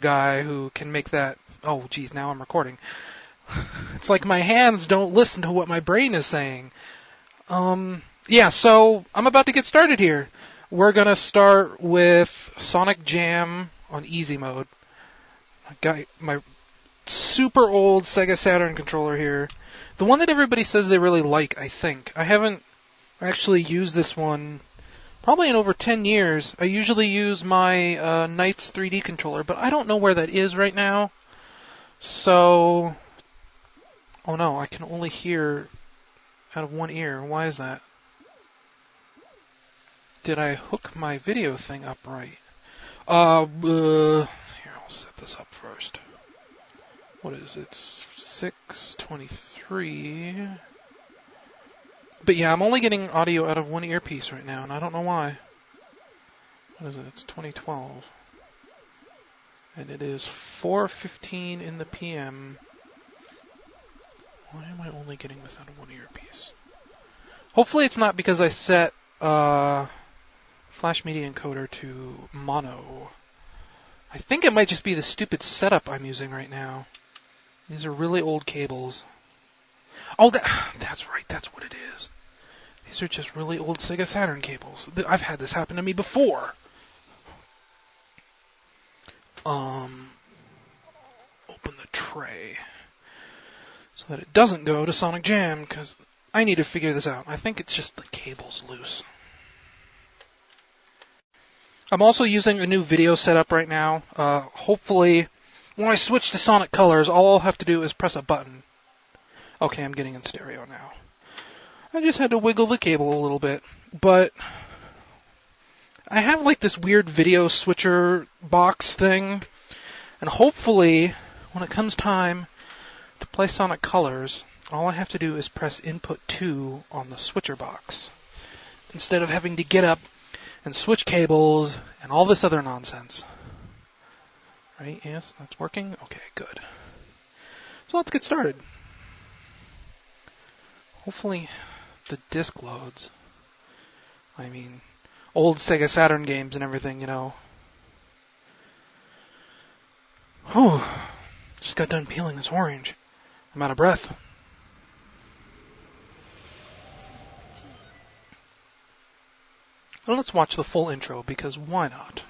guy who can make that. Oh, geez, now I'm recording. It's like my hands don't listen to what my brain is saying. Yeah, so I'm about to get started here. We're going to start with Sonic Jam on easy mode. I got my super old Sega Saturn controller here. The one that everybody says they really like, I think. I haven't actually used this one probably in over 10 years. I usually use my Knights 3D controller, but I don't know where that is right now. So, oh no, I can only hear out of one ear. Why is that? Did I hook my video thing up right? Here, I'll set this up first. What is it? It's 623. But yeah, I'm only getting audio out of one earpiece right now, and I don't know why. What is it? It's 2012. And it is 4:15 in the PM. Why am I only getting this out of one earpiece? Hopefully it's not because I set Flash Media Encoder to mono. I think it might just be the stupid setup I'm using right now. These are really old cables. Oh, that's right, that's what it is. These are just really old Sega Saturn cables. I've had this happen to me before. Open the tray so that it doesn't go to Sonic Jam, because I need to figure this out. I think it's just the cable's loose. I'm also using a new video setup right now. Hopefully, when I switch to Sonic Colors, all I'll have to do is press a button. Okay, I'm getting in stereo now. I just had to wiggle the cable a little bit, but I have like this weird video switcher box thing, and hopefully, when it comes time to play Sonic Colors, all I have to do is press input 2 on the switcher box, instead of having to get up and switch cables and all this other nonsense. Right? Yes, that's working? Okay, good. So let's get started. Hopefully the disc loads. I mean, old Sega Saturn games and everything, you know. Oh, just got done peeling this orange. I'm out of breath. Well, let's watch the full intro, because why not?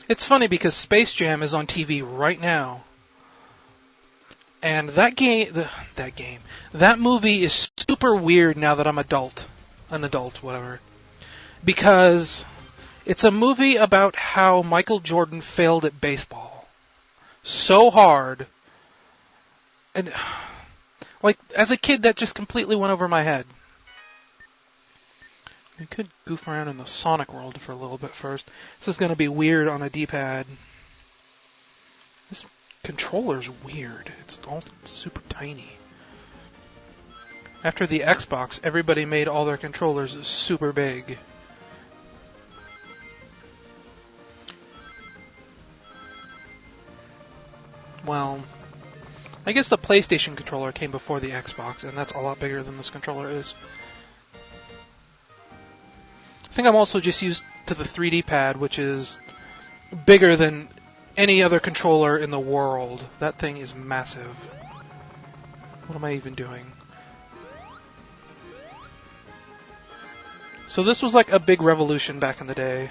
It's funny because Space Jam is on TV right now. And that movie is super weird now that I'm an adult, whatever. Because it's a movie about how Michael Jordan failed at baseball so hard. And, like, as a kid, that just completely went over my head. We could goof around in the Sonic world for a little bit first. This is going to be weird on a D-pad. This controller's weird. It's all super tiny. After the Xbox, everybody made all their controllers super big. Well, I guess the PlayStation controller came before the Xbox, and that's a lot bigger than this controller is. I think I'm also just used to the 3D pad, which is bigger than any other controller in the world. That thing is massive. What am I even doing? So this was like a big revolution back in the day.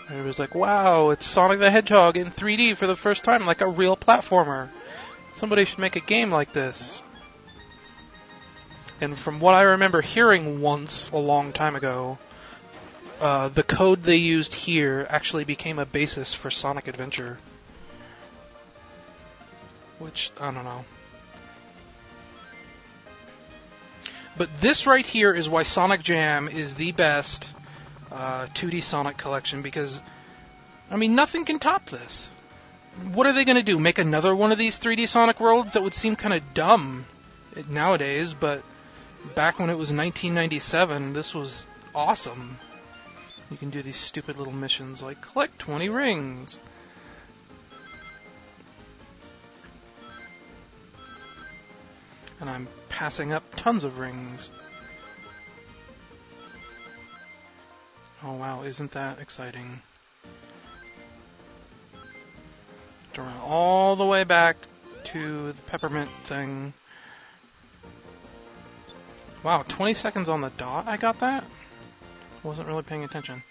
It was like, wow, it's Sonic the Hedgehog in 3D for the first time, like a real platformer. Somebody should make a game like this. And from what I remember hearing once a long time ago, the code they used here actually became a basis for Sonic Adventure. Which, I don't know. But this right here is why Sonic Jam is the best 2D Sonic collection, because, I mean, nothing can top this. What are they going to do? Make another one of these 3D Sonic worlds? That would seem kind of dumb nowadays, but back when it was 1997, this was awesome. You can do these stupid little missions like collect 20 rings. And I'm passing up tons of rings. Oh wow, isn't that exciting? To run all the way back to the peppermint thing. Wow, 20 seconds on the dot I got that? Wasn't really paying attention.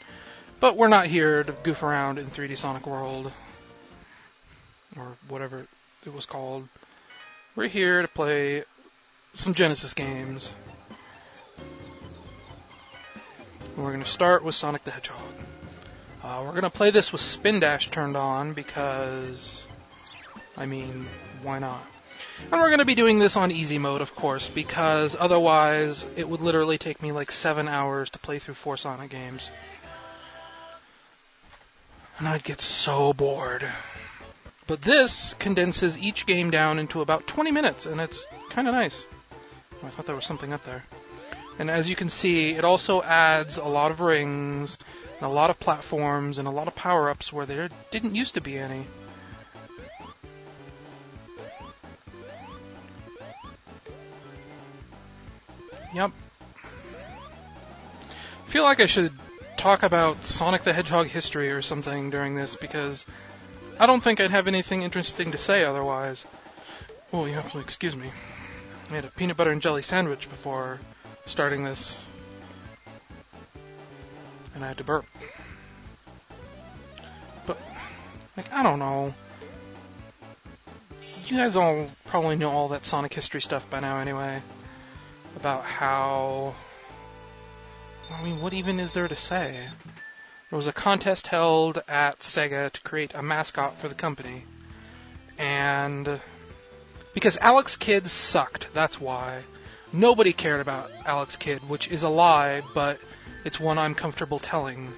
But we're not here to goof around in 3D Sonic World. Or whatever it was called. We're here to play some Genesis games. And we're going to start with Sonic the Hedgehog. We're going to play this with Spin Dash turned on because, I mean, why not? And we're going to be doing this on easy mode, of course, because otherwise it would literally take me like 7 hours to play through 4 Sonic games. And I'd get so bored. But this condenses each game down into about 20 minutes, and it's kind of nice. I thought there was something up there. And as you can see, it also adds a lot of rings, and a lot of platforms, and a lot of power-ups where there didn't used to be any. Yep. I feel like I should talk about Sonic the Hedgehog history or something during this, because I don't think I'd have anything interesting to say otherwise. Oh, you have to excuse me. I had a peanut butter and jelly sandwich before starting this, and I had to burp. But, like, I don't know. You guys all probably know all that Sonic history stuff by now anyway. About how... I mean, what even is there to say? There was a contest held at Sega to create a mascot for the company. And because Alex Kidd sucked, that's why. Nobody cared about Alex Kidd, which is a lie, but it's one I'm comfortable telling.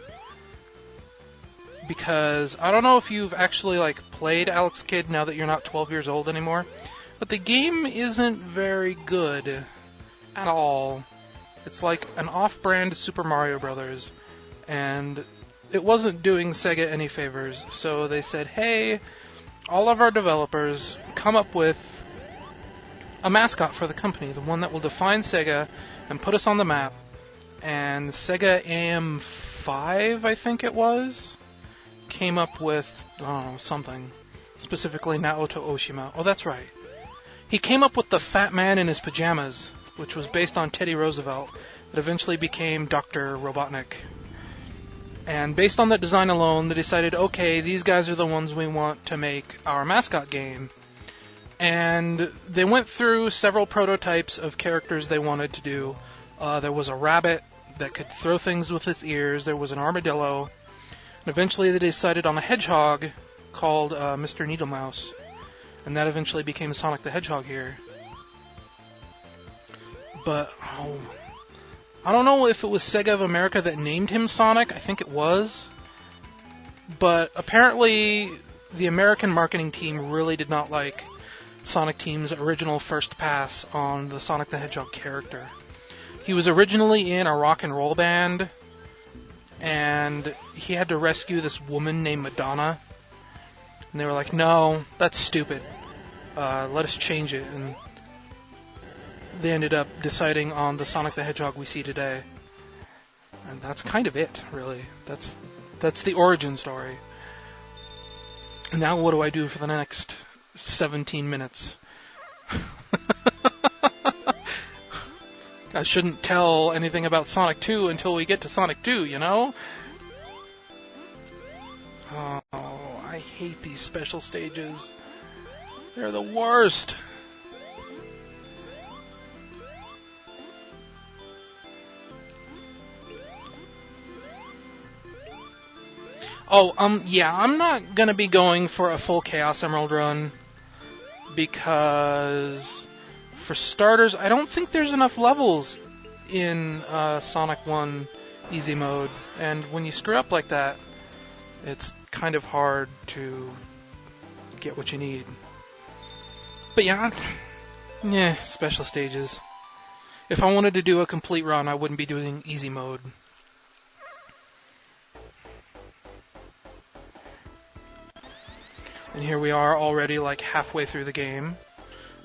Because I don't know if you've actually played Alex Kidd now that you're not 12 years old anymore, but the game isn't very good at all. It's like an off-brand Super Mario Brothers, and it wasn't doing Sega any favors, so they said, hey, all of our developers, come up with a mascot for the company, the one that will define Sega and put us on the map. And Sega AM5, I think it was, came up with, I don't know, something. Specifically Naoto Oshima. Oh, that's right. He came up with the Fat Man in his pajamas, which was based on Teddy Roosevelt. It eventually became Dr. Robotnik. And based on that design alone, they decided, okay, these guys are the ones we want to make our mascot game. And they went through several prototypes of characters they wanted to do. There was a rabbit that could throw things with its ears. There was an armadillo. And eventually they decided on a hedgehog called Mr. Needlemouse. And that eventually became Sonic the Hedgehog here. But, I don't know if it was Sega of America that named him Sonic. I think it was. But apparently the American marketing team really did not like Sonic Team's original first pass on the Sonic the Hedgehog character. He was originally in a rock and roll band, and he had to rescue this woman named Madonna. And they were like, no, that's stupid. Let us change it. And they ended up deciding on the Sonic the Hedgehog we see today. And that's kind of it, really. That's the origin story. And now what do I do for the next 17 minutes? I shouldn't tell anything about Sonic 2 until we get to Sonic 2, you know? Oh, I hate these special stages. They're the worst. Oh, yeah, I'm not gonna be going for a full Chaos Emerald run, because, for starters, I don't think there's enough levels in Sonic 1 Easy Mode, and when you screw up like that, it's kind of hard to get what you need. But yeah, special stages. If I wanted to do a complete run, I wouldn't be doing Easy Mode. And here we are already halfway through the game.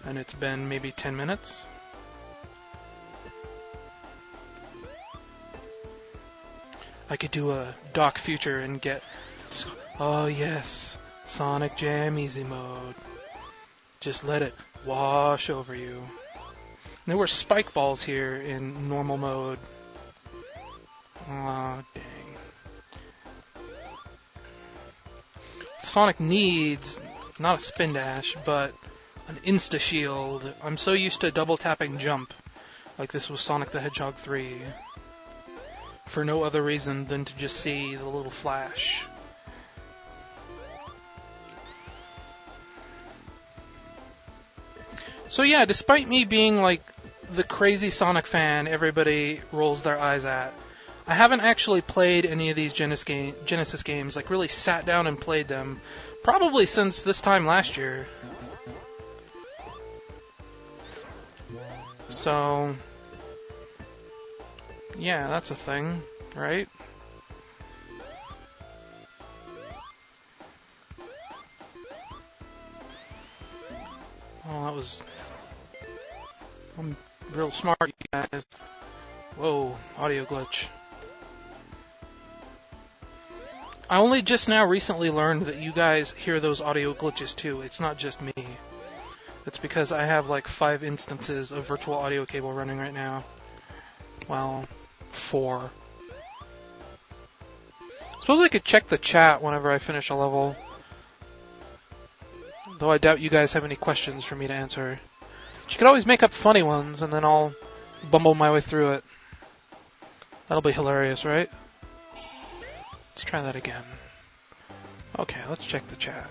and it's been maybe 10 minutes. I could do a Doc Future and get, just, oh yes, Sonic Jam Easy Mode. Just let it wash over you. And there were spike balls here in normal mode. Aw, dang. Sonic needs, not a spin dash, but an insta shield. I'm so used to double tapping jump, like this was Sonic the Hedgehog 3, for no other reason than to just see the little flash. So yeah, despite me being like the crazy Sonic fan everybody rolls their eyes at, I haven't actually played any of these Genesis games, like really sat down and played them, probably since this time last year. So, yeah, that's a thing, right? Oh, that was... I'm real smart, you guys. Whoa, audio glitch. I only just now recently learned that you guys hear those audio glitches too. It's not just me. It's because I have like 5 instances of virtual audio cable running right now. Well, 4. Suppose I could check the chat whenever I finish a level. Though I doubt you guys have any questions for me to answer. But you could always make up funny ones and then I'll bumble my way through it. That'll be hilarious, right? Let's try that again. Okay, let's check the chat.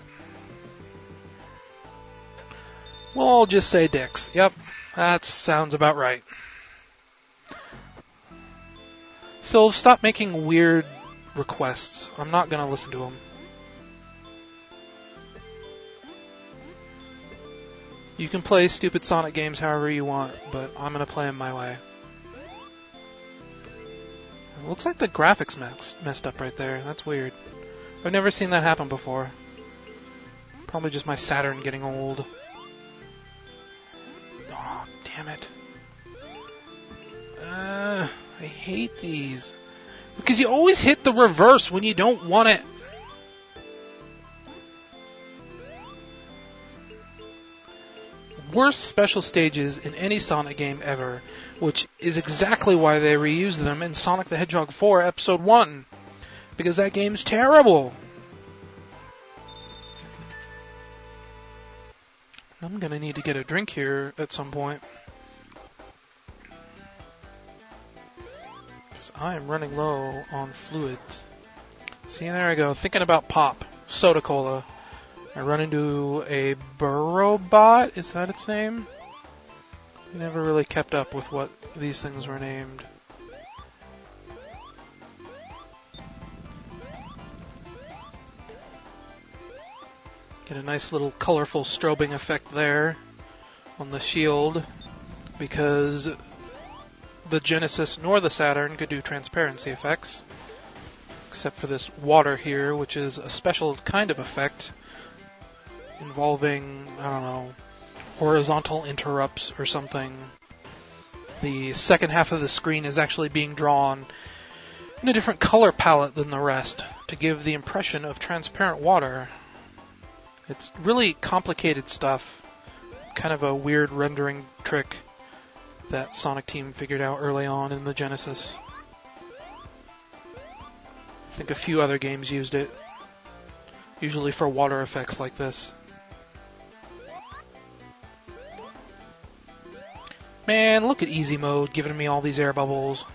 We'll all just say dicks. Yep, that sounds about right. So stop making weird requests. I'm not gonna listen to them. You can play stupid Sonic games however you want, but I'm gonna play them my way. It looks like the graphics messed up right there. That's weird. I've never seen that happen before. Probably just my Saturn getting old. Oh, damn it. I hate these. Because you always hit the reverse when you don't want it. Worst special stages in any Sonic game ever, which is exactly why they reused them in Sonic the Hedgehog 4 Episode 1. Because that game's terrible. I'm gonna need to get a drink here at some point. Because I am running low on fluids. See, there I go, thinking about pop. Soda Cola. I run into a Burrowbot, is that its name? I never really kept up with what these things were named. Get a nice little colorful strobing effect there on the shield, because the Genesis nor the Saturn could do transparency effects, except for this water here, which is a special kind of effect involving, I don't know, horizontal interrupts or something. The second half of the screen is actually being drawn in a different color palette than the rest to give the impression of transparent water. It's really complicated stuff. Kind of a weird rendering trick that Sonic Team figured out early on in the Genesis. I think a few other games used it, usually for water effects like this. Man, look at easy mode giving me all these air bubbles.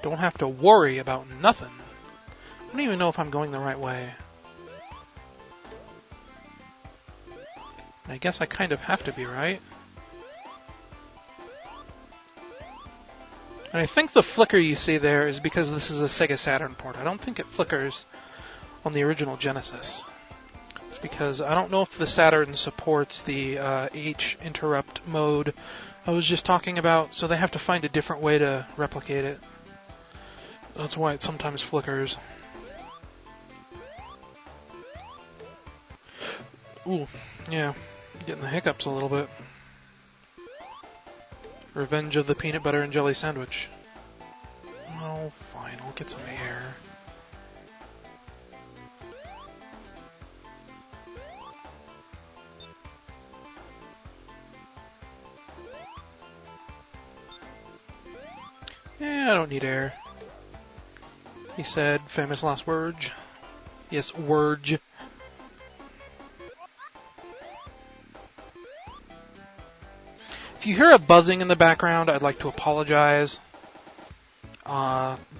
Don't have to worry about nothing. I don't even know if I'm going the right way. I guess I kind of have to be, right? And I think the flicker you see there is because this is a Sega Saturn port. I don't think it flickers on the original Genesis. It's because I don't know if the Saturn supports the H interrupt mode I was just talking about, so they have to find a different way to replicate it. That's why it sometimes flickers. Ooh, yeah. Getting the hiccups a little bit. Revenge of the peanut butter and jelly sandwich. Oh, fine. I'll get some air. Yeah, I don't need air. He said, famous last words. Yes, words. If you hear a buzzing in the background, I'd like to apologize.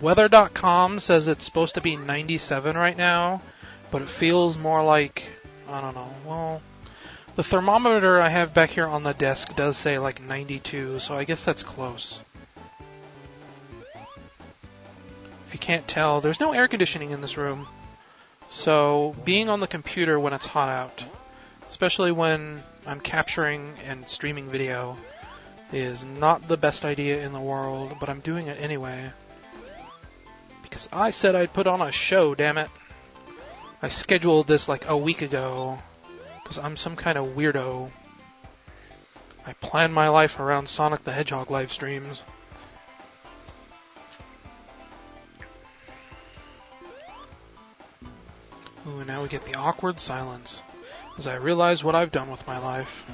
Weather.com says it's supposed to be 97 right now, but it feels more like, I don't know, well, the thermometer I have back here on the desk does say like 92, so I guess that's close. If you can't tell, there's no air conditioning in this room, so being on the computer when it's hot out, especially when I'm capturing and streaming video, is not the best idea in the world, but I'm doing it anyway. Because I said I'd put on a show, damn it. I scheduled this like a week ago, because I'm some kind of weirdo. I plan my life around Sonic the Hedgehog live streams. Ooh, and now we get the awkward silence, as I realize what I've done with my life.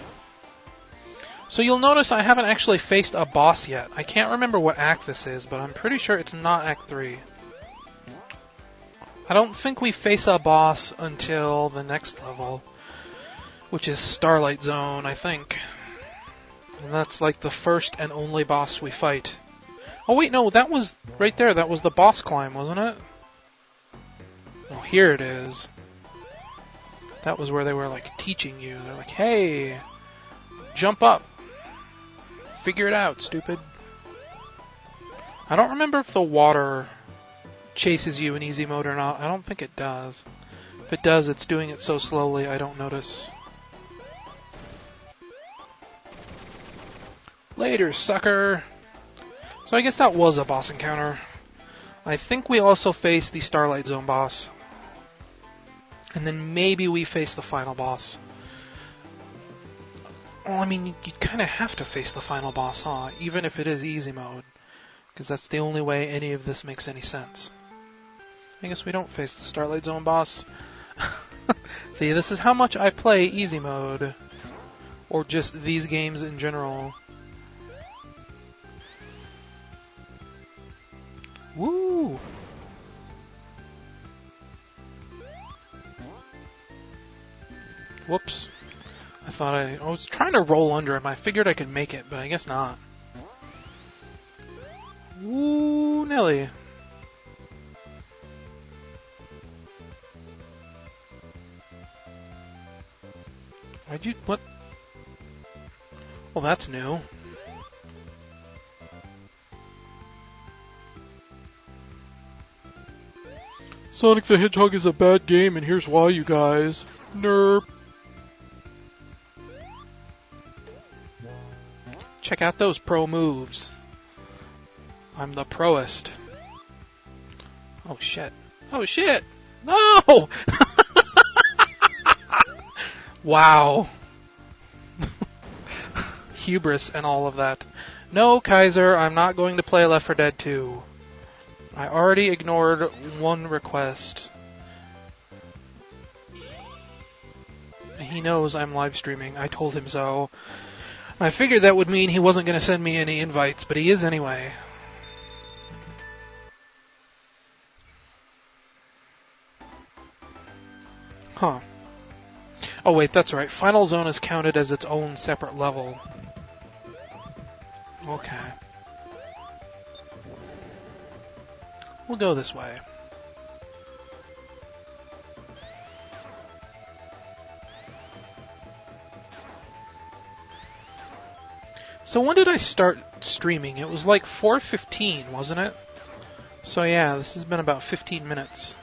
So you'll notice I haven't actually faced a boss yet. I can't remember what act this is, but I'm pretty sure it's not Act 3. I don't think we face a boss until the next level, which is Starlight Zone, I think. And that's like the first and only boss we fight. Oh wait, no, that was right there. That was the boss climb, wasn't it? Oh, here it is. That was where they were like teaching you. They're like, hey, jump up. Figure it out, stupid. I don't remember if the water chases you in easy mode or not. I don't think it does. If it does, it's doing it so slowly I don't notice. Later, sucker! So I guess that was a boss encounter. I think we also faced the Starlight Zone boss. And then maybe we face the final boss. Well, I mean, you kind of have to face the final boss, huh? Even if it is easy mode. Because that's the only way any of this makes any sense. I guess we don't face the Starlight Zone boss. See, this is how much I play easy mode. Or just these games in general. Woo! Whoops. I was trying to roll under him. I figured I could make it, but I guess not. Woo, Nelly. What? Well, that's new. Sonic the Hedgehog is a bad game, and here's why, you guys. Nerp. Check out those pro moves. I'm the proest. Oh shit. Oh shit! No! Wow. Hubris and all of that. No, Kaiser, I'm not going to play Left 4 Dead 2. I already ignored one request. He knows I'm live streaming. I told him so. I figured that would mean he wasn't going to send me any invites, but he is anyway. Huh. Oh wait, that's right. Final Zone is counted as its own separate level. Okay. We'll go this way. So when did I start streaming? It was like 4:15, wasn't it? So yeah, this has been about 15 minutes.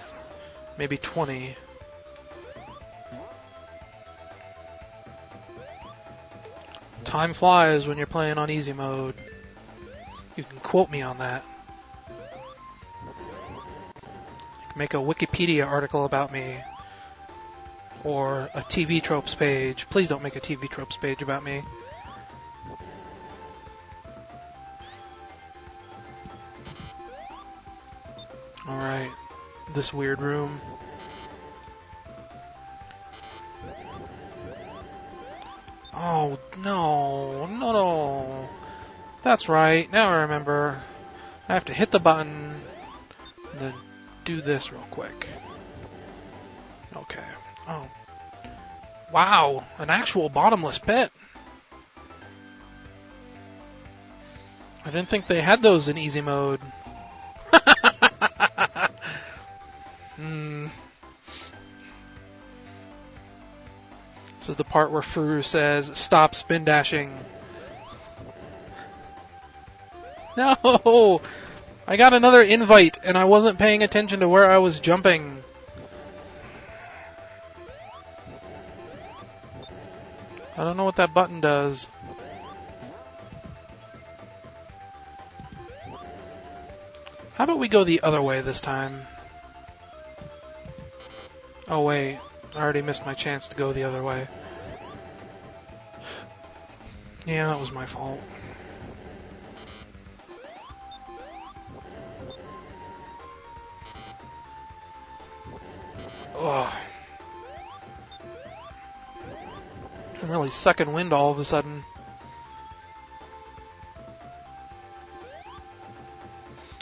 Maybe 20. Time flies when you're playing on easy mode. You can quote me on that. Make a Wikipedia article about me. Or a TV tropes page. Please don't make a TV tropes page about me. Alright. This weird room. Oh, no. That's right. Now I remember. I have to hit the button and then do this real quick. Okay. Oh. Wow, an actual bottomless pit. I didn't think they had those in easy mode. This is the part where Furu says, "Stop spin dashing." No! I got another invite, and I wasn't paying attention to where I was jumping. I don't know what that button does. How about we go the other way this time? Oh wait, I already missed my chance to go the other way. Yeah, that was my fault. Ugh. I'm really sucking wind all of a sudden.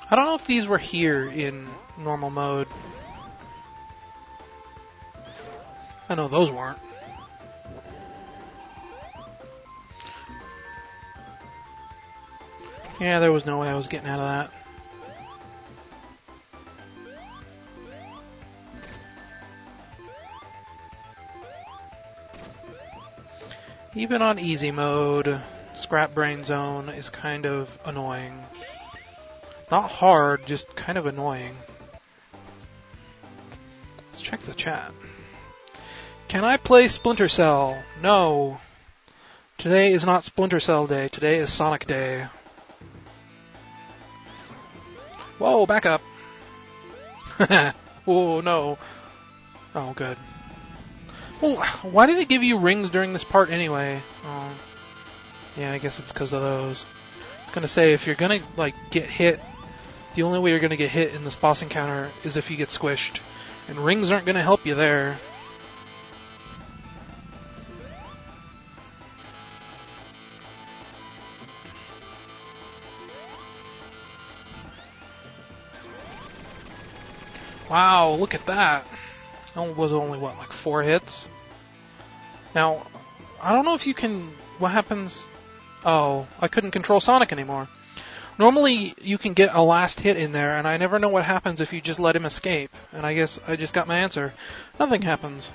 I don't know if these were here in normal mode. I know those weren't. Yeah, there was no way I was getting out of that. Even on easy mode, Scrap Brain Zone is kind of annoying. Not hard, just kind of annoying. Let's check the chat. Can I play Splinter Cell? No. Today is not Splinter Cell Day. Today is Sonic Day. Whoa, back up. Whoa, no. Oh, good. Well, why do they give you rings during this part anyway? Oh, yeah, I guess it's because of those. I was gonna say, if you're gonna, get hit, the only way you're gonna get hit in this boss encounter is if you get squished. And rings aren't gonna help you there. Wow, look at that. That was only, 4 hits? Now, I don't know if you can... What happens... Oh, I couldn't control Sonic anymore. Normally, you can get a last hit in there, and I never know what happens if you just let him escape. And I guess I just got my answer. Nothing happens.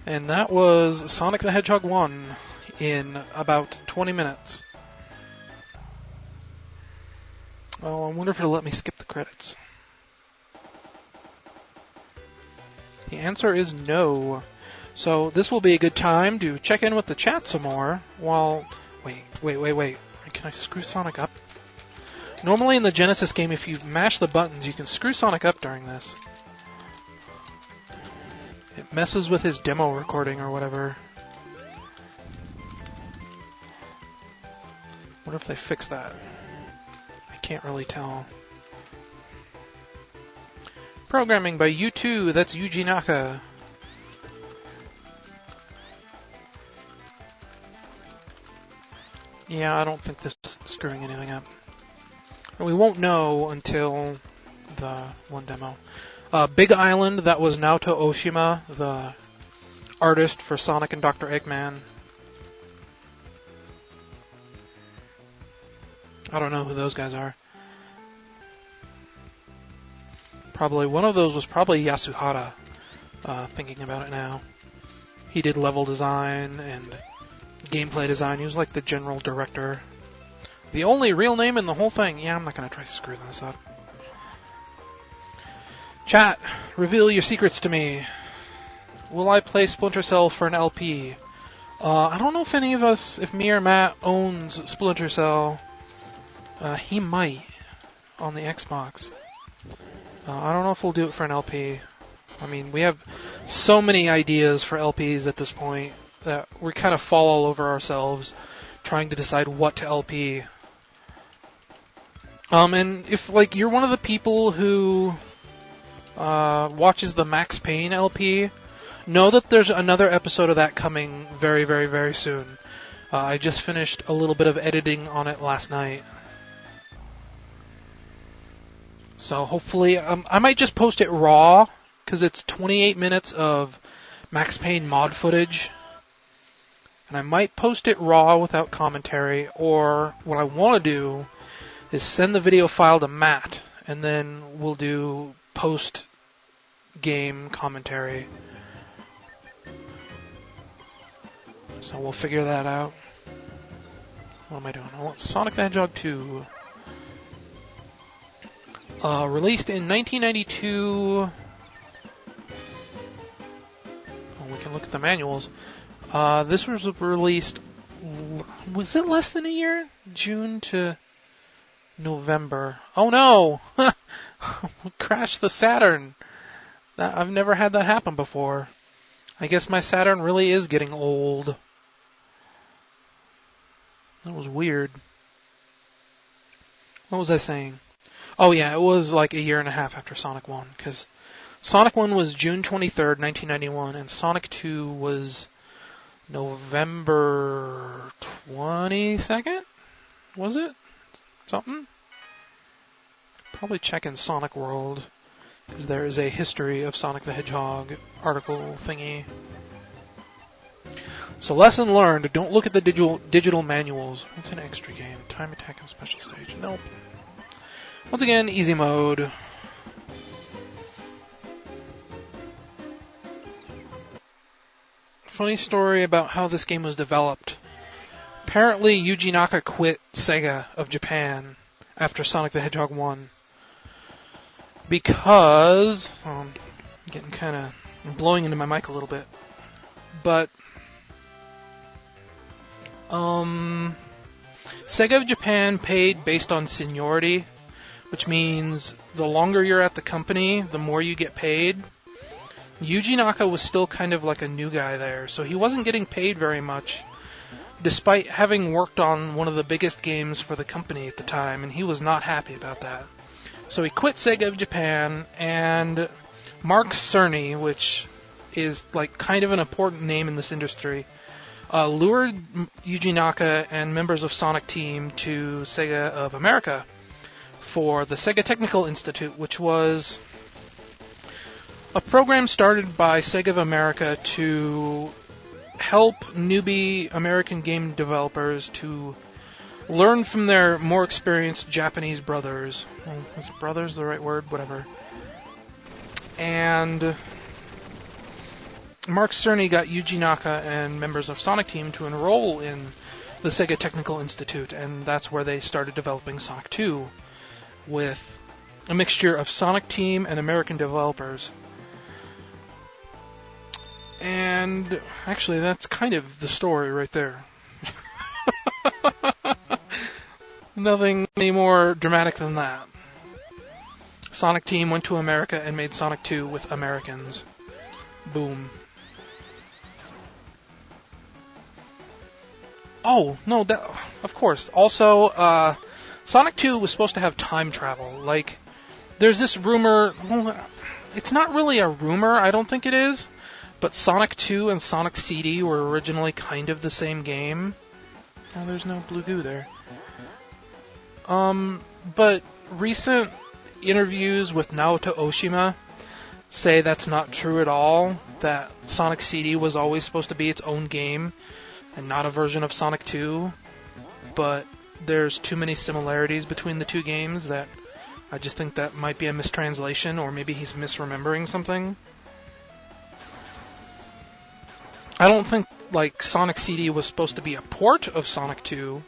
And that was Sonic the Hedgehog 1 in about 20 minutes. Oh, I wonder if it'll let me skip the credits. The answer is no. So this will be a good time to check in with the chat some more while... Wait. Can I screw Sonic up? Normally in the Genesis game, if you mash the buttons, you can screw Sonic up during this. It messes with his demo recording or whatever. Wonder if they fix that. Can't really tell. Programming by U2, that's Yuji Naka. Yeah, I don't think this is screwing anything up. And we won't know until the one demo. Big Island, that was Naoto Oshima, the artist for Sonic and Dr. Eggman. I don't know who those guys are. Probably one of those was probably Yasuhara, thinking about it now. He did level design and gameplay design. He was like the general director. The only real name in the whole thing. Yeah, I'm not going to try to screw this up. Chat, reveal your secrets to me. Will I play Splinter Cell for an LP? I don't know if any of us, if me or Matt owns Splinter Cell. He might on the Xbox. I don't know if we'll do it for an LP. I mean, we have so many ideas for LPs at this point that we kind of fall all over ourselves trying to decide what to LP. And if, like, you're one of the people who watches the Max Payne LP, know that there's another episode of that coming very, very, very soon. I just finished a little bit of editing on it last night. So hopefully, I might just post it raw, because it's 28 minutes of Max Payne mod footage. And I might post it raw without commentary, or what I want to do is send the video file to Matt, and then we'll do post-game commentary. So we'll figure that out. What am I doing? I want Sonic the Hedgehog 2. Released in 1992. Well, we can look at the manuals. This was released... Was it less than a year? June to November. Oh no! Crashed the Saturn. I've never had that happen before. I guess my Saturn really is getting old. That was weird. What was I saying? Oh yeah, it was like a year and a half after Sonic 1, because Sonic 1 was June 23rd, 1991, and Sonic 2 was November 22nd? Was it? Something? Probably check in Sonic World, because there is a history of Sonic the Hedgehog article thingy. So lesson learned, don't look at the digital manuals. What's an extra game? Time attack and special stage. Nope. Once again, easy mode. Funny story about how this game was developed. Apparently, Yuji Naka quit Sega of Japan after Sonic the Hedgehog 1. Because... I'm getting kind of... blowing into my mic a little bit. But... Sega of Japan paid based on seniority, which means the longer you're at the company, the more you get paid. Yuji Naka was still kind of like a new guy there, so he wasn't getting paid very much, despite having worked on one of the biggest games for the company at the time, and he was not happy about that. So he quit Sega of Japan, and Mark Cerny, which is like kind of an important name in this industry, lured Yuji Naka and members of Sonic Team to Sega of America for the Sega Technical Institute, which was a program started by Sega of America to help newbie American game developers to learn from their more experienced Japanese brothers. Is brothers the right word? Whatever. And Mark Cerny got Yuji Naka and members of Sonic Team to enroll in the Sega Technical Institute, and that's where they started developing Sonic 2 with a mixture of Sonic Team and American developers. And actually, that's kind of the story right there. Nothing any more dramatic than that. Sonic Team went to America and made Sonic 2 with Americans. Boom. Oh, no, that, of course. Also, Sonic 2 was supposed to have time travel. Like, there's this rumor, well, it's not really a rumor, I don't think it is, but Sonic 2 and Sonic CD were originally kind of the same game. Oh, there's no blue goo there. But recent interviews with Naoto Oshima say that's not true at all, that Sonic CD was always supposed to be its own game and not a version of Sonic 2, but there's too many similarities between the two games that I just think that might be a mistranslation, or maybe he's misremembering something. I don't think, like, Sonic CD was supposed to be a port of Sonic 2,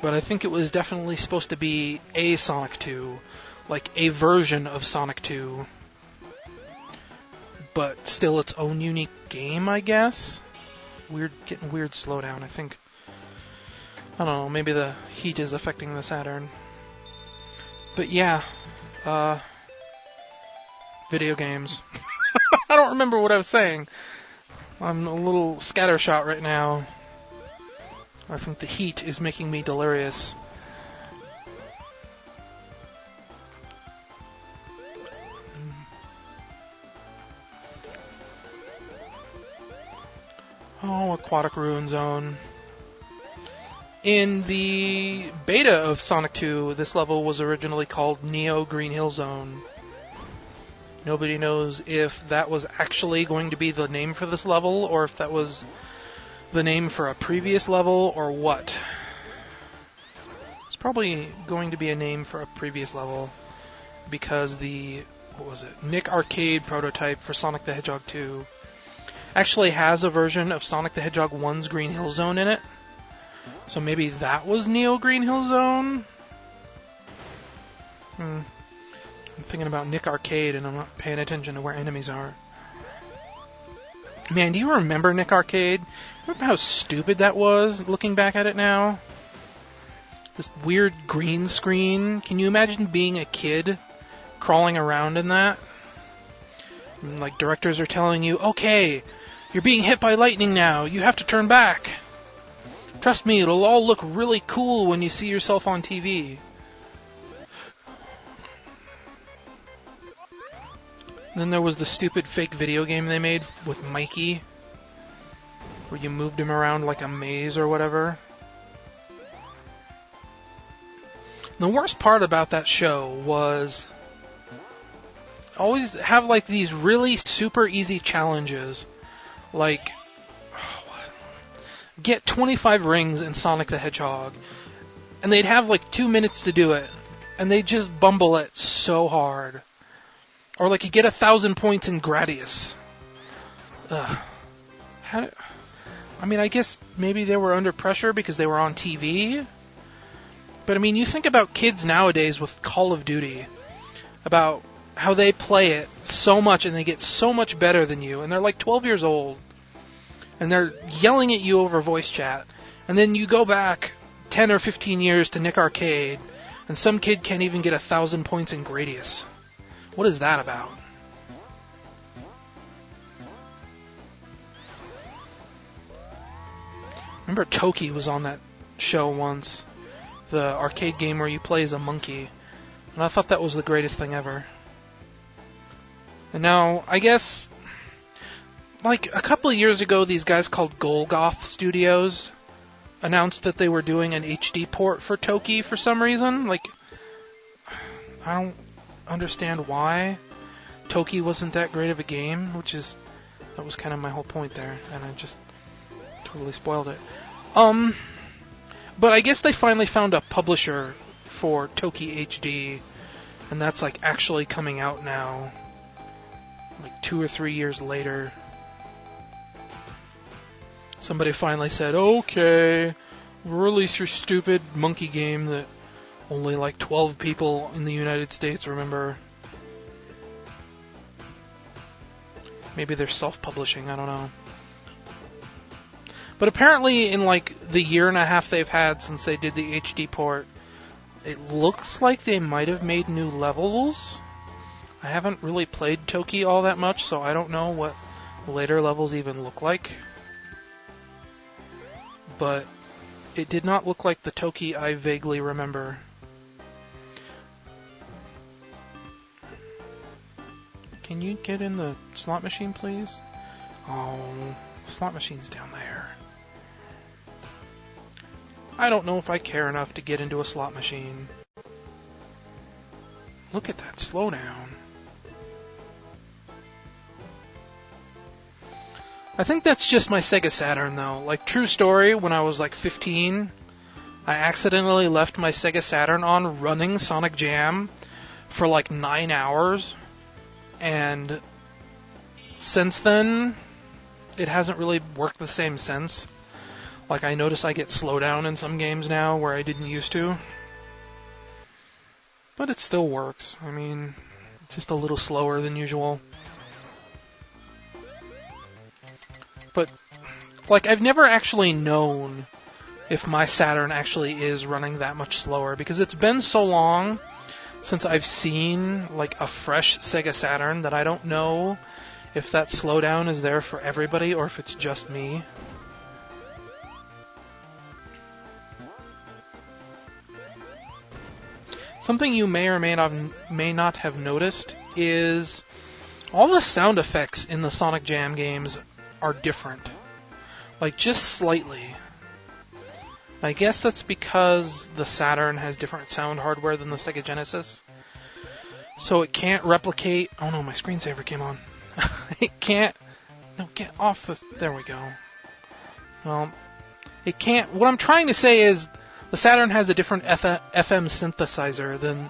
but I think it was definitely supposed to be a Sonic 2, like a version of Sonic 2, but still its own unique game, I guess. Getting weird slowdown, I think. I don't know, maybe the heat is affecting the Saturn. But yeah, video games. I don't remember what I was saying. I'm a little scattershot right now. I think the heat is making me delirious. Oh, Aquatic Ruin Zone. In the beta of Sonic 2, this level was originally called Neo Green Hill Zone. Nobody knows if that was actually going to be the name for this level, or if that was the name for a previous level, or what. It's probably going to be a name for a previous level, because Nick Arcade prototype for Sonic the Hedgehog 2 actually has a version of Sonic the Hedgehog 1's Green Hill Zone in it. So maybe that was Neo Green Hill Zone? I'm thinking about Nick Arcade and I'm not paying attention to where enemies are. Man, do you remember Nick Arcade? Remember how stupid that was, looking back at it now? This weird green screen. Can you imagine being a kid crawling around in that? And, like, directors are telling you, okay, you're being hit by lightning now. You have to turn back. Trust me, it'll all look really cool when you see yourself on TV. Then there was the stupid fake video game they made with Mikey, where you moved him around like a maze or whatever. The worst part about that show was always have like these really super easy challenges, like get 25 rings in Sonic the Hedgehog, and they'd have like 2 minutes to do it, and they'd just bumble it so hard. Or like you get 1,000 points in Gradius. Ugh. I guess maybe they were under pressure because they were on TV. But I mean, you think about kids nowadays with Call of Duty, about how they play it so much and they get so much better than you, and they're like 12 years old, and they're yelling at you over voice chat, and then you go back 10 or 15 years to Nick Arcade, and some kid can't even get 1,000 points in Gradius. What is that about? Remember Toki was on that show once, the arcade game where you play as a monkey, and I thought that was the greatest thing ever. And now, I guess, like a couple of years ago, these guys called Golgoth Studios announced that they were doing an HD port for Toki for some reason. Like, I don't understand why. Toki wasn't that great of a game, that was kind of my whole point there, and I just totally spoiled it. But I guess they finally found a publisher for Toki HD, and that's like actually coming out now, like 2 or 3 years later. Somebody finally said, okay, we'll release your stupid monkey game that only like 12 people in the United States remember. Maybe they're self-publishing, I don't know. But apparently in like the year and a half they've had since they did the HD port, it looks like they might have made new levels. I haven't really played Toki all that much, so I don't know what later levels even look like. But it did not look like the Toki I vaguely remember. Can you get in the slot machine, please? Oh, the slot machine's down there. I don't know if I care enough to get into a slot machine. Look at that slowdown. I think that's just my Sega Saturn, though. Like, true story, when I was like 15, I accidentally left my Sega Saturn on running Sonic Jam for like 9 hours. And since then, it hasn't really worked the same since. Like, I notice I get slowdown in some games now where I didn't used to. But it still works. I mean, just a little slower than usual. But, like, I've never actually known if my Saturn actually is running that much slower, because it's been so long since I've seen like a fresh Sega Saturn that I don't know if that slowdown is there for everybody or if it's just me. Something you may or may not have noticed is all the sound effects in the Sonic Jam games are different. Like, just slightly. I guess that's because the Saturn has different sound hardware than the Sega Genesis. So it can't replicate... Oh no, my screensaver came on. It can't... No, get off the... There we go. Well, it can't... What I'm trying to say is the Saturn has a different FM synthesizer than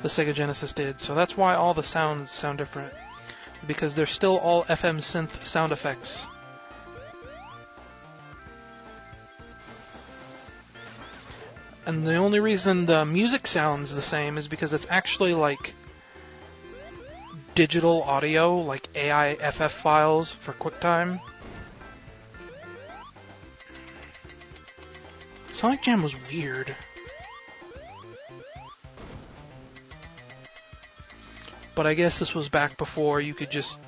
the Sega Genesis did. So that's why all the sounds sound different. Because they're still all FM synth sound effects. And the only reason the music sounds the same is because it's actually like digital audio, like AIFF files for QuickTime. Sonic Jam was weird. But I guess this was back before you could just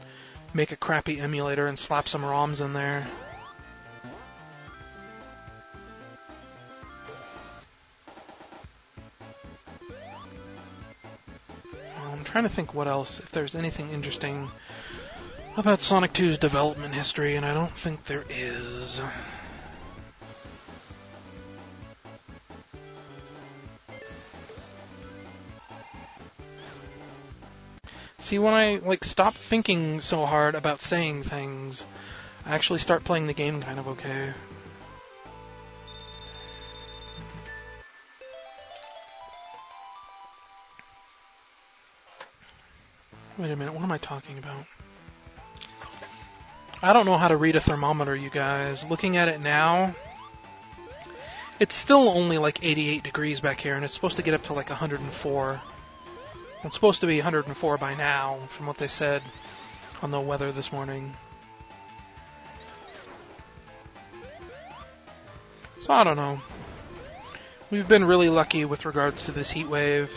make a crappy emulator and slap some ROMs in there. I'm trying to think what else, if there's anything interesting about Sonic 2's development history, and I don't think there is. See, when I stop thinking so hard about saying things, I actually start playing the game kind of okay. Wait a minute, what am I talking about? I don't know how to read a thermometer, you guys. Looking at it now, it's still only like 88 degrees back here, and it's supposed to get up to like 104. It's supposed to be 104 by now, from what they said on the weather this morning. So I don't know. We've been really lucky with regards to this heat wave.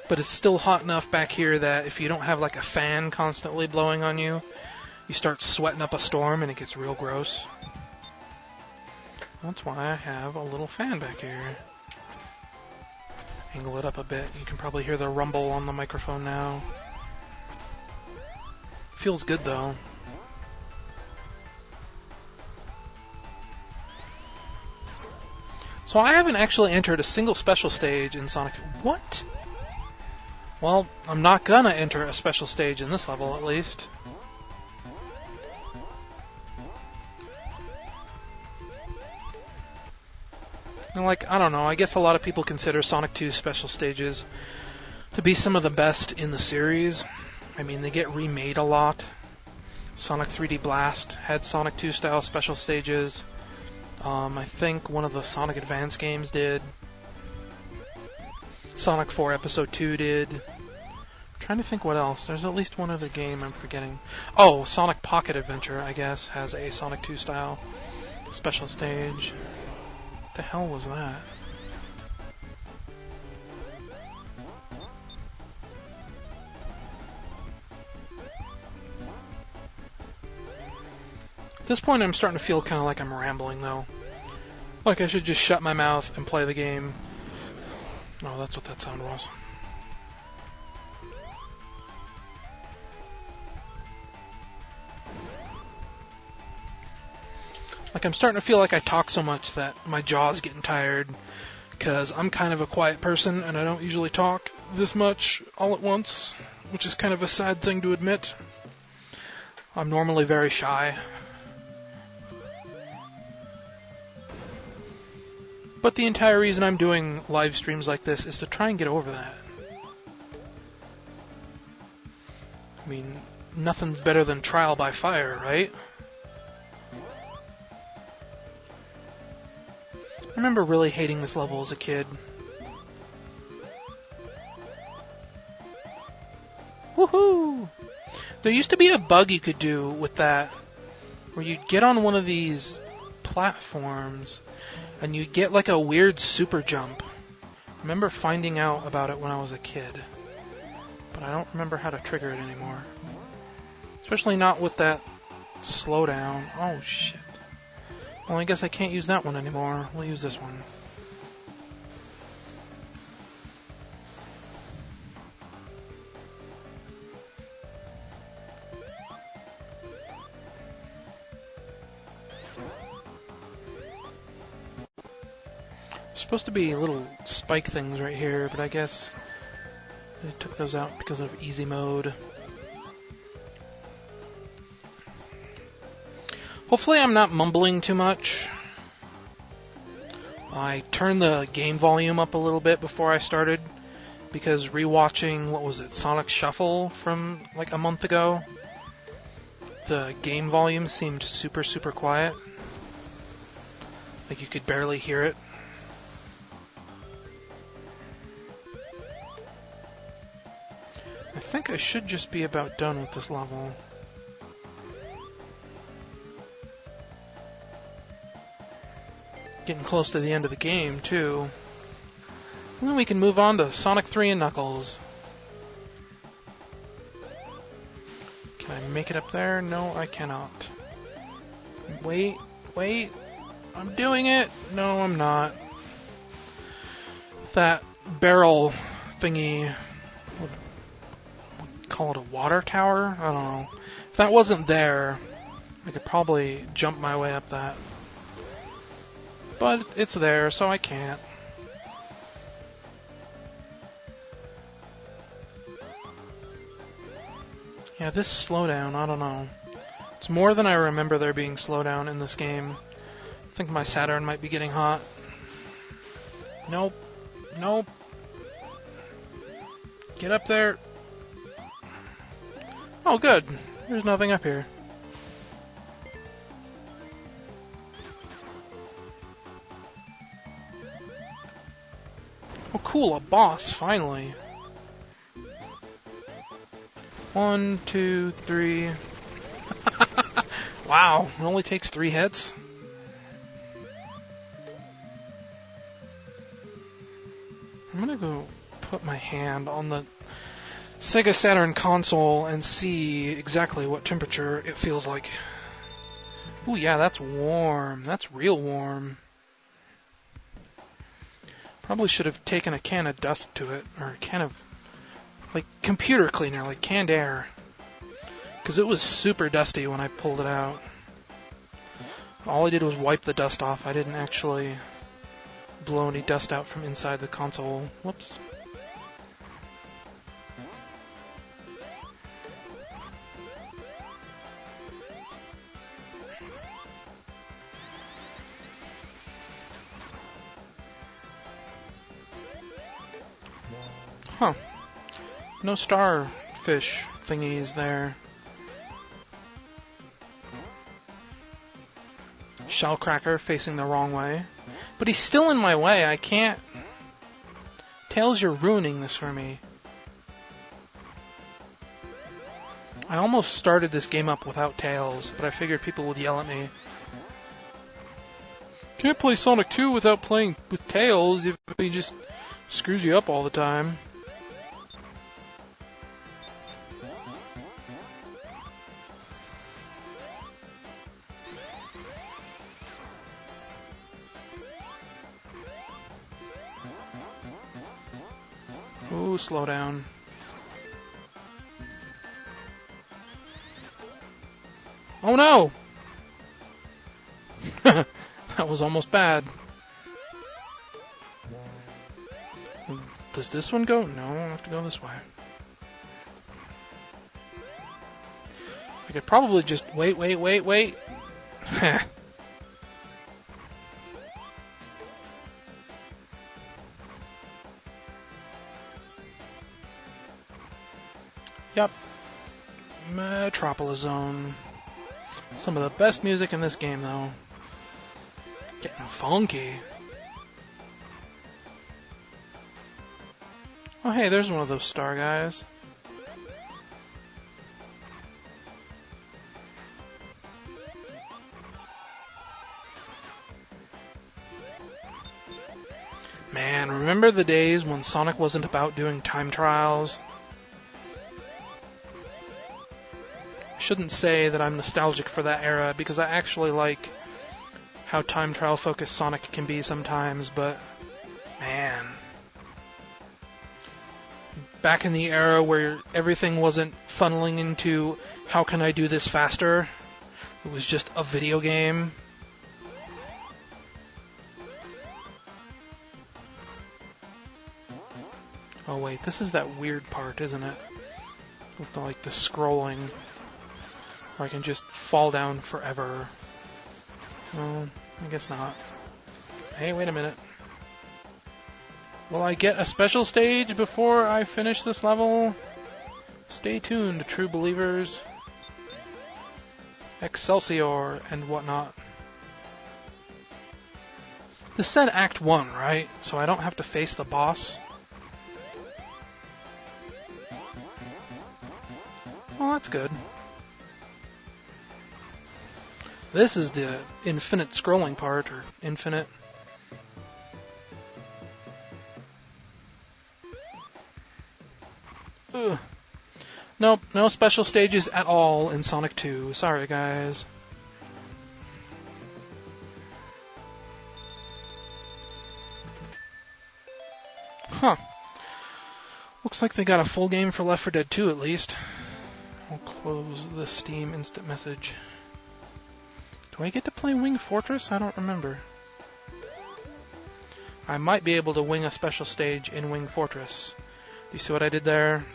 But it's still hot enough back here that if you don't have like a fan constantly blowing on you, you start sweating up a storm and it gets real gross. That's why I have a little fan back here. Angle it up a bit. You can probably hear the rumble on the microphone now. Feels good though. So I haven't actually entered a single special stage in Sonic... What? Well, I'm not gonna enter a special stage in this level, at least. And I don't know, I guess a lot of people consider Sonic 2's special stages to be some of the best in the series. I mean, they get remade a lot. Sonic 3D Blast had Sonic 2 style special stages. I think one of the Sonic Advance games did. Sonic 4 Episode 2 did. I'm trying to think what else. There's at least one other game I'm forgetting. Oh, Sonic Pocket Adventure, I guess, has a Sonic 2 style special stage. What the hell was that? At this point, I'm starting to feel kind of like I'm rambling, though. Like I should just shut my mouth and play the game. Oh, that's what that sound was. Like, I'm starting to feel like I talk so much that my jaw's getting tired, because I'm kind of a quiet person, and I don't usually talk this much all at once, which is kind of a sad thing to admit. I'm normally very shy. But the entire reason I'm doing live streams like this is to try and get over that. I mean, nothing's better than trial by fire, right? I remember really hating this level as a kid. Woohoo! There used to be a bug you could do with that, where you'd get on one of these platforms, and you get like a weird super jump. I remember finding out about it when I was a kid, but I don't remember how to trigger it anymore. Especially not with that slowdown. Oh shit. Well, I guess I can't use that one anymore. We'll use this one. Supposed to be little spike things right here, but I guess they took those out because of easy mode. Hopefully I'm not mumbling too much. I turned the game volume up a little bit before I started because rewatching, what was it, Sonic Shuffle from like a month ago, the game volume seemed super, super quiet. Like you could barely hear it. I think I should just be about done with this level. Getting close to the end of the game, too. And then we can move on to Sonic 3 and Knuckles. Can I make it up there? No, I cannot. Wait. I'm doing it! No, I'm not. That barrel thingy... Call it a water tower? I don't know. If that wasn't there, I could probably jump my way up that. But it's there, so I can't. Yeah, this slowdown, I don't know. It's more than I remember there being slowdown in this game. I think my Saturn might be getting hot. Nope. Get up there. Oh, good. There's nothing up here. Oh, cool, a boss, finally. 1, 2, 3. Wow, it only takes 3 hits? I'm gonna go put my hand on the Sega Saturn console and see exactly what temperature it feels like. Ooh, yeah, that's warm. That's real warm. Probably should have taken a can of dust to it, or a can of, like, computer cleaner, like canned air. Because it was super dusty when I pulled it out. All I did was wipe the dust off. I didn't actually blow any dust out from inside the console. Whoops. Huh. No starfish thingies there. Shellcracker facing the wrong way. But he's still in my way. I can't... Tails, you're ruining this for me. I almost started this game up without Tails, but I figured people would yell at me. Can't play Sonic 2 without playing with Tails if he just screws you up all the time. Ooh, slow down. Oh no! That was almost bad. Does this one go? No, I have to go this way. I could probably just wait. Yep. Metropolis Zone. Some of the best music in this game, though. Getting funky. Oh, hey, there's one of those star guys. Man, remember the days when Sonic wasn't about doing time trials? I shouldn't say that I'm nostalgic for that era, because I actually like how time trial focused Sonic can be sometimes, but man. Back in the era where everything wasn't funneling into how can I do this faster, it was just a video game. Oh wait, this is that weird part, isn't it? With the scrolling, where I can just fall down forever. Well, I guess not. Hey, wait a minute. Will I get a special stage before I finish this level? Stay tuned, true believers. Excelsior and whatnot. This said Act 1, right? So I don't have to face the boss. Well, that's good. This is the infinite scrolling part, or infinite. Ugh. Nope, no special stages at all in Sonic 2. Sorry, guys. Huh. Looks like they got a full game for Left 4 Dead 2 at least. I'll close the Steam instant message. Do I get to play Wing Fortress? I don't remember. I might be able to wing a special stage in Wing Fortress. You see what I did there?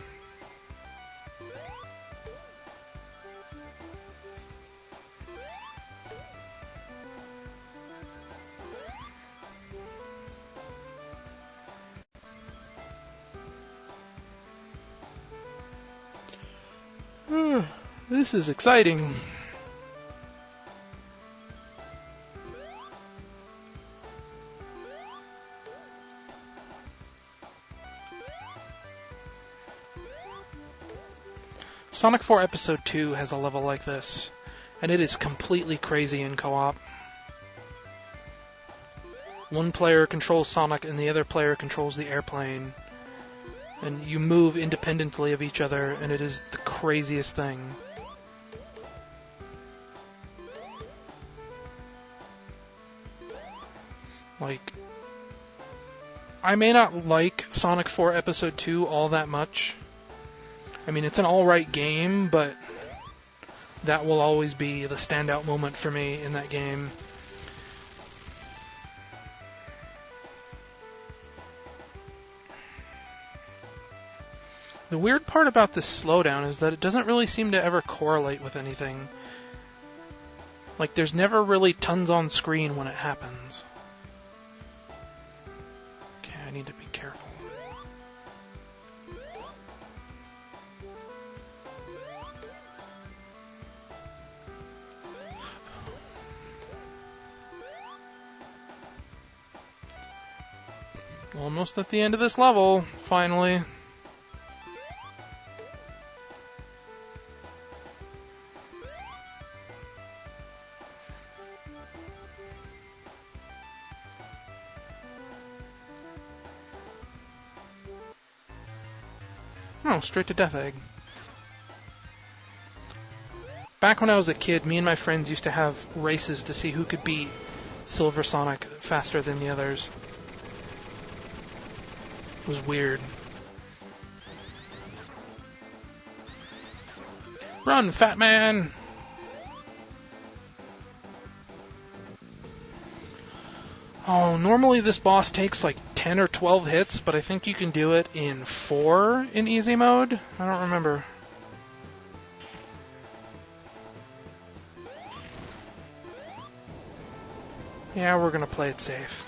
This is exciting. Sonic 4 Episode 2 has a level like this, and it is completely crazy in co-op. One player controls Sonic and the other player controls the airplane, and you move independently of each other, and it is the craziest thing. Like, I may not like Sonic 4 Episode 2 all that much. I mean, it's an alright game, but that will always be the standout moment for me in that game. The weird part about this slowdown is that it doesn't really seem to ever correlate with anything. Like, there's never really tons on screen when it happens. Okay, I need to be careful. Almost at the end of this level, finally. Oh, straight to Death Egg. Back when I was a kid, me and my friends used to have races to see who could beat Silver Sonic faster than the others. It was weird. Run, fat man! Oh, normally this boss takes like 10 or 12 hits, but I think you can do it in 4 in easy mode? I don't remember. Yeah, we're gonna play it safe.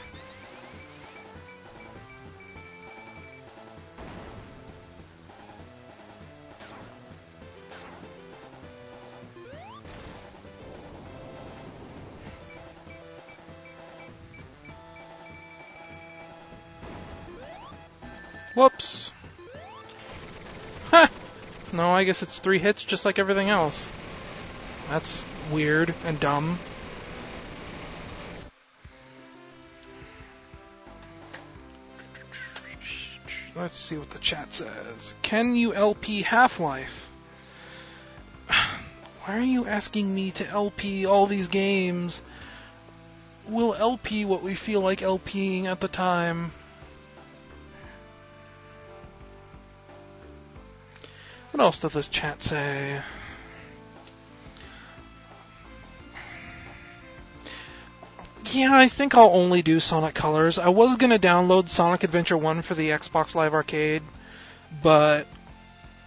Whoops. Ha! No, I guess it's 3 hits just like everything else. That's weird and dumb. let's see what the chat says. Can you LP Half-Life? Why are you asking me to LP all these games? We'll LP what we feel like LPing at the time. What else does this chat say? Yeah, I think I'll only do Sonic Colors. I was going to download Sonic Adventure 1 for the Xbox Live Arcade, but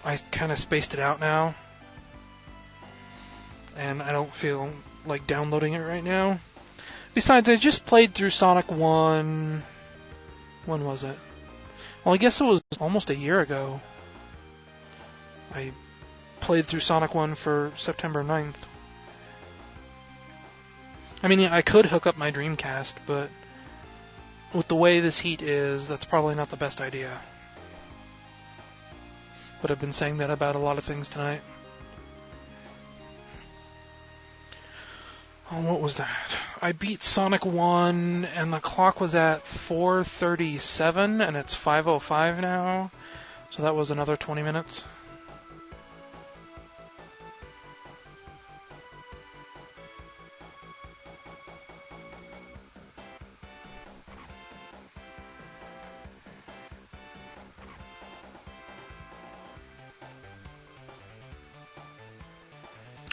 I kind of spaced it out now. And I don't feel like downloading it right now. Besides, I just played through Sonic 1... When was it? Well, I guess it was almost a year ago. I played through Sonic 1 for September 9th. I mean, yeah, I could hook up my Dreamcast, but with the way this heat is, that's probably not the best idea. But I've been saying that about a lot of things tonight. Oh, what was that? I beat Sonic 1, and the clock was at 4:37, and it's 5:05 now. So that was another 20 minutes.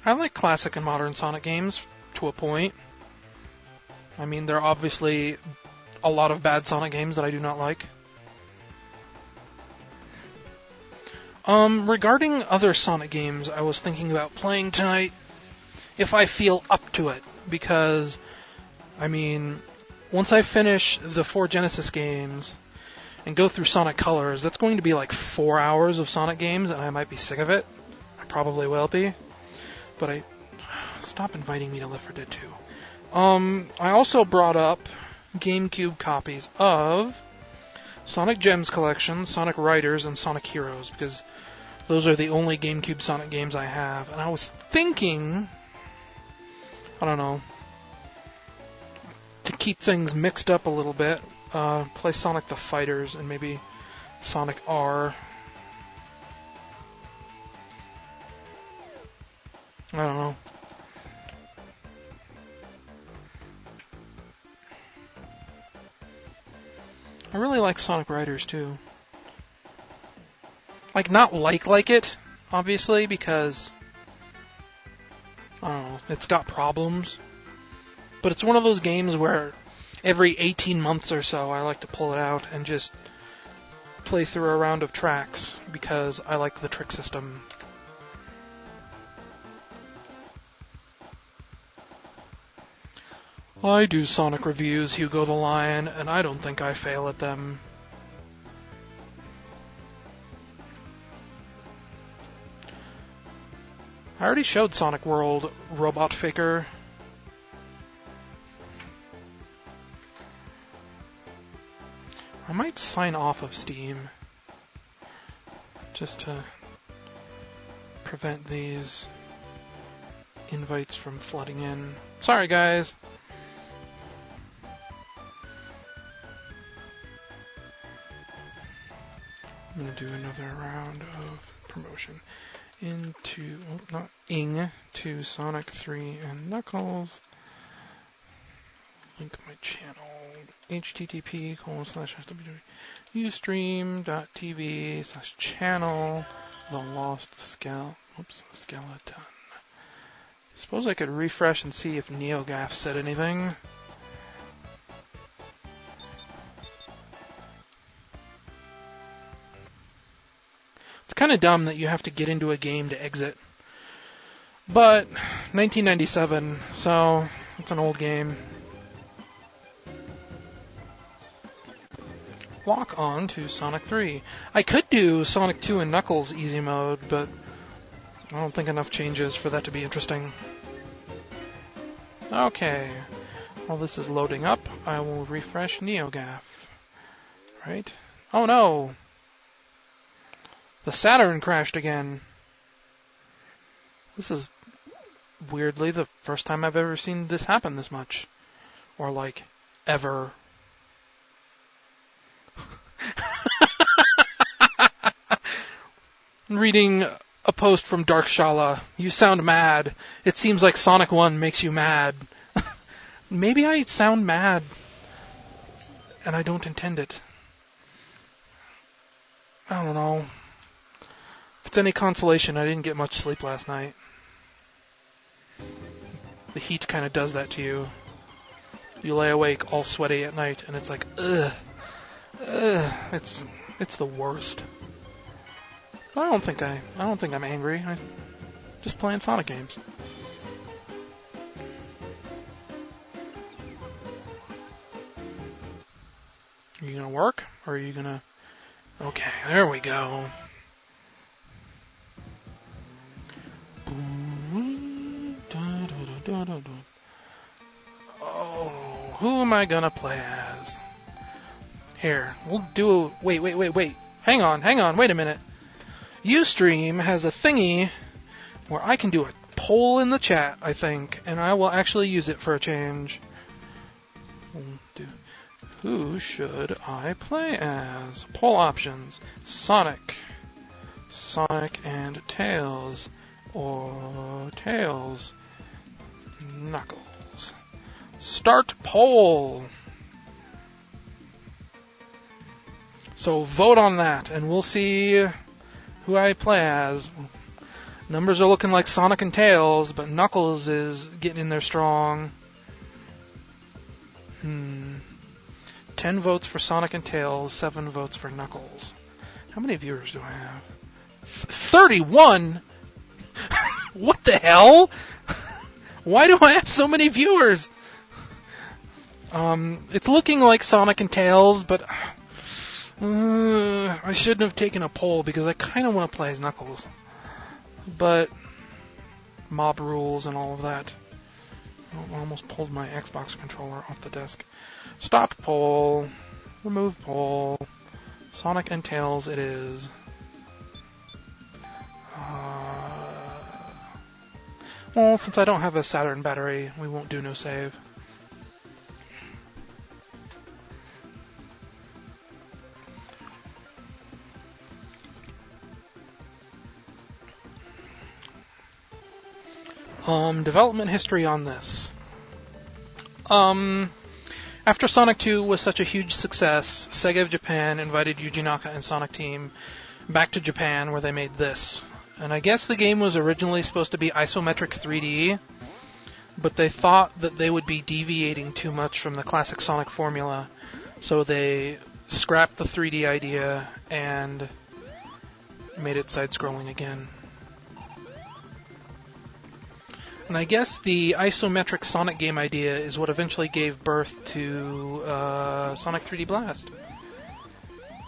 I like classic and modern Sonic games to a point. I mean, there are obviously a lot of bad Sonic games that I do not like. Regarding other Sonic games I was thinking about playing tonight, if I feel up to it, because, I mean, once I finish the 4 Genesis games and go through Sonic Colors, that's going to be like 4 hours of Sonic games, and I might be sick of it. I probably will be. But stop inviting me to Left 4 Dead 2. I also brought up GameCube copies of Sonic Gems Collection, Sonic Riders, and Sonic Heroes, because those are the only GameCube Sonic games I have. And I was thinking, I don't know, to keep things mixed up a little bit, play Sonic the Fighters and maybe Sonic R. I don't know. I really like Sonic Riders too. Like, not like it, obviously, because, I don't know, it's got problems. But it's one of those games where every 18 months or so I like to pull it out and just play through a round of tracks, because I like the trick system. I do Sonic reviews, Hugo the Lion, and I don't think I fail at them. I already showed Sonic World Robot Faker. I might sign off of Steam, just to prevent these invites from flooding in. Sorry, guys. I'm going to do another round of promotion to Sonic 3 and Knuckles. Link my channel, http://ustream.tv/channel the lost skeleton. Suppose I could refresh and see if NeoGaf said anything. It's kind of dumb that you have to get into a game to exit. But 1997, so it's an old game. Walk on to Sonic 3. I could do Sonic 2 and Knuckles easy mode, but I don't think enough changes for that to be interesting. Okay. While this is loading up, I will refresh NeoGaf. Right? Oh no! The Saturn crashed again. This is weirdly the first time I've ever seen this happen this much. Or like, ever. reading a post from Dark Shala. You sound mad. It seems like Sonic 1 makes you mad. Maybe I sound mad, and I don't intend it. I don't know. If it's any consolation, I didn't get much sleep last night. The heat kind of does that to you. You lay awake all sweaty at night, and it's like, ugh. It's the worst. But I don't think I'm angry. I'm just playing Sonic games. Are you gonna work, or are you gonna... Okay, there we go. Oh, who am I gonna play as? Here, we'll do a... Wait. Hang on, wait a minute. Ustream has a thingy where I can do a poll in the chat, I think, and I will actually use it for a change. Who should I play as? Poll options. Sonic and Tails, or Tails, Knuckles. Start poll. So vote on that, and we'll see who I play as. Numbers are looking like Sonic and Tails, but Knuckles is getting in there strong. 10 votes for Sonic and Tails, 7 votes for Knuckles. How many viewers do I have? 31? What the hell? Why do I have so many viewers? It's looking like Sonic and Tails, but I shouldn't have taken a poll because I kind of want to play as Knuckles. But mob rules and all of that. I almost pulled my Xbox controller off the desk. Stop poll. Remove poll. Sonic and Tails it is. Well, since I don't have a Saturn battery, we won't do no save. Development history on this. After Sonic 2 was such a huge success, Sega of Japan invited Yuji Naka and Sonic Team back to Japan where they made this. And I guess the game was originally supposed to be isometric 3D, but they thought that they would be deviating too much from the classic Sonic formula, so they scrapped the 3D idea and made it side-scrolling again. And I guess the isometric Sonic game idea is what eventually gave birth to Sonic 3D Blast.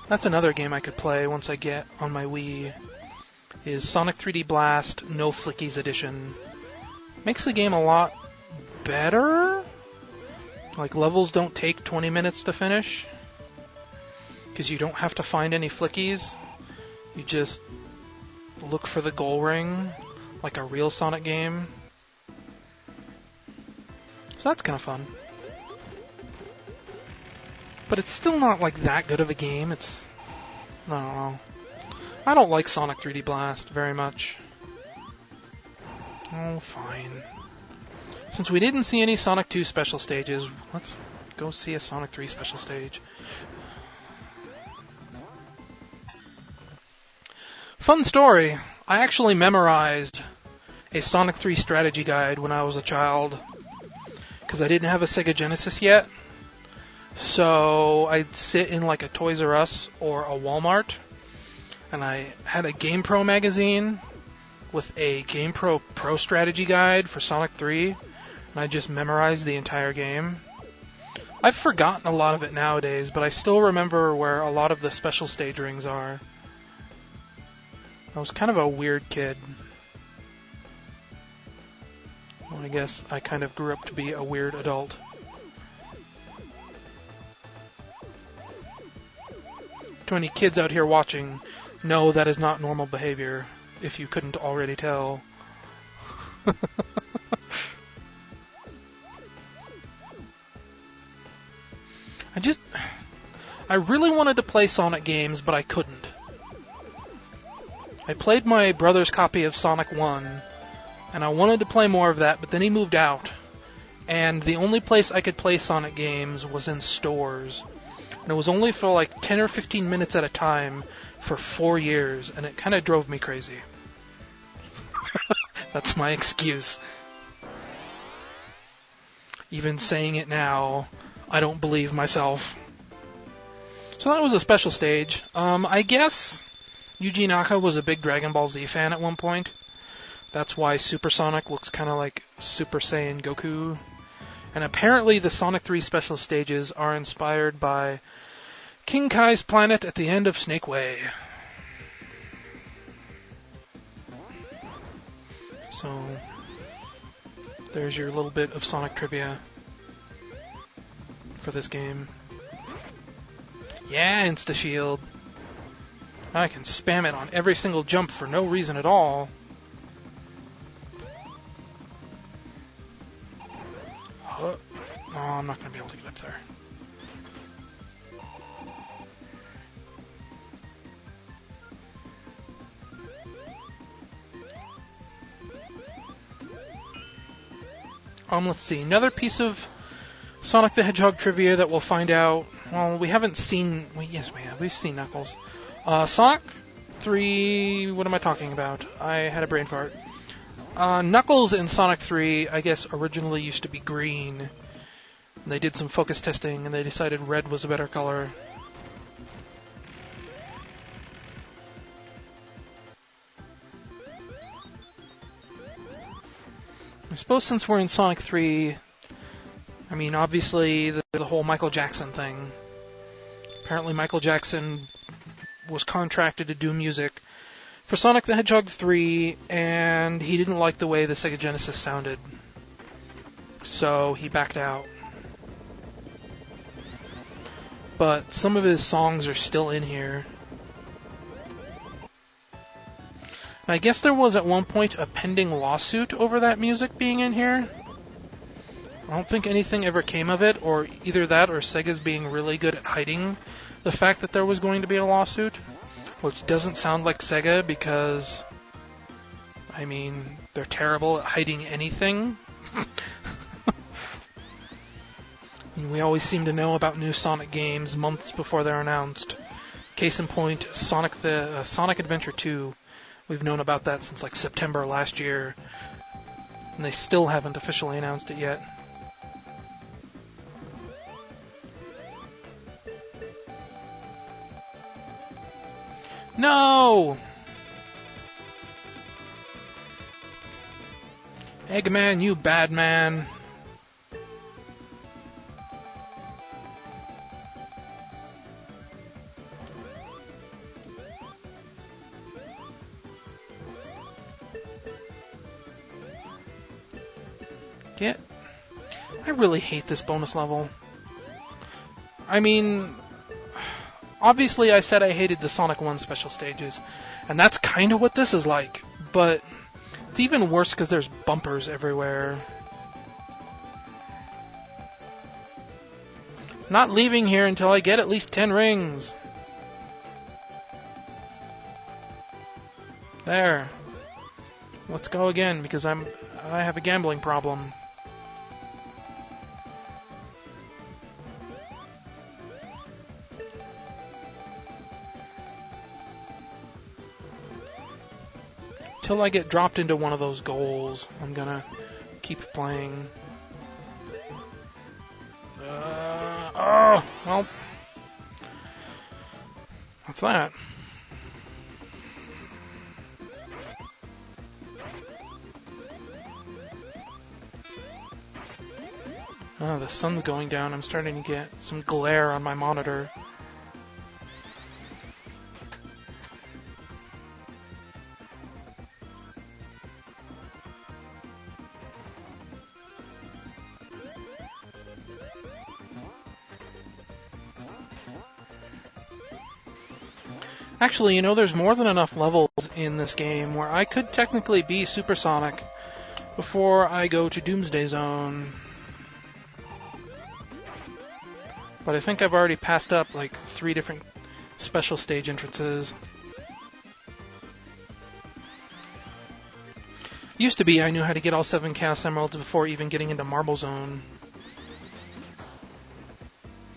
That's another game I could play once I get on my Wii, is Sonic 3D Blast No Flickies Edition. Makes the game a lot better. Like, levels don't take 20 minutes to finish, because you don't have to find any flickies. You just look for the goal ring, like a real Sonic game. So that's kind of fun. But it's still not like that good of a game. It's... I don't know. I don't like Sonic 3D Blast very much. Oh, fine. Since we didn't see any Sonic 2 special stages, let's go see a Sonic 3 special stage. Fun story. I actually memorized a Sonic 3 strategy guide when I was a child, because I didn't have a Sega Genesis yet. So I'd sit in like a Toys R Us or a Walmart, and I had a GamePro magazine with a GamePro Pro Strategy Guide for Sonic 3, and I just memorized the entire game. I've forgotten a lot of it nowadays, but I still remember where a lot of the special stage rings are. I was kind of a weird kid. Well, I guess I kind of grew up to be a weird adult. Too many kids out here watching know that is not normal behavior, if you couldn't already tell. I really wanted to play Sonic games, but I couldn't. I played my brother's copy of Sonic 1, and I wanted to play more of that, but then he moved out. And the only place I could play Sonic games was in stores. And it was only for like 10 or 15 minutes at a time for 4 years, and it kind of drove me crazy. That's my excuse. Even saying it now, I don't believe myself. So that was a special stage. I guess Yuji Naka was a big Dragon Ball Z fan at one point. That's why Super Sonic looks kind of like Super Saiyan Goku. And apparently the Sonic 3 special stages are inspired by King Kai's planet at the end of Snake Way. So there's your little bit of Sonic trivia for this game. Yeah, Insta-Shield. I can spam it on every single jump for no reason at all. Oh, I'm not going to be able to get up there. Let's see. Another piece of Sonic the Hedgehog trivia that we'll find out. Well, we haven't seen... Yes, we have. We've seen Knuckles. Sonic 3... What am I talking about? I had a brain fart. Knuckles in Sonic 3, I guess, originally used to be green. They did some focus testing, and they decided red was a better color. I suppose since we're in Sonic 3, I mean, obviously, the whole Michael Jackson thing. Apparently Michael Jackson was contracted to do music for Sonic the Hedgehog 3, and he didn't like the way the Sega Genesis sounded. So he backed out. But some of his songs are still in here. I guess there was at one point a pending lawsuit over that music being in here. I don't think anything ever came of it, or either that or Sega's being really good at hiding the fact that there was going to be a lawsuit, which doesn't sound like Sega because, I mean, they're terrible at hiding anything. I mean, we always seem to know about new Sonic games months before they're announced. Case in point, Sonic Adventure 2. We've known about that since like September last year, and they still haven't officially announced it yet. No! Eggman, you bad man. I really hate this bonus level. I mean, obviously I said I hated the Sonic 1 special stages, and that's kind of what this is like, but it's even worse because there's bumpers everywhere. Not leaving here until I get at least 10 rings. There. Let's go again, because I have a gambling problem. Till I get dropped into one of those goals, I'm gonna keep playing. Well, what's that? Oh, the sun's going down. I'm starting to get some glare on my monitor. Actually, you know, there's more than enough levels in this game where I could technically be Super Sonic before I go to Doomsday Zone. But I think I've already passed up like 3 different special stage entrances. Used to be I knew how to get all 7 Chaos Emeralds before even getting into Marble Zone.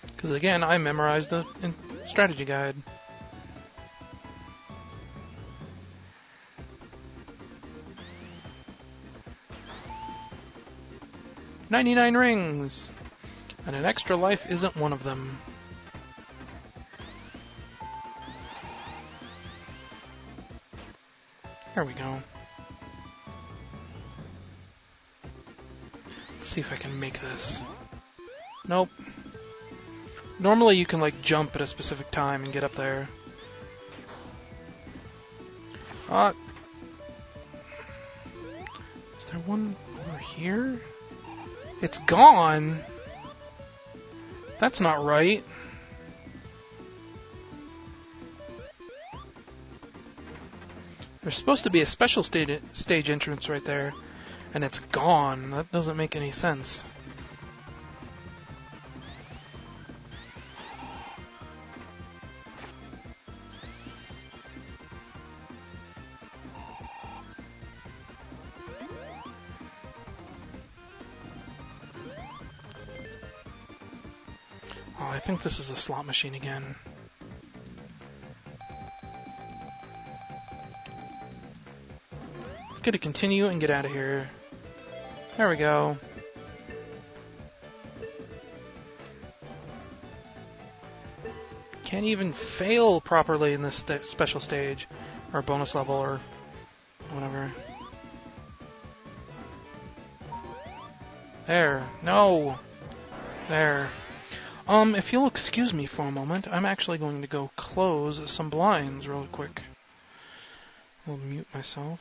Because again, I memorized the strategy guide. "99 rings! And an extra life isn't one of them." There we go. Let's see if I can make this. Nope. Normally you can like jump at a specific time and get up there. Is there one over here? It's gone? That's not right. There's supposed to be a special stage entrance right there, and it's gone. That doesn't make any sense. Oh, I think this is a slot machine again. Let's get to continue and get out of here. There we go. Can't even fail properly in this special stage, or bonus level, or whatever. There. No! There. If you'll excuse me for a moment, I'm actually going to go close some blinds real quick. I'll mute myself.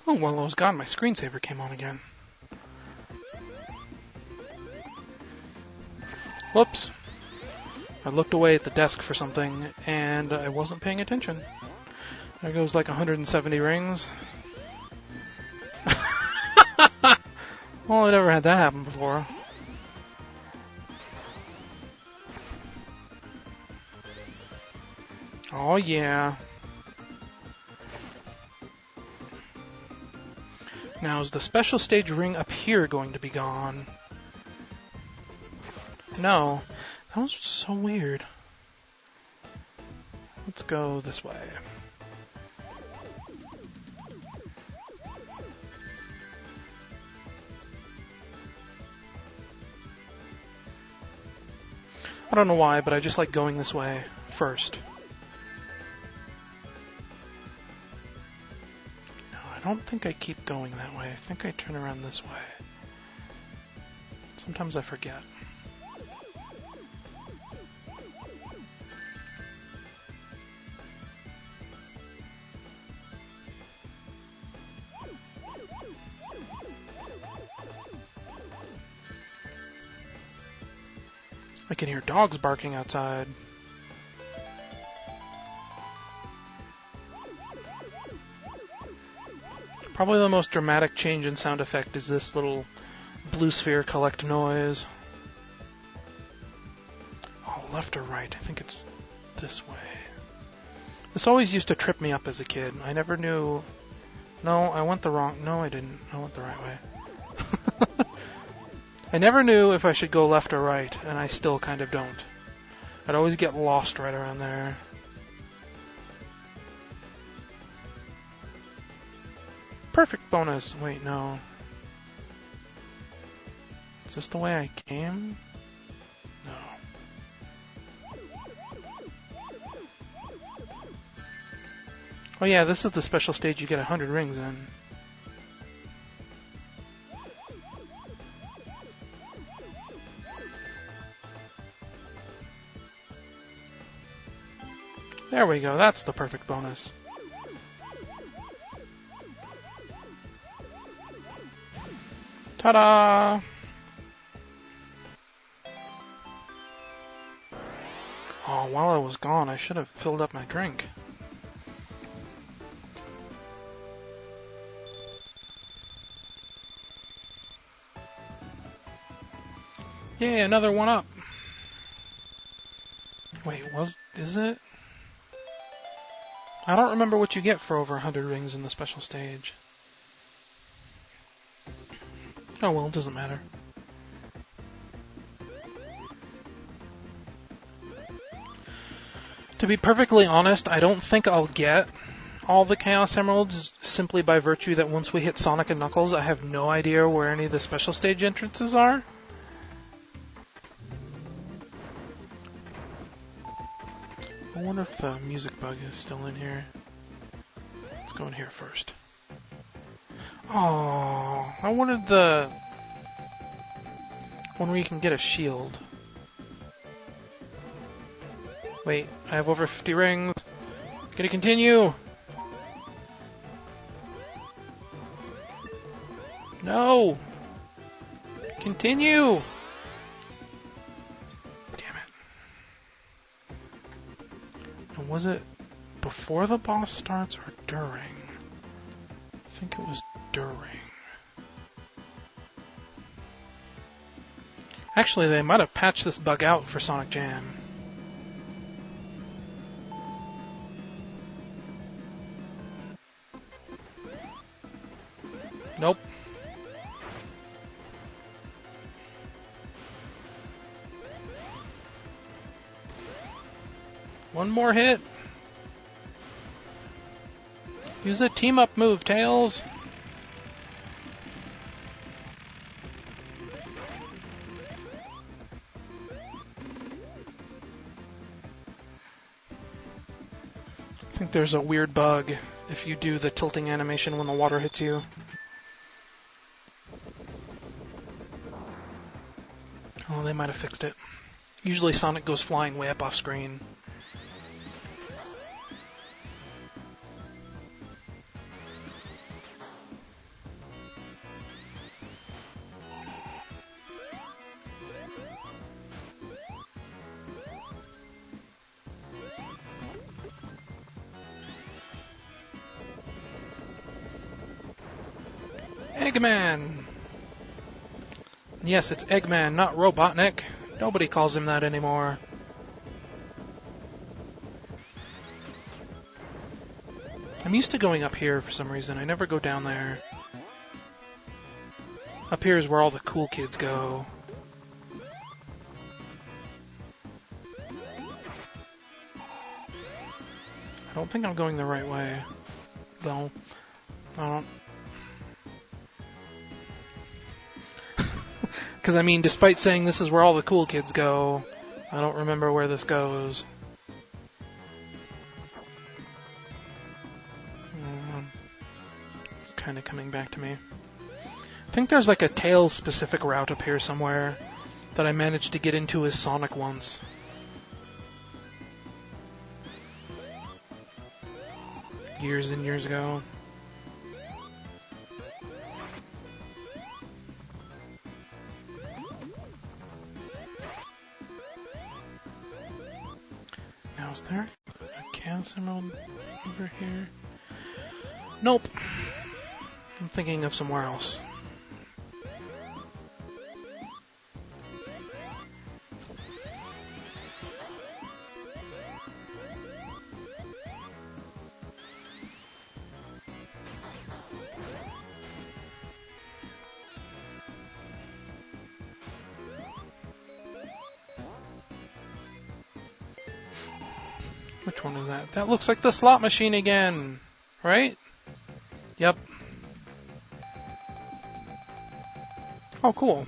Oh, while I was gone, my screensaver came on again. Whoops. I looked away at the desk for something, and I wasn't paying attention. There goes like 170 rings. Well, I never had that happen before. Oh, yeah. Now, is the special stage ring up here going to be gone? No. That was so weird. Let's go this way. I don't know why, but I just like going this way first. No, I don't think I keep going that way. I think I turn around this way. Sometimes I forget. I can hear dogs barking outside. Probably the most dramatic change in sound effect is this little blue sphere collect noise. Oh, left or right? I think it's this way. This always used to trip me up as a kid. I never knew No, I went the wrong... No, I didn't. I went the right way. I never knew if I should go left or right, and I still kind of don't. I'd always get lost right around there. Perfect bonus. Wait, no. Is this the way I came? No. Oh yeah, this is the special stage you get 100 rings in. There we go, that's the perfect bonus. Ta-da! Oh, while I was gone, I should have filled up my drink. Yay, another one up. Wait, is it? I don't remember what you get for over 100 rings in the special stage. Oh well, it doesn't matter. To be perfectly honest, I don't think I'll get all the Chaos Emeralds simply by virtue that once we hit Sonic and Knuckles, I have no idea where any of the special stage entrances are. I wonder if the music bug is still in here. Let's go in here first. Oh, I wanted the one where you can get a shield. Wait, I have over 50 rings. Gonna continue. No! Continue! Damn it. And was it before the boss starts or during? I think it was during. Actually, they might have patched this bug out for Sonic Jam. Nope. One more hit. Use a team-up move, Tails. I think there's a weird bug if you do the tilting animation when the water hits you. Oh, they might have fixed it. Usually Sonic goes flying way up off screen. Eggman! Yes, it's Eggman, not Robotnik. Nobody calls him that anymore. I'm used to going up here for some reason. I never go down there. Up here is where all the cool kids go. I don't think I'm going the right way. Though, I don't... Because, I mean, despite saying this is where all the cool kids go, I don't remember where this goes. It's kind of coming back to me. I think there's like a Tails-specific route up here somewhere that I managed to get into as Sonic once. Years and years ago. Now, is there a Chaos Emerald over here? Nope. I'm thinking of somewhere else. Which one is that? That looks like the slot machine again, right? Yep. Oh, cool.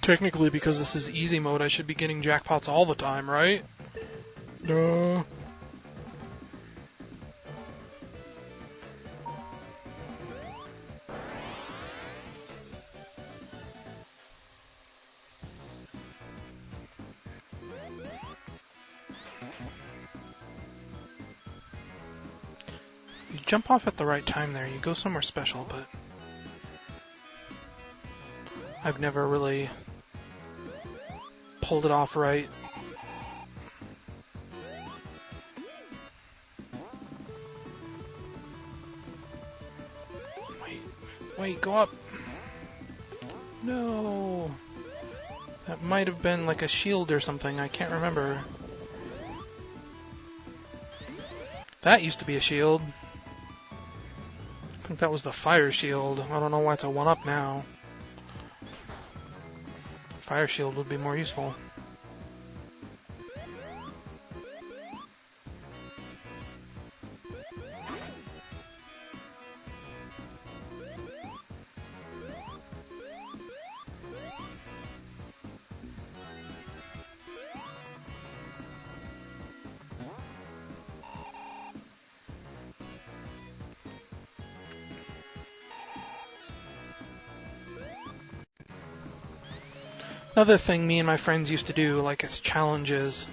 Technically, because this is easy mode, I should be getting jackpots all the time, right? Duh. You jump off at the right time there. You go somewhere special, but I've never really pulled it off right. Wait, go up. No. That might have been like a shield or something. I can't remember. That used to be a shield. I think that was the fire shield. I don't know why it's a 1-up now. Fire shield would be more useful. Another thing me and my friends used to do, like as challenges,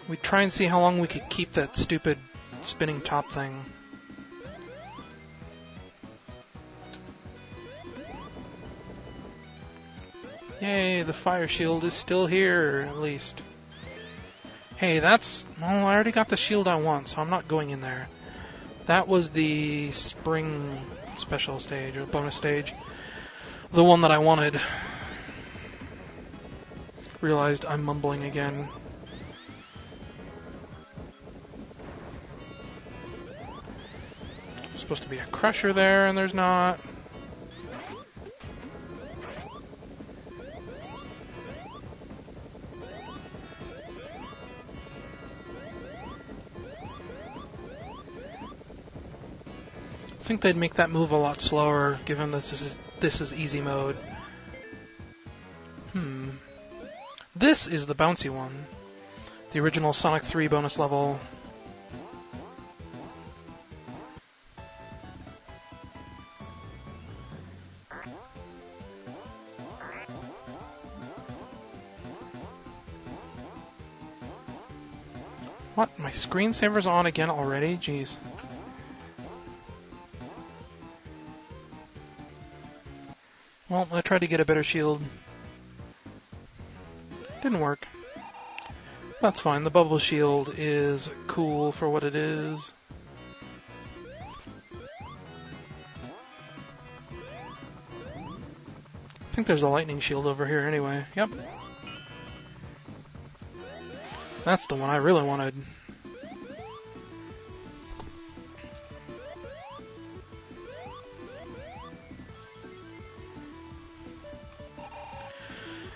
we'd try and see how long we could keep that stupid spinning top thing. Yay, the fire shield is still here, at least. Hey, that's... well, I already got the shield I want, so I'm not going in there. That was the spring special stage, or bonus stage. The one that I wanted. Realized I'm mumbling again. There's supposed to be a crusher there, and there's not. I think they'd make that move a lot slower, given that this is easy mode. This is the bouncy one. The original Sonic 3 bonus level. What? My screensaver's on again already? Jeez. Well, I tried to get a better shield. Didn't work. That's fine. The bubble shield is cool for what it is. I think there's a lightning shield over here anyway. Yep. That's the one I really wanted.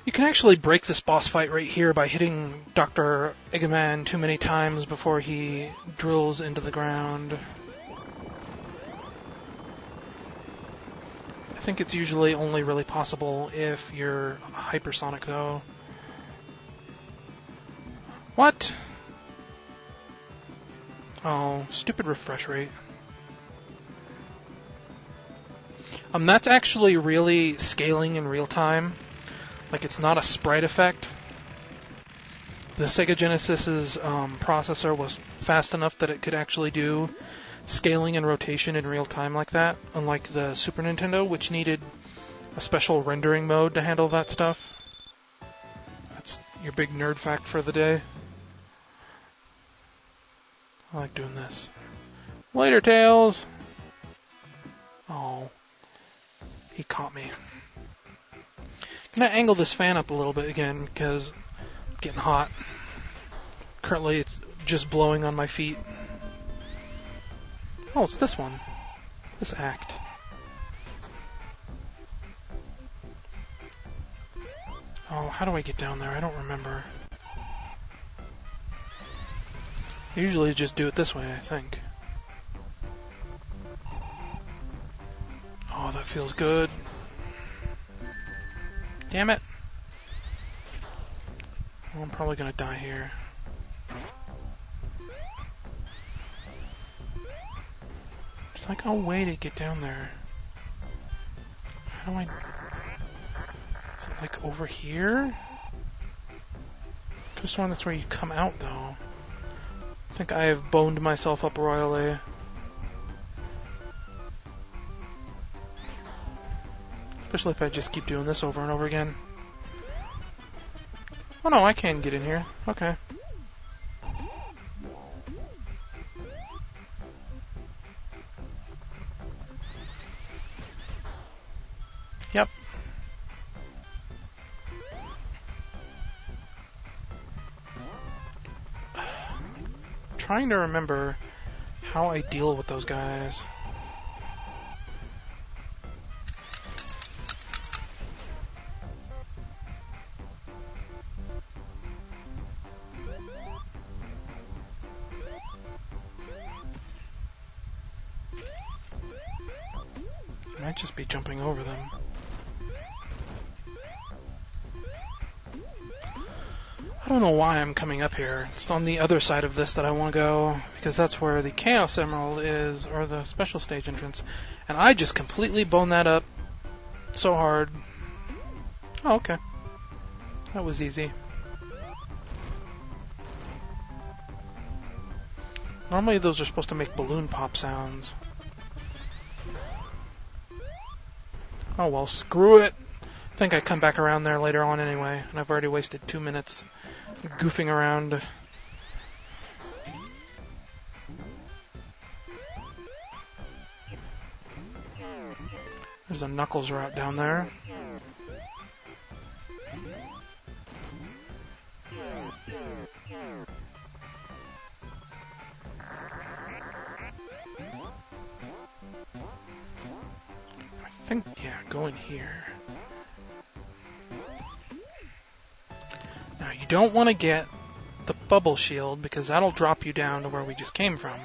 You can actually break this boss fight right here by hitting Dr. Eggman too many times before he drills into the ground. I think it's usually only really possible if you're hypersonic, though. What? Oh, stupid refresh rate. That's actually really scaling in real time. Like, it's not a sprite effect. The Sega Genesis's processor was fast enough that it could actually do scaling and rotation in real time like that, unlike the Super Nintendo, which needed a special rendering mode to handle that stuff. That's your big nerd fact for the day. I like doing this. Later, Tails! Oh. He caught me. I'm going to angle this fan up a little bit again, because I'm getting hot. Currently, it's just blowing on my feet. Oh, it's this one. This act. Oh, how do I get down there? I don't remember. I usually just do it this way, I think. Oh, that feels good. Damn it. Well, I'm probably gonna die here. There's like a way to get down there. How do I... Is it like over here? Could have sworn that's where you come out, though. I think I have boned myself up royally. Especially if I just keep doing this over and over again. Oh no, I can get in here. Okay. Yep. Trying to remember how I deal with those guys. I might just be jumping over them. I don't know why I'm coming up here. It's on the other side of this that I want to go, because that's where the Chaos Emerald is, or the special stage entrance. And I just completely boned that up so hard. Oh, okay. That was easy. Normally those are supposed to make balloon pop sounds. Oh well, screw it. I think I come back around there later on anyway, and I've already wasted 2 minutes goofing around. There's a Knuckles route down there. I think, yeah, go in here. Now, you don't want to get the bubble shield, because that'll drop you down to where we just came from.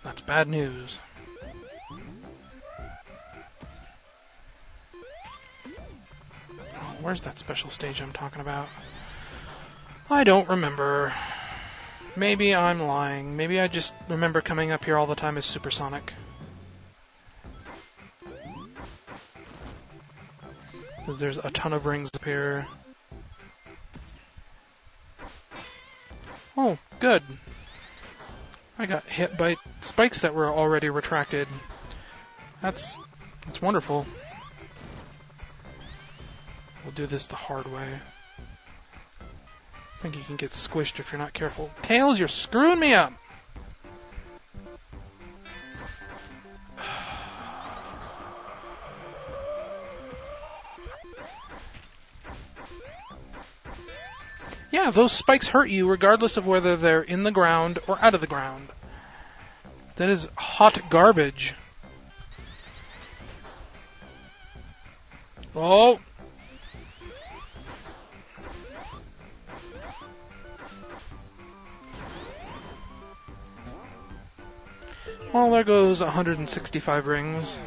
That's bad news. Oh, where's that special stage I'm talking about? I don't remember. Maybe I'm lying. Maybe I just remember coming up here all the time as Supersonic. Because there's a ton of rings up here. Oh, good. I got hit by spikes that were already retracted. That's wonderful. We'll do this the hard way. I think you can get squished if you're not careful. Tails, you're screwing me up! Yeah, those spikes hurt you regardless of whether they're in the ground or out of the ground. That is hot garbage. Oh! Well, there goes 165 rings.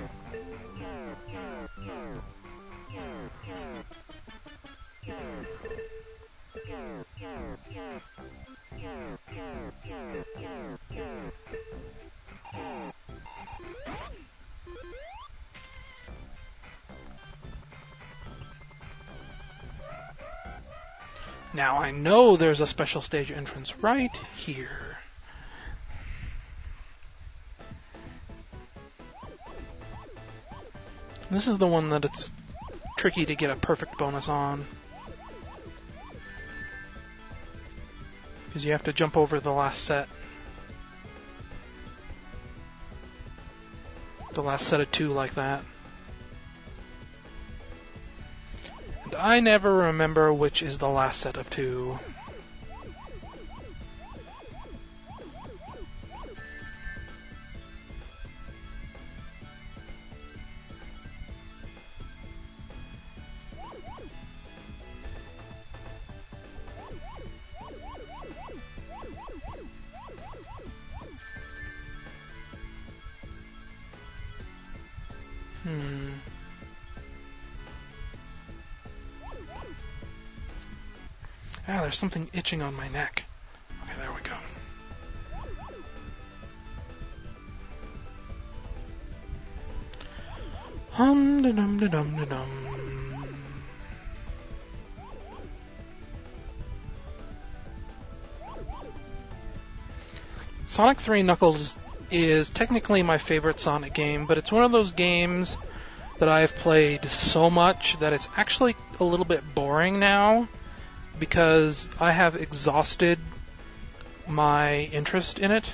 Now I know there's a special stage entrance right here. This is the one that it's tricky to get a perfect bonus on. Because you have to jump over the last set. The last set of 2 like that. And I never remember which is the last set of 2. Hmm. Ah, there's something itching on my neck. Okay, there we go. Hum-da-dum-da-dum-da-dum. Sonic 3 Knuckles is technically my favorite Sonic game, but it's one of those games that I've played so much that it's actually a little bit boring now because I have exhausted my interest in it.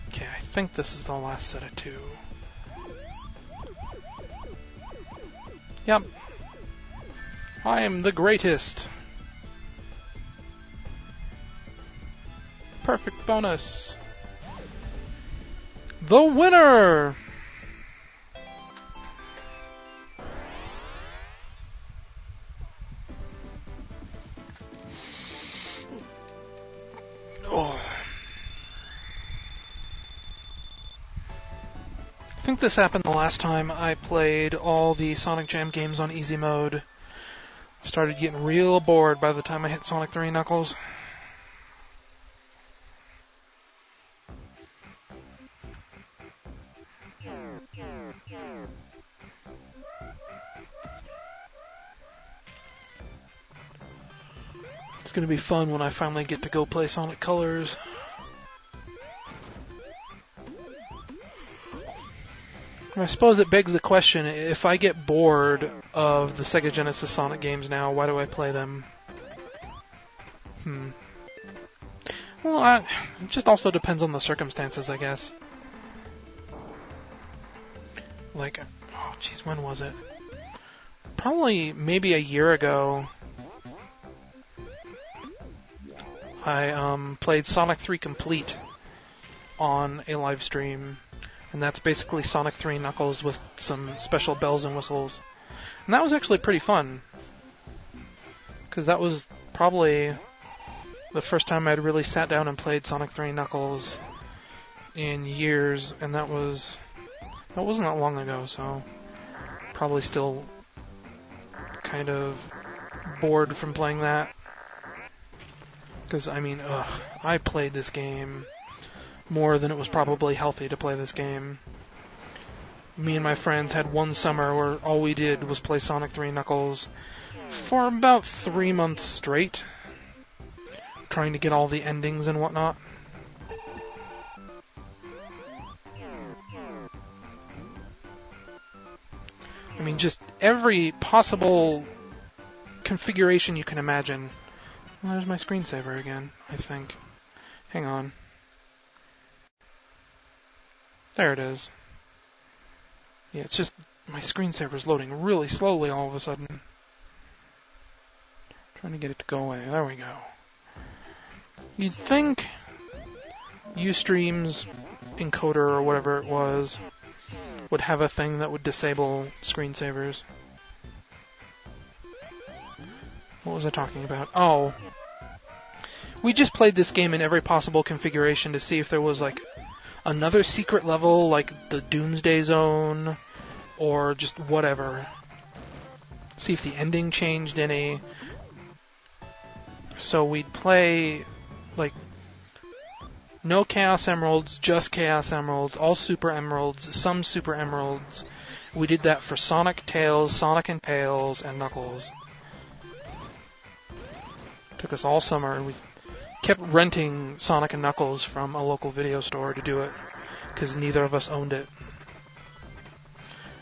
Okay, I think this is the last set of 2. Yep. I am the greatest. Perfect bonus. The winner! Oh. I think this happened the last time I played all the Sonic Jam games on easy mode. I started getting real bored by the time I hit Sonic 3 Knuckles. It's going to be fun when I finally get to go play Sonic Colors. I suppose it begs the question, if I get bored of the Sega Genesis Sonic games now, why do I play them? Well, it just also depends on the circumstances, I guess. Like, oh jeez, when was it? Probably maybe a year ago. I played Sonic 3 Complete on a live stream, and that's basically Sonic 3 Knuckles with some special bells and whistles. And that was actually pretty fun, because that was probably the first time I'd really sat down and played Sonic 3 Knuckles in years, and that wasn't that long ago, so probably still kind of bored from playing that. Because, I mean, I played this game more than it was probably healthy to play this game. Me and my friends had one summer where all we did was play Sonic 3 Knuckles for about 3 months straight, trying to get all the endings and whatnot. I mean, just every possible configuration you can imagine. Well, there's my screensaver again, I think. Hang on. There it is. Yeah, it's just my screensaver's loading really slowly all of a sudden. Trying to get it to go away. There we go. You'd think Ustream's encoder or whatever it was would have a thing that would disable screensavers. What was I talking about? Oh. We just played this game in every possible configuration to see if there was, like, another secret level, like the Doomsday Zone, or just whatever. See if the ending changed any. So we'd play, like, no Chaos Emeralds, just Chaos Emeralds, all Super Emeralds, some Super Emeralds. We did that for Sonic, Tails, Sonic and Tails, and Knuckles. Took us all summer, and we kept renting Sonic and Knuckles from a local video store to do it, because neither of us owned it.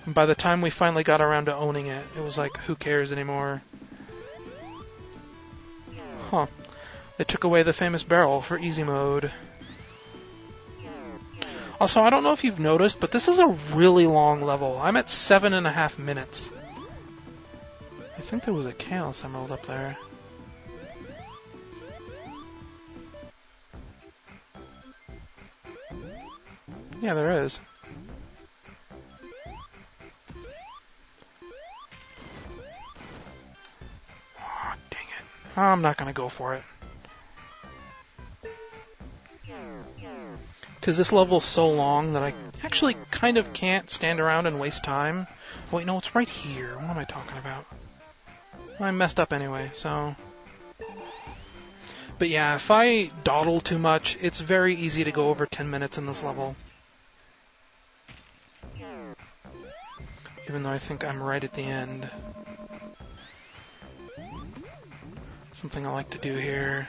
And by the time we finally got around to owning it, it was like, who cares anymore? Huh. They took away the famous barrel for easy mode. Also, I don't know if you've noticed, but this is a really long level. I'm at 7.5 minutes. I think there was a Chaos Emerald up there. Yeah, there is. Oh, dang it. I'm not going to go for it. because this level's so long that I actually kind of can't stand around and waste time. Wait, no, it's right here. What am I talking about? I messed up anyway, so... But yeah, if I dawdle too much, it's very easy to go over 10 minutes in this level. Even though I think I'm right at the end. Something I like to do here.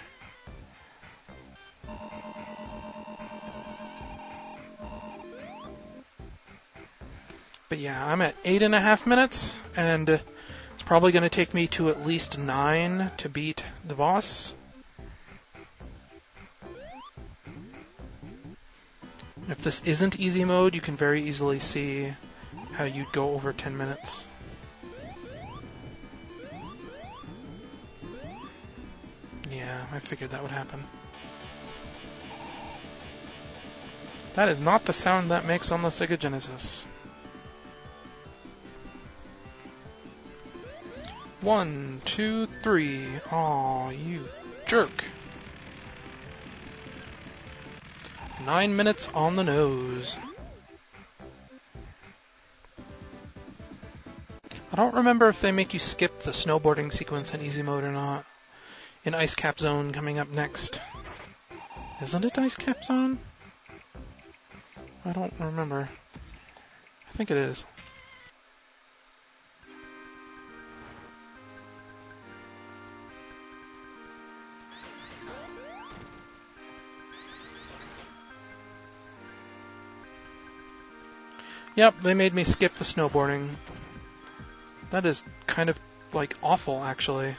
But yeah, I'm at 8.5 minutes, and it's probably going to take me to at least 9 to beat the boss. If this isn't easy mode, you can very easily see how you'd go over 10 minutes. Yeah, I figured that would happen. That is not the sound that makes on the Sega Genesis. 1, 2, 3. Aw, you jerk. 9 minutes on the nose. I don't remember if they make you skip the snowboarding sequence in easy mode or not. In Ice Cap Zone coming up next. Isn't it Ice Cap Zone? I don't remember. I think it is. Yep, they made me skip the snowboarding. That is kind of, like, awful, actually.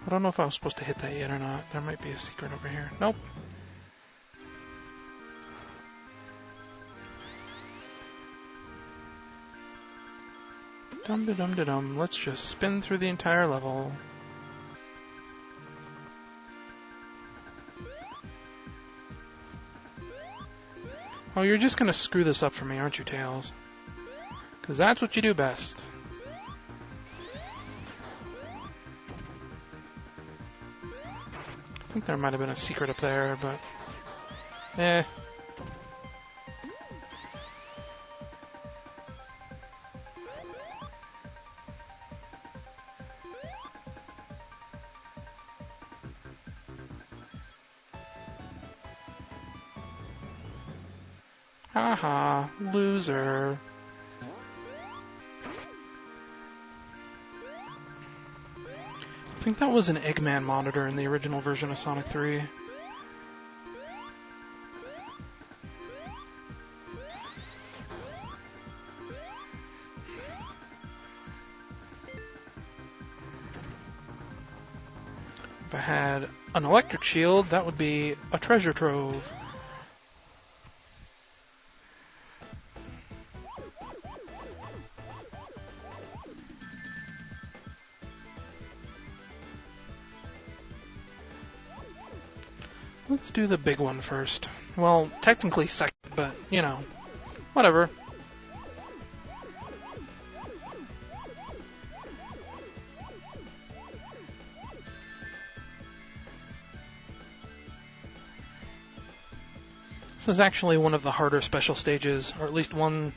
I don't know if I was supposed to hit that yet or not. There might be a secret over here. Nope. Dum-da-dum-da-dum. Let's just spin through the entire level. Oh, you're just gonna screw this up for me, aren't you, Tails? Because that's what you do best. I think there might have been a secret up there, but... eh. Haha, loser. I think that was an Eggman monitor in the original version of Sonic 3. If I had an electric shield, that would be a treasure trove. Let's do the big one first. Well, technically second, but, you know, whatever. This is actually one of the harder special stages, or at least one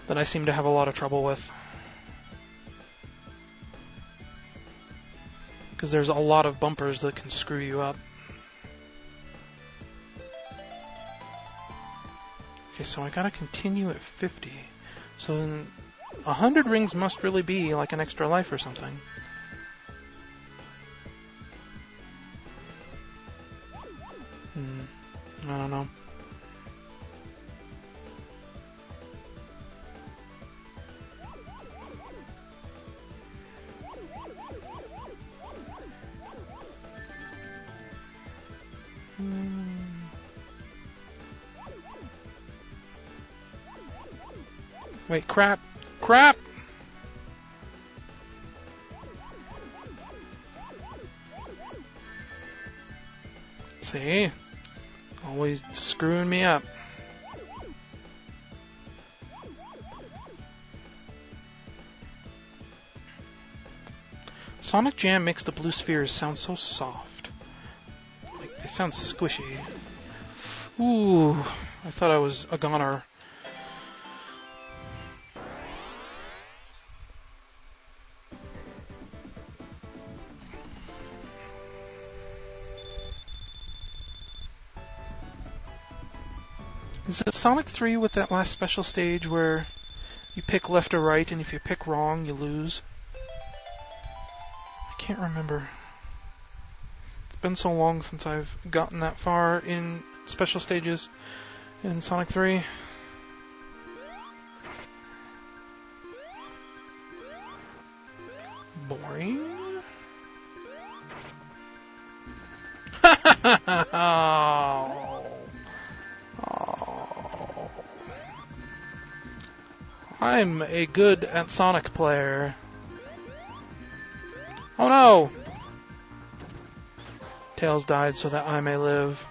that I seem to have a lot of trouble with. Because there's a lot of bumpers that can screw you up. Okay, so I gotta continue at 50. So then 100 rings must really be like an extra life or something. I don't know. Wait, crap! Crap! See? Always screwing me up. Sonic Jam makes the blue spheres sound so soft. Like, they sound squishy. Ooh, I thought I was a goner. Is it Sonic 3 with that last special stage where you pick left or right, and if you pick wrong, you lose? I can't remember. It's been so long since I've gotten that far in special stages in Sonic 3. Boring. Oh. Oh. I'm a good at Sonic player. Oh no! Tails died so that I may live.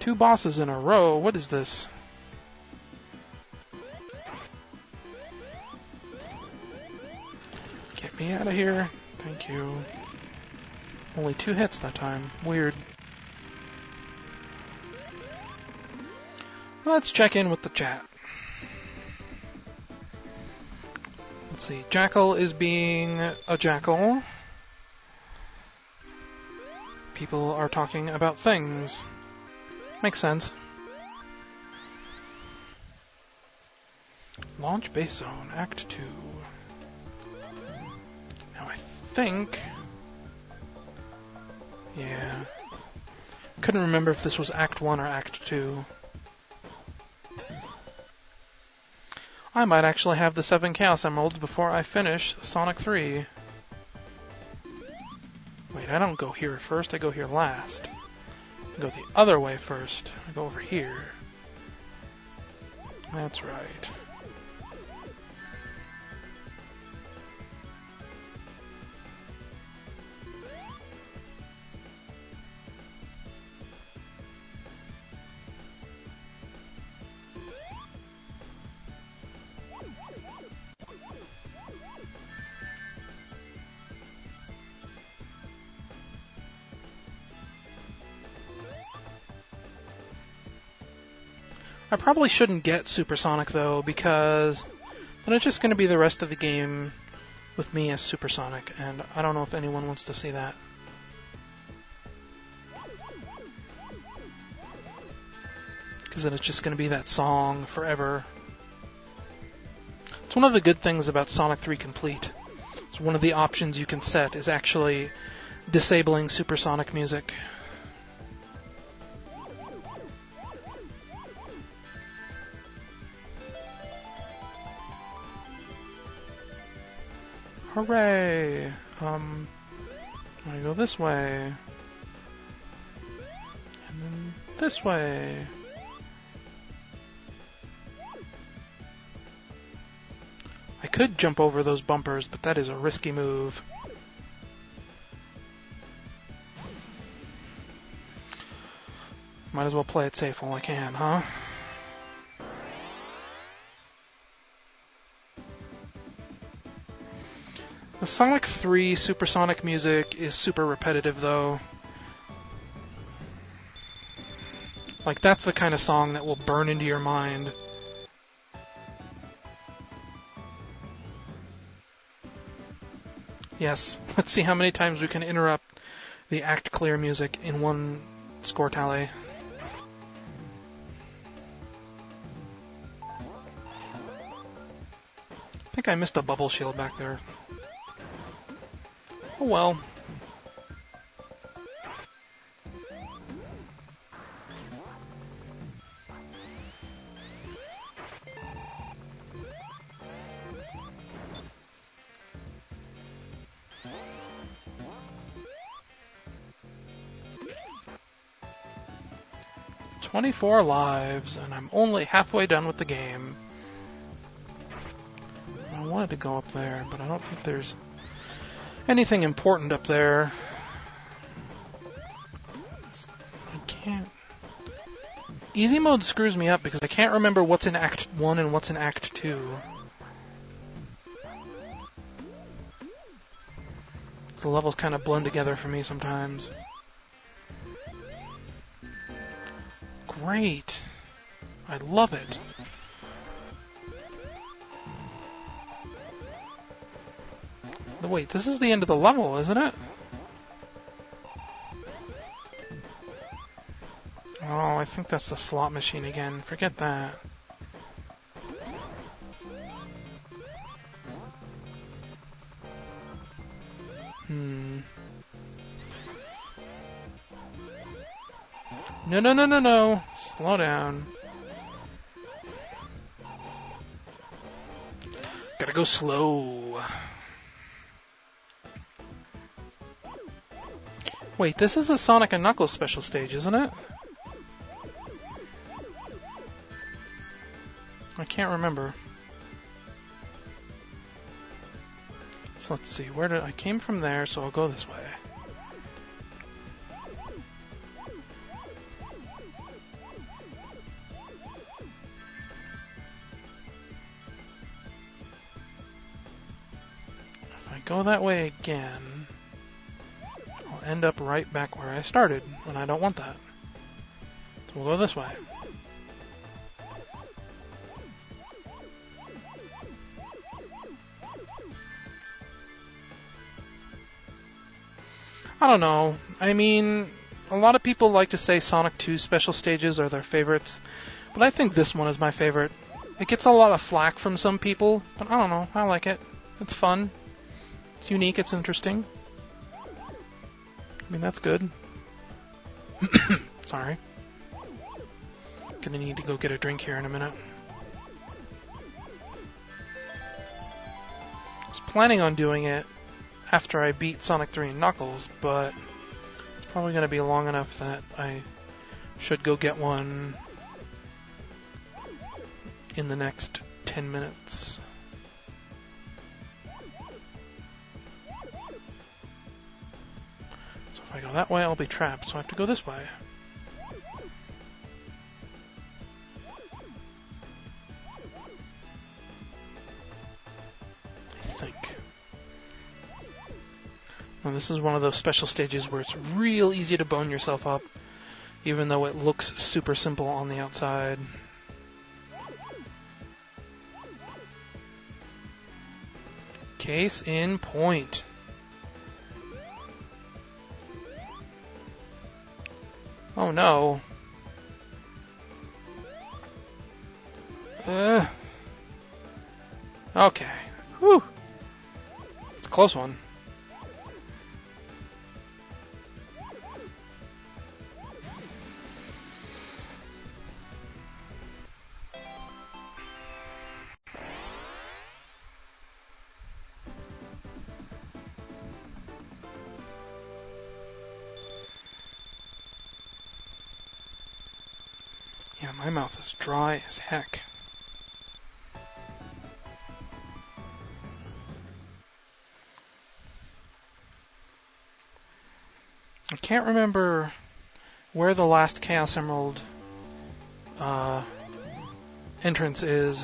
2 bosses in a row. What is this? Get me out of here. Thank you. Only 2 hits that time. Weird. Let's check in with the chat. Let's see. Jackal is being a jackal. People are talking about things. Makes sense. Launch Base Zone, Act 2. Now I think... Yeah. Couldn't remember if this was Act 1 or Act 2. I might actually have the 7 Chaos Emeralds before I finish Sonic 3. Wait, I don't go here first, I go here last. I go the other way first. I go over here. That's right. I probably shouldn't get Supersonic though, because then it's just going to be the rest of the game with me as Supersonic, and I don't know if anyone wants to see that. Because then it's just going to be that song forever. It's one of the good things about Sonic 3 Complete. So one of the options you can set is actually disabling Supersonic music. Hooray! I'm gonna go this way. And then this way. I could jump over those bumpers, but that is a risky move. Might as well play it safe while I can, huh? The Sonic 3 Supersonic music is super repetitive, though. Like, that's the kind of song that will burn into your mind. Yes, let's see how many times we can interrupt the Act Clear music in one score tally. I think I missed a bubble shield back there. Oh well. "24 lives, and I'm only halfway done with the game." I wanted to go up there, but I don't think there's anything important up there. I can't... Easy mode screws me up because I can't remember what's in Act 1 and what's in Act 2. The levels kind of blend together for me sometimes. Great. I love it. Wait, this is the end of the level, isn't it? Oh, I think that's the slot machine again. Forget that. No, no, no, no, no. Slow down. Gotta go slow. Wait, this is the Sonic and Knuckles special stage, isn't it? I can't remember. So let's see, where did I came from there, so I'll go this way. If I go that way again, I'll end up right back where I started, and I don't want that. So we'll go this way. I don't know. I mean, a lot of people like to say Sonic 2 special stages are their favorites, but I think this one is my favorite. It gets a lot of flack from some people, but I don't know. I like it. It's fun. It's unique. It's interesting. I mean, that's good. Sorry. Gonna need to go get a drink here in a minute. I was planning on doing it after I beat Sonic 3 and Knuckles, but it's probably going to be long enough that I should go get one in the next 10 minutes. So if I go that way, I'll be trapped, so I have to go this way. I think. Now, this is one of those special stages where it's real easy to bone yourself up, even though it looks super simple on the outside. Case in point. Oh no. Okay. Whew. It's a close one. Yeah, my mouth is dry as heck. I can't remember where the last Chaos Emerald entrance is.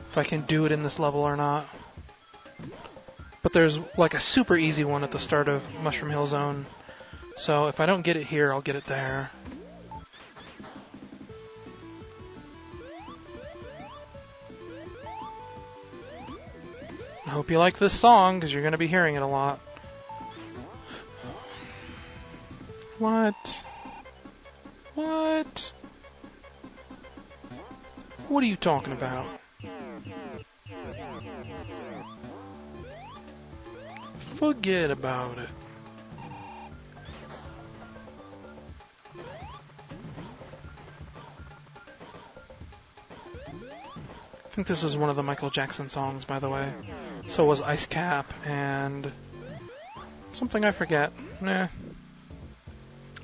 If I can do it in this level or not. But there's like a super easy one at the start of Mushroom Hill Zone. So if I don't get it here, I'll get it there. I hope you like this song, because you're going to be hearing it a lot. What? What? What are you talking about? Forget about it. I think this is one of the Michael Jackson songs, by the way. So was Ice Cap and something I forget. Nah.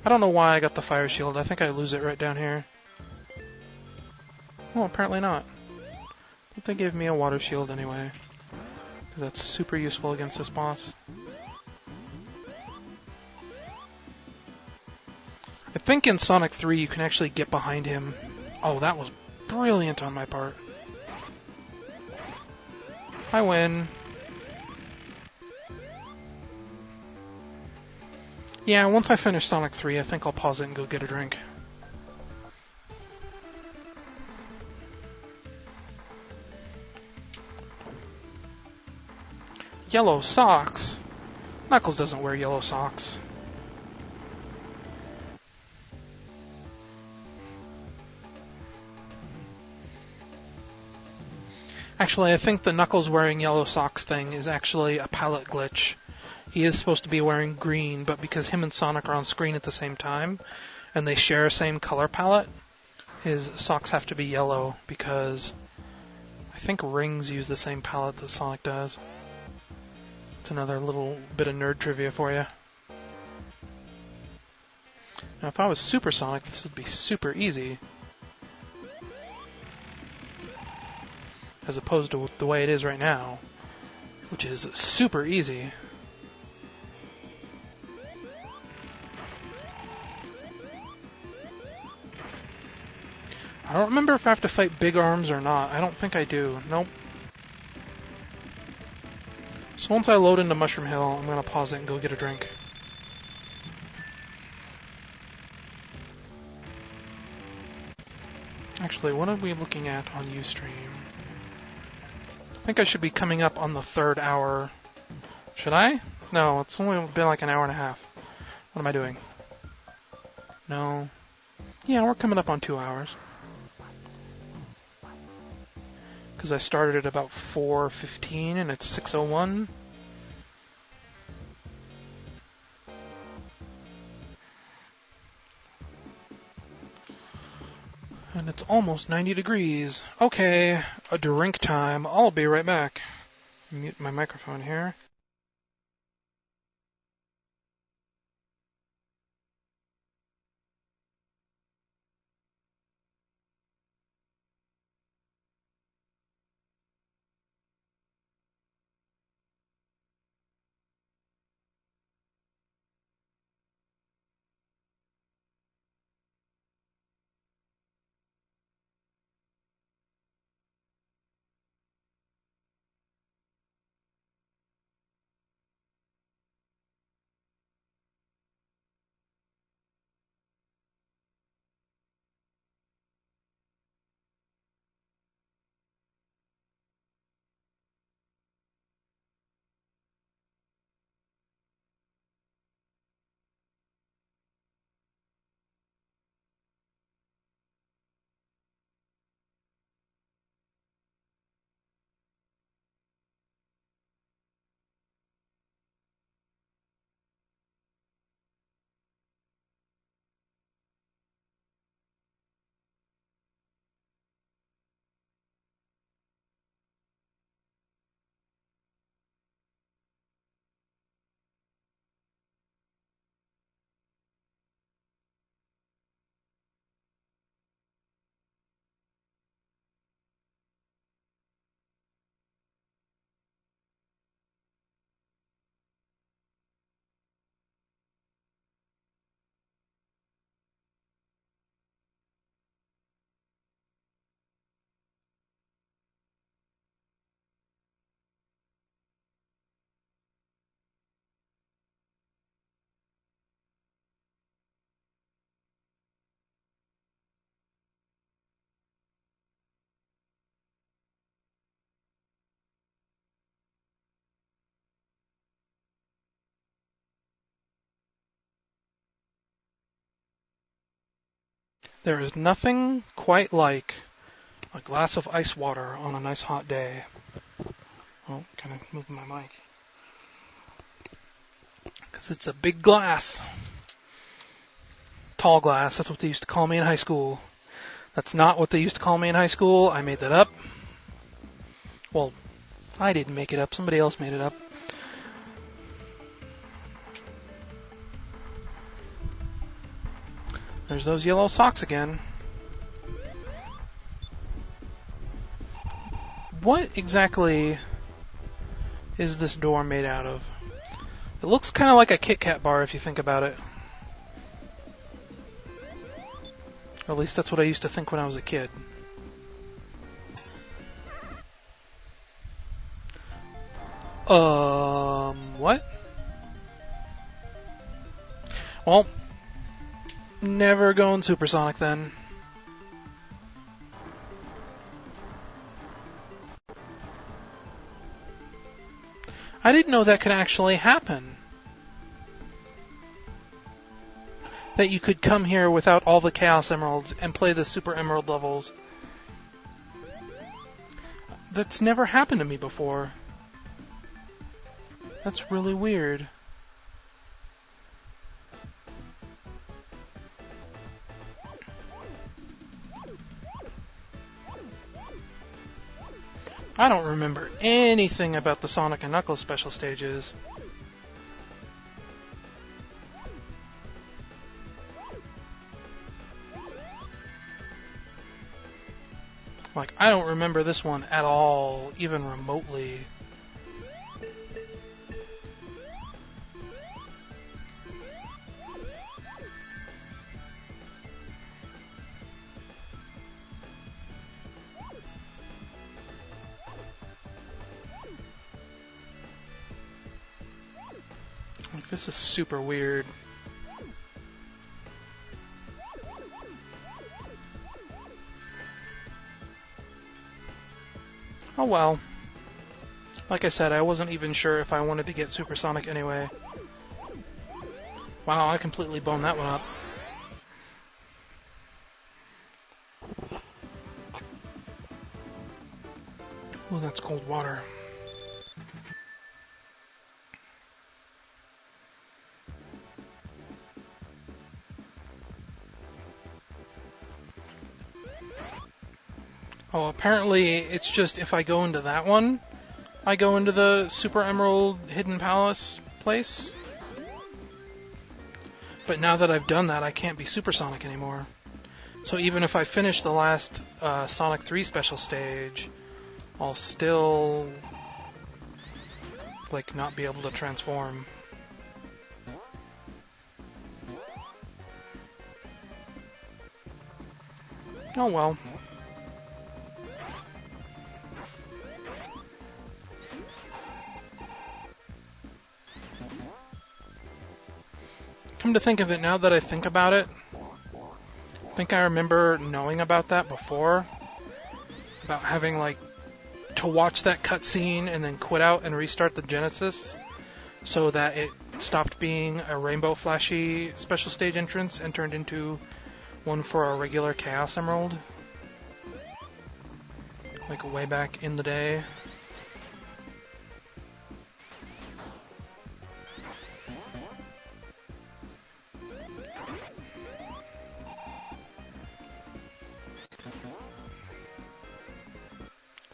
I don't know why I got the fire shield. I think I lose it right down here. Well, apparently not. But they gave me a water shield anyway. That's super useful against this boss. I think in Sonic 3 you can actually get behind him. Oh, that was brilliant on my part. I win. Yeah, once I finish Sonic 3, I think I'll pause it and go get a drink. Yellow socks? Knuckles doesn't wear yellow socks. Actually, I think the Knuckles wearing yellow socks thing is actually a palette glitch. He is supposed to be wearing green, but because him and Sonic are on screen at the same time, and they share a same color palette, his socks have to be yellow because I think rings use the same palette that Sonic does. It's another little bit of nerd trivia for you. Now, if I was Super Sonic, this would be super easy. As opposed to the way it is right now, which is super easy. I don't remember if I have to fight big arms or not. I don't think I do. Nope. So once I load into Mushroom Hill, I'm going to pause it and go get a drink. Actually, what are we looking at on Ustream? I think I should be coming up on the 3rd hour. Should I? No, it's only been like an hour and a half. What am I doing? No. Yeah, we're coming up on 2 hours. Because I started at about 4:15 and it's 6:01. And it's almost 90 degrees. Okay, a drink time. I'll be right back. Mute my microphone here. There is nothing quite like a glass of ice water on a nice hot day. Oh, kind of moving my mic. Because it's a big glass. Tall glass, that's what they used to call me in high school. That's not what they used to call me in high school. I made that up. Well, I didn't make it up. Somebody else made it up. There's those yellow socks again. What exactly is this door made out of? It looks kind of like a Kit Kat bar if you think about it. Or at least that's what I used to think when I was a kid. What? Well, never going supersonic then. I didn't know that could actually happen. That you could come here without all the Chaos Emeralds and play the Super Emerald levels. That's never happened to me before. That's really weird. I don't remember anything about the Sonic and Knuckles special stages. Like, I don't remember this one at all, even remotely. Like, this is super weird. Oh well. Like I said, I wasn't even sure if I wanted to get Supersonic anyway. Wow, I completely boned that one up. Oh, that's cold water. Oh, apparently it's just if I go into that one, I go into the Super Emerald Hidden Palace place. But now that I've done that, I can't be Supersonic anymore. So even if I finish the last Sonic 3 special stage, I'll still, like, not be able to transform. Oh well. Come to think of it, now that I think about it, I think I remember knowing about that before. About having, like, to watch that cutscene and then quit out and restart the Genesis so that it stopped being a rainbow flashy special stage entrance and turned into one for a regular Chaos Emerald. Like, way back in the day.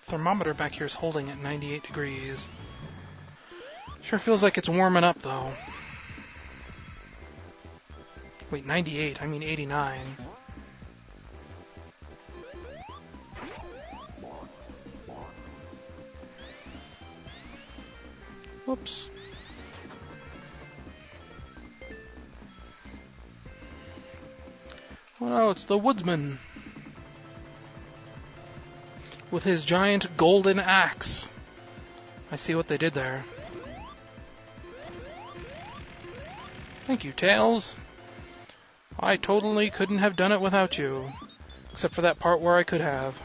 Thermometer back here is holding at 98 degrees. Sure feels like it's warming up, though. Wait, 98? I mean 89. Whoops. Oh no, it's the woodsman. With his giant golden axe. I see what they did there. Thank you, Tails. I totally couldn't have done it without you. Except for that part where I could have.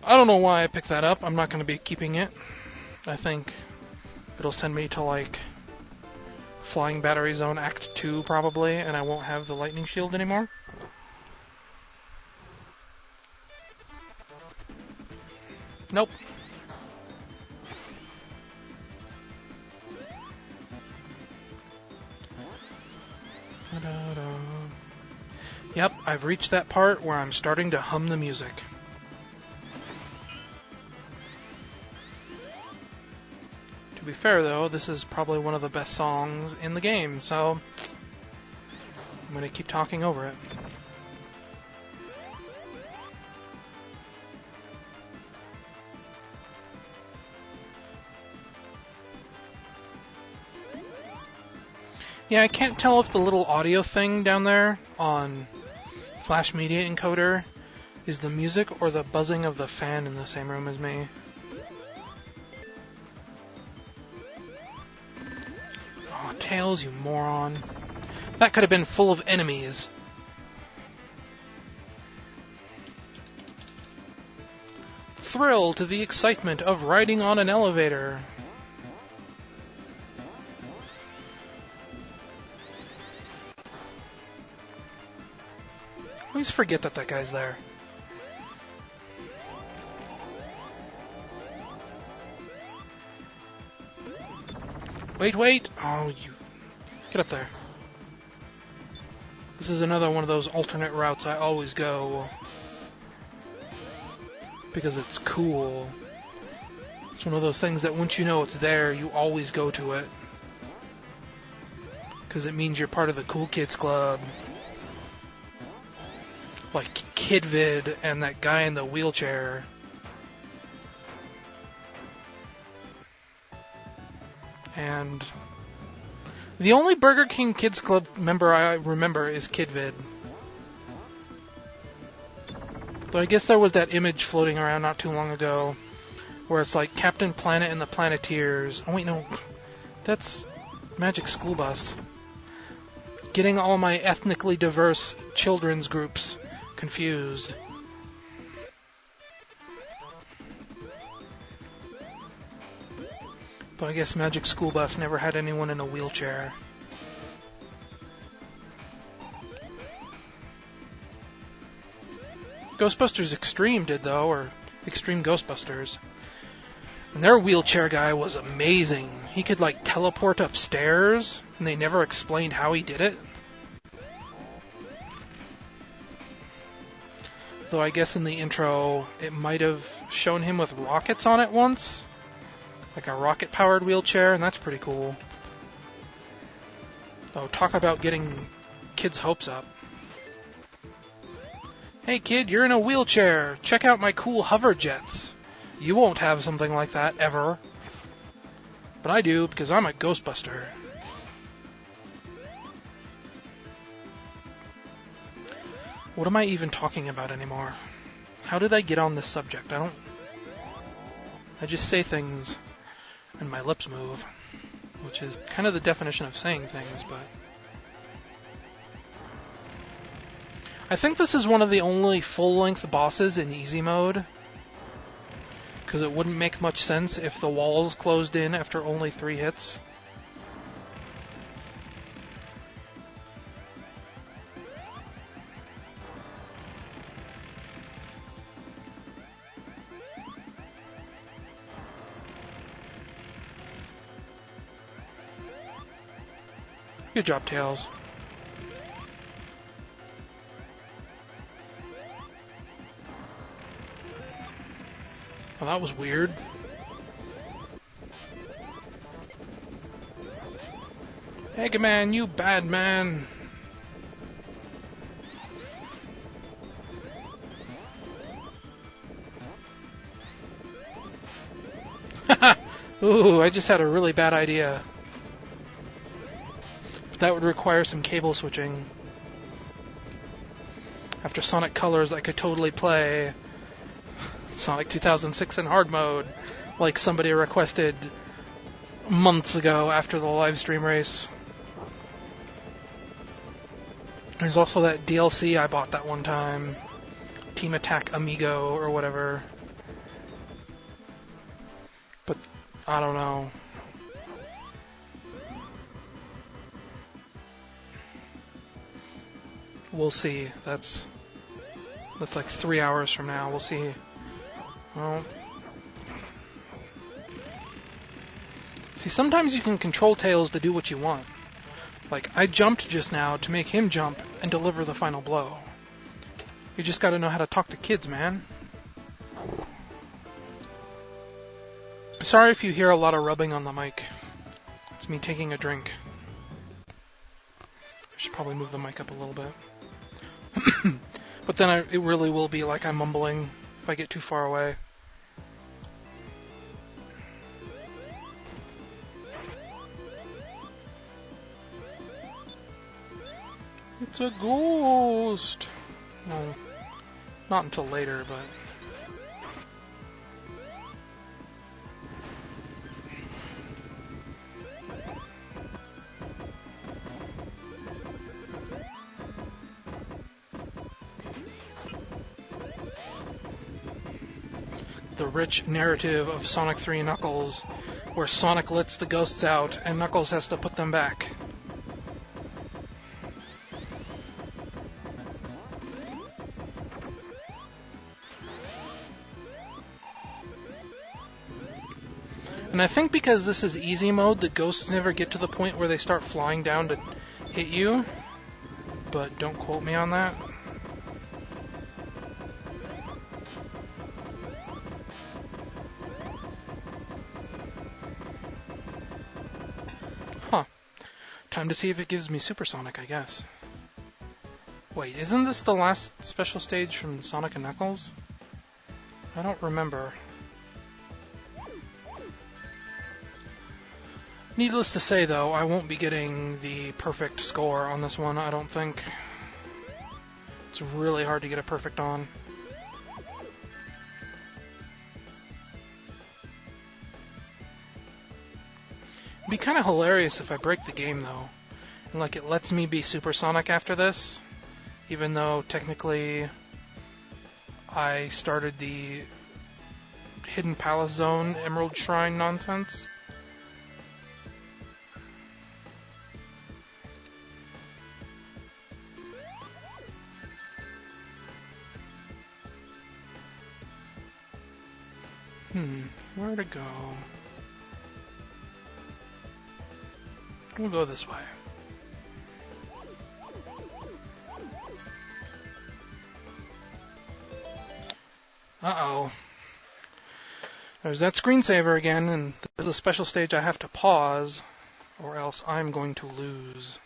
I don't know why I picked that up. I'm not going to be keeping it. I think it'll send me to, like, Flying Battery Zone Act 2, probably, and I won't have the lightning shield anymore. Nope. Yep, I've reached that part where I'm starting to hum the music. To be fair, though, this is probably one of the best songs in the game, so I'm going to keep talking over it. Yeah, I can't tell if the little audio thing down there on Flash Media Encoder is the music or the buzzing of the fan in the same room as me. Tails, you moron. That could have been full of enemies. Thrill to the excitement of riding on an elevator. I always forget that guy's there. Wait! Oh, you... Get up there. This is another one of those alternate routes I always go. Because it's cool. It's one of those things that once you know it's there, you always go to it. Because it means you're part of the cool kids club. Like Kidvid and that guy in the wheelchair. And the only Burger King Kids Club member I remember is Kidvid. Though I guess there was that image floating around not too long ago where it's like Captain Planet and the Planeteers. Oh wait, no. That's Magic School Bus. Getting all my ethnically diverse children's groups confused. Though I guess Magic School Bus never had anyone in a wheelchair. Ghostbusters Extreme did, though, or Extreme Ghostbusters. And their wheelchair guy was amazing. He could, like, teleport upstairs, and they never explained how he did it. Though I guess in the intro, it might have shown him with rockets on it once. Like a rocket-powered wheelchair, and that's pretty cool. Oh, talk about getting kids' hopes up. Hey kid, you're in a wheelchair. Check out my cool hover jets. You won't have something like that, ever. But I do, because I'm a Ghostbuster. What am I even talking about anymore? How did I get on this subject? I just say things and my lips move, which is kind of the definition of saying things, but... I think this is one of the only full-length bosses in easy mode, because it wouldn't make much sense if the walls closed in after only 3 hits. Good job, Tails. Well, that was weird. Eggman, you bad man. Haha! Ooh, I just had a really bad idea. But that would require some cable switching. After Sonic Colors, I could totally play Sonic 2006 in hard mode, like somebody requested months ago after the live stream race. There's also that DLC I bought that one time, Team Attack Amigo or whatever. But I don't know. We'll see. That's like 3 hours from now. We'll see. Well, see, sometimes you can control Tails to do what you want. Like, I jumped just now to make him jump and deliver the final blow. You just gotta know how to talk to kids, man. Sorry if you hear a lot of rubbing on the mic. It's me taking a drink. I should probably move the mic up a little bit. But then it really will be like I'm mumbling if I get too far away. It's a ghost! Well, not until later, but... the rich narrative of Sonic 3 and Knuckles, where Sonic lets the ghosts out and Knuckles has to put them back. And I think because this is easy mode, the ghosts never get to the point where they start flying down to hit you. But don't quote me on that. Huh. Time to see if it gives me Supersonic, I guess. Wait, isn't this the last special stage from Sonic and Knuckles? I don't remember. Needless to say, though, I won't be getting the perfect score on this one, I don't think. It's really hard to get a perfect on. It'd be kind of hilarious if I break the game, though. And, like, it lets me be Supersonic after this, even though, technically, I started the Hidden Palace Zone Emerald Shrine nonsense. Where to go? We'll go this way. Uh-oh. There's that screensaver again, and this is a special stage I have to pause, or else I'm going to lose.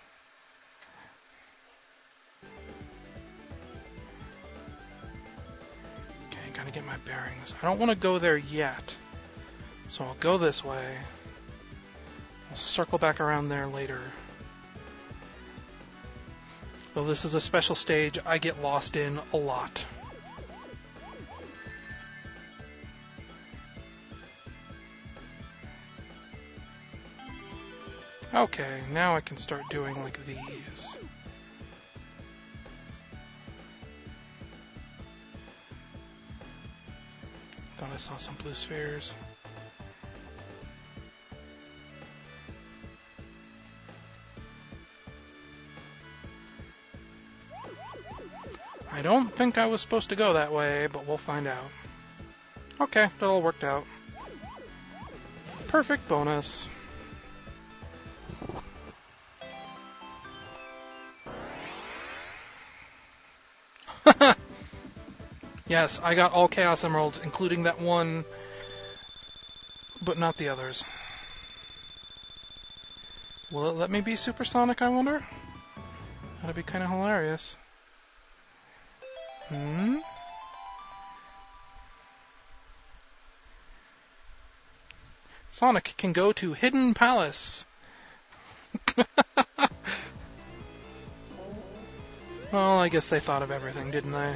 Okay, gotta get my bearings. I don't want to go there yet. So I'll go this way. I'll circle back around there later. Though this is a special stage, I get lost in a lot. Okay, now I can start doing like these. Thought I saw some blue spheres. I don't think I was supposed to go that way, but we'll find out. Okay, that all worked out. Perfect bonus. Yes, I got all Chaos Emeralds, including that one, but not the others. Will it let me be Supersonic, I wonder? That'd be kind of hilarious. Sonic can go to Hidden Palace. Well, I guess they thought of everything, didn't they?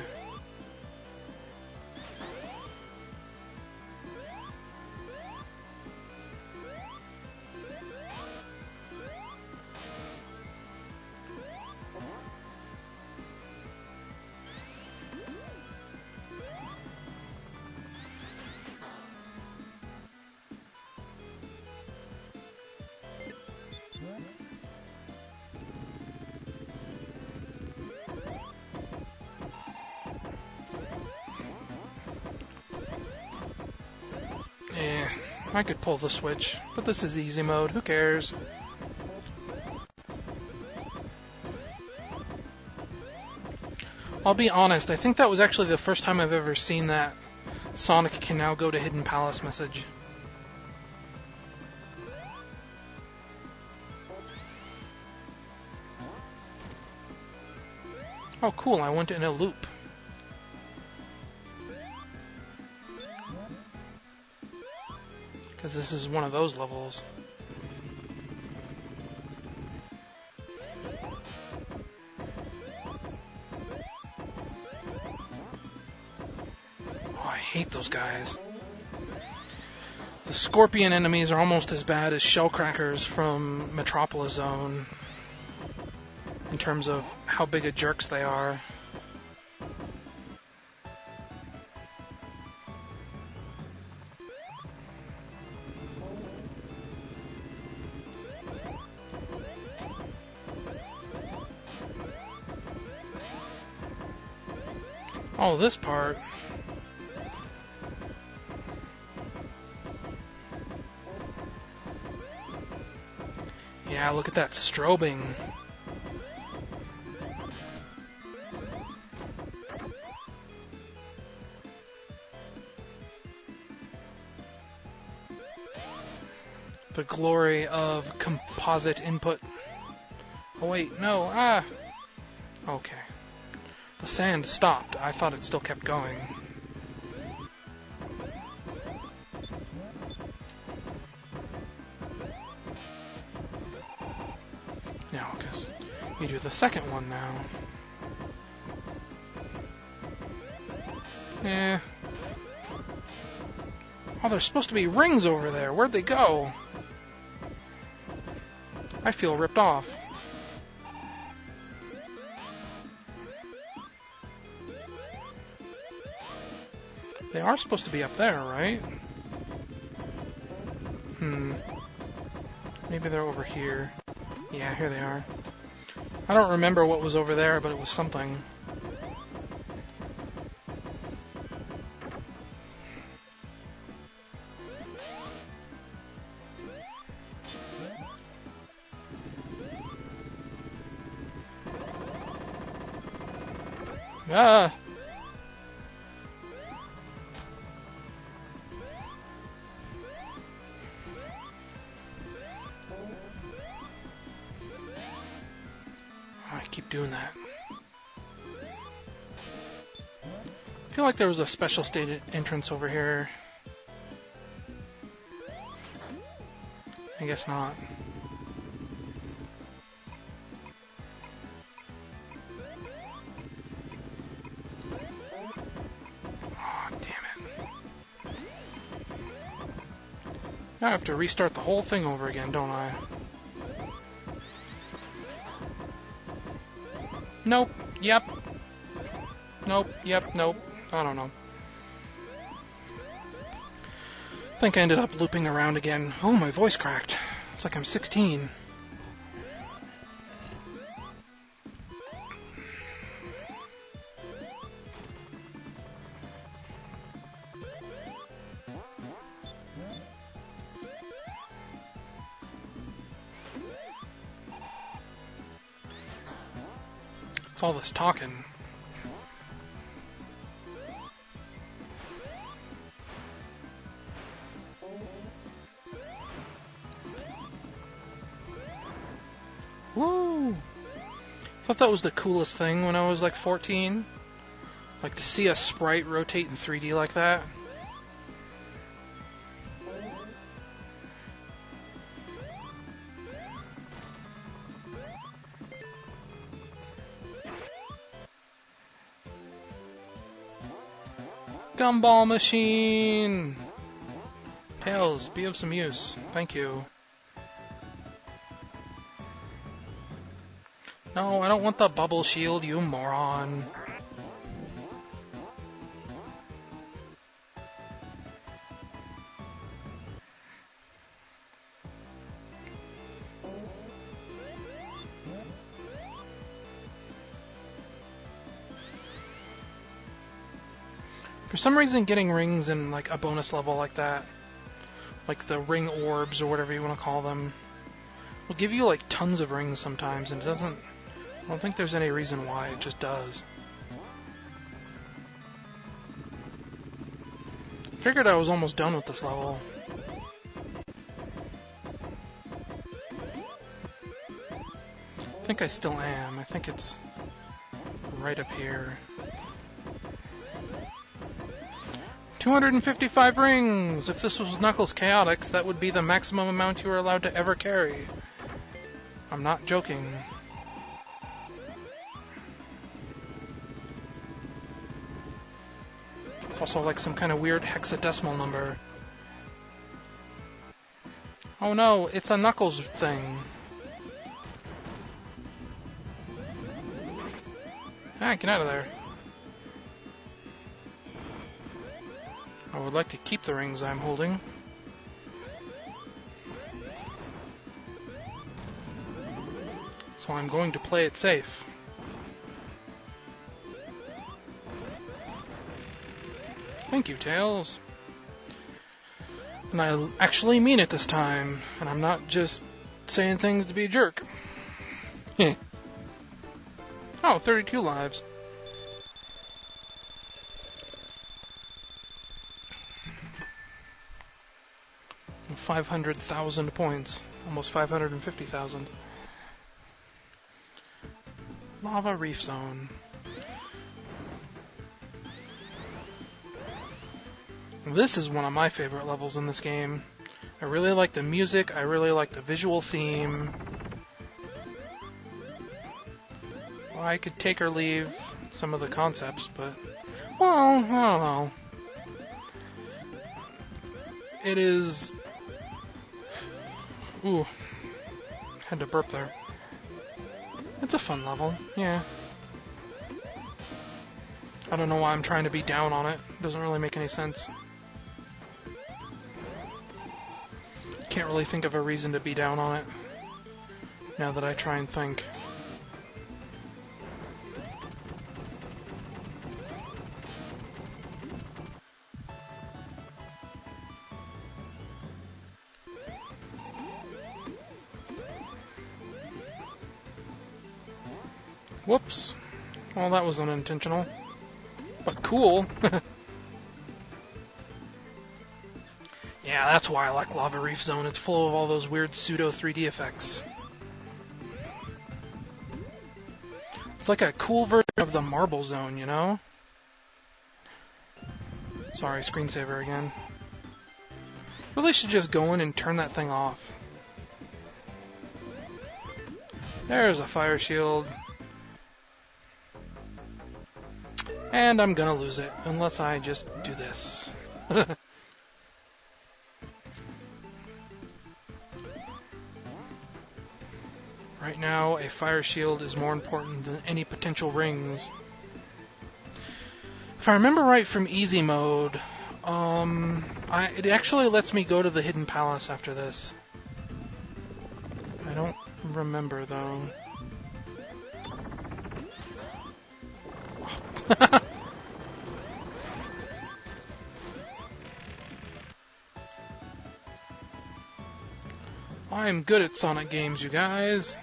I could pull the switch, but this is easy mode, who cares? I'll be honest, I think that was actually the first time I've ever seen that Sonic can now go to Hidden Palace message. Oh cool, I went in a loop. Because this is one of those levels. Oh, I hate those guys. The scorpion enemies are almost as bad as shellcrackers from Metropolis Zone in terms of how big of jerks they are. Oh, this part. Yeah, look at that strobing. The glory of composite input. Oh wait, no, ah! Okay. The sand stopped. I thought it still kept going. Now, because you do the second one now. Eh. Oh, there's supposed to be rings over there. Where'd they go? I feel ripped off. They are supposed to be up there, right? Maybe they're over here. Yeah, here they are. I don't remember what was over there, but it was something. Ah! I keep doing that. I feel like there was a special state entrance over here. I guess not. Oh, damn it. Now I have to restart the whole thing over again, don't I? Nope. Yep. Nope. Yep. Nope. I don't know. I think I ended up looping around again. Oh, my voice cracked. It's like I'm 16. It's all this talking. Woo! I thought that was the coolest thing when I was like 14. Like to see a sprite rotate in 3D like that. Gumball machine! Tails, be of some use. Thank you. No, I don't want the bubble shield, you moron. For some reason, getting rings in like a bonus level like that, like the ring orbs or whatever you want to call them, will give you like tons of rings sometimes, and it doesn't. I don't think there's any reason why, it just does. Figured I was almost done with this level. I think I still am. I think it's right up here. 255 rings! If this was Knuckles Chaotix, that would be the maximum amount you are allowed to ever carry. I'm not joking. It's also like some kind of weird hexadecimal number. Oh no, it's a Knuckles thing. Ah, get out of there. I would like to keep the rings I'm holding. So I'm going to play it safe. Thank you, Tails. And I actually mean it this time, and I'm not just saying things to be a jerk. Oh, 32 lives. And 500,000 points. Almost 550,000. Lava Reef Zone. This is one of my favorite levels in this game. I really like the music, I really like the visual theme. Well, I could take or leave some of the concepts, but... well, I don't know. It is... ooh. Had to burp there. It's a fun level, yeah. I don't know why I'm trying to be down on it. Doesn't really make any sense. Can't really think of a reason to be down on it, now that I try and think. Whoops. Well, that was unintentional. But cool. Yeah, that's why I like Lava Reef Zone. It's full of all those weird pseudo 3D effects. It's like a cool version of the Marble Zone, you know? Sorry, screensaver again. Really should just go in and turn that thing off. There's a fire shield. And I'm gonna lose it, unless I just do this. Right now, a fire shield is more important than any potential rings. If I remember right from easy mode, it actually lets me go to the hidden palace after this. I don't remember, though. I'm good at Sonic games, you guys.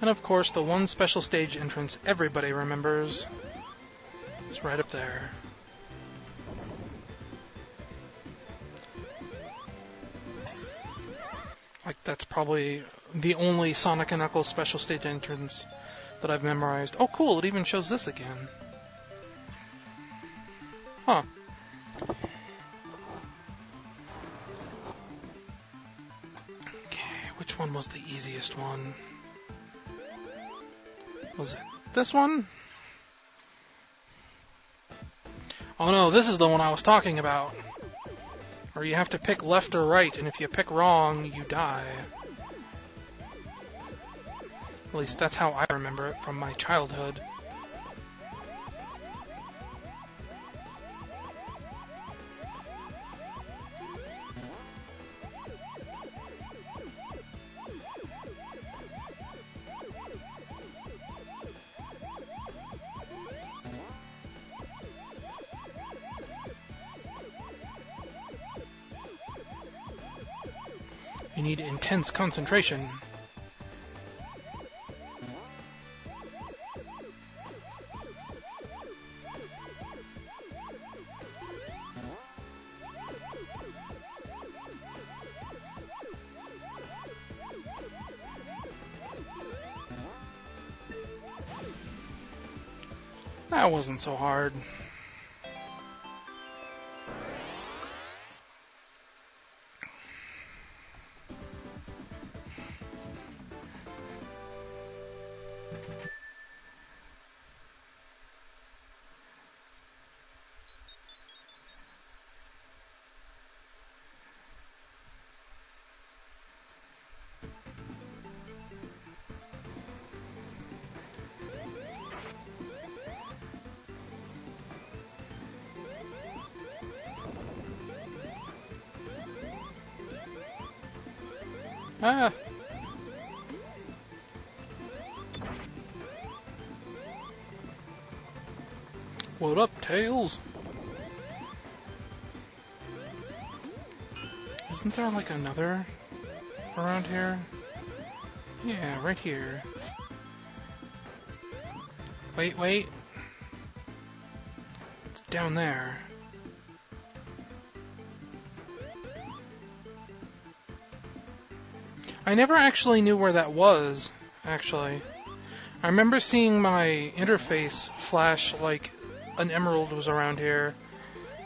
And of course, the one special stage entrance everybody remembers is right up there. Like, that's probably the only Sonic & Knuckles special stage entrance that I've memorized. Oh, cool, it even shows this again. Huh. Okay, which one was the easiest one? Was it this one? Oh no, this is the one I was talking about. Or you have to pick left or right, and if you pick wrong, you die. At least that's how I remember it from my childhood. You need intense concentration. That wasn't so hard. Ah! What up, Tails? Isn't there like another around here? Yeah, right here. Wait. It's down there. I never actually knew where that was, actually. I remember seeing my interface flash like an emerald was around here,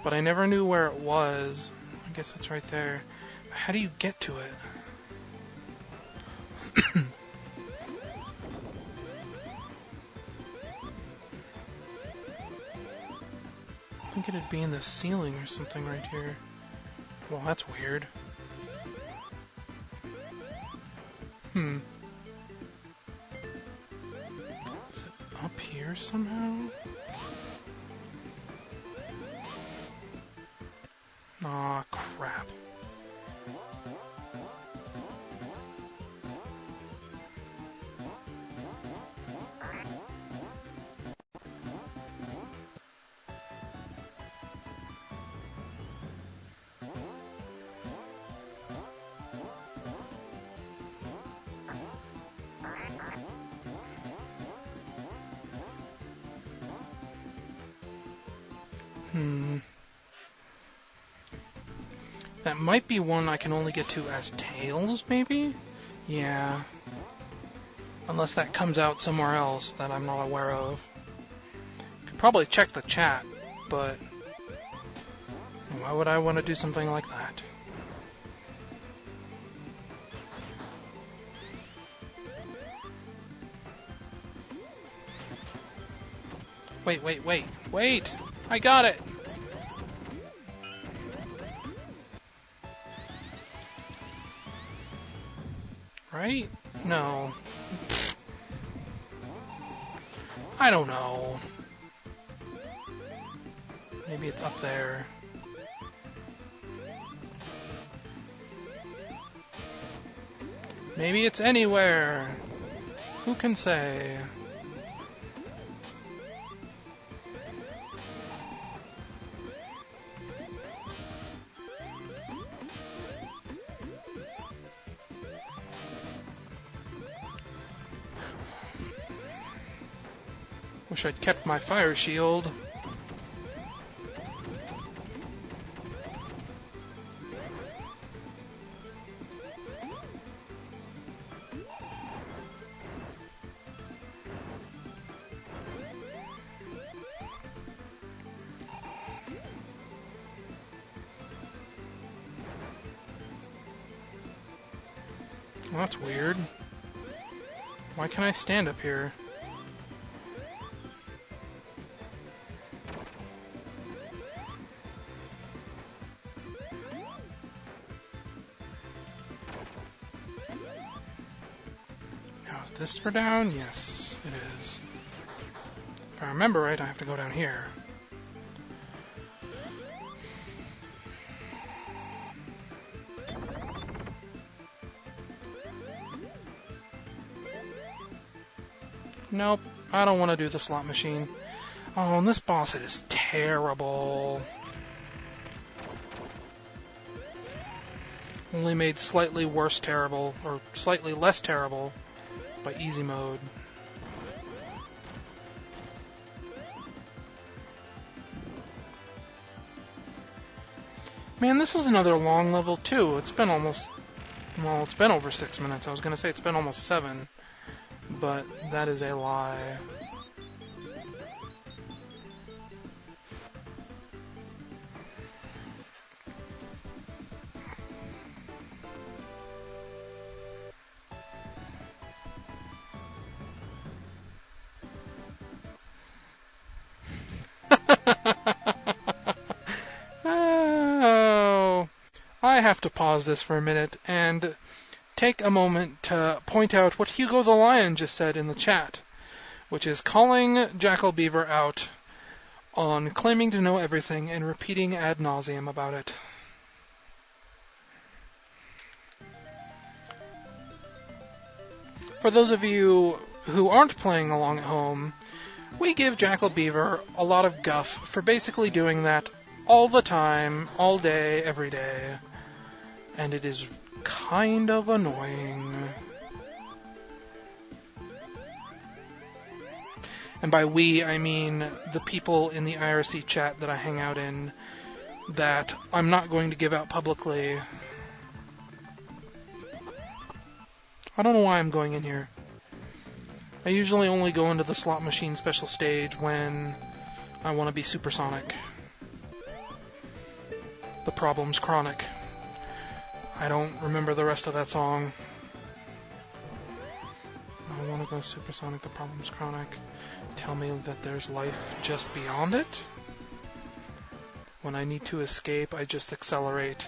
but I never knew where it was. I guess it's right there. How do you get to it? I think it'd be in the ceiling or something right here. Well, that's weird. Is it up here somehow? Aw, crap. That might be one I can only get to as Tails, maybe? Yeah. Unless that comes out somewhere else that I'm not aware of. Could probably check the chat, but why would I want to do something like that? Wait! I got it! Right? No. I don't know. Maybe it's up there. Maybe it's anywhere. Who can say? Wish I'd kept my fire shield. Well, that's weird. Why can't I stand up here? Now, is this for down? Yes, it is. If I remember right, I have to go down here. Nope, I don't want to do the slot machine. Oh, and this boss, it is terrible. Only made slightly worse terrible, or slightly less terrible, by easy mode. Man, this is another long level, too. It's been almost... Well, it's been over 6 minutes. I was going to say it's been almost 7. But that is a lie. Oh, I have to pause this for a minute and take a moment to point out what Hugo the Lion just said in the chat, which is calling Jackal Beaver out on claiming to know everything and repeating ad nauseum about it. For those of you who aren't playing along at home, we give Jackal Beaver a lot of guff for basically doing that all the time, all day, every day. And it is kind of annoying. And by we, I mean the people in the IRC chat that I hang out in that I'm not going to give out publicly. I don't know why I'm going in here. I usually only go into the slot machine special stage when I want to be supersonic. The problem's chronic. I don't remember the rest of that song. I want to go supersonic, the problem's chronic. Tell me that there's life just beyond it. When I need to escape, I just accelerate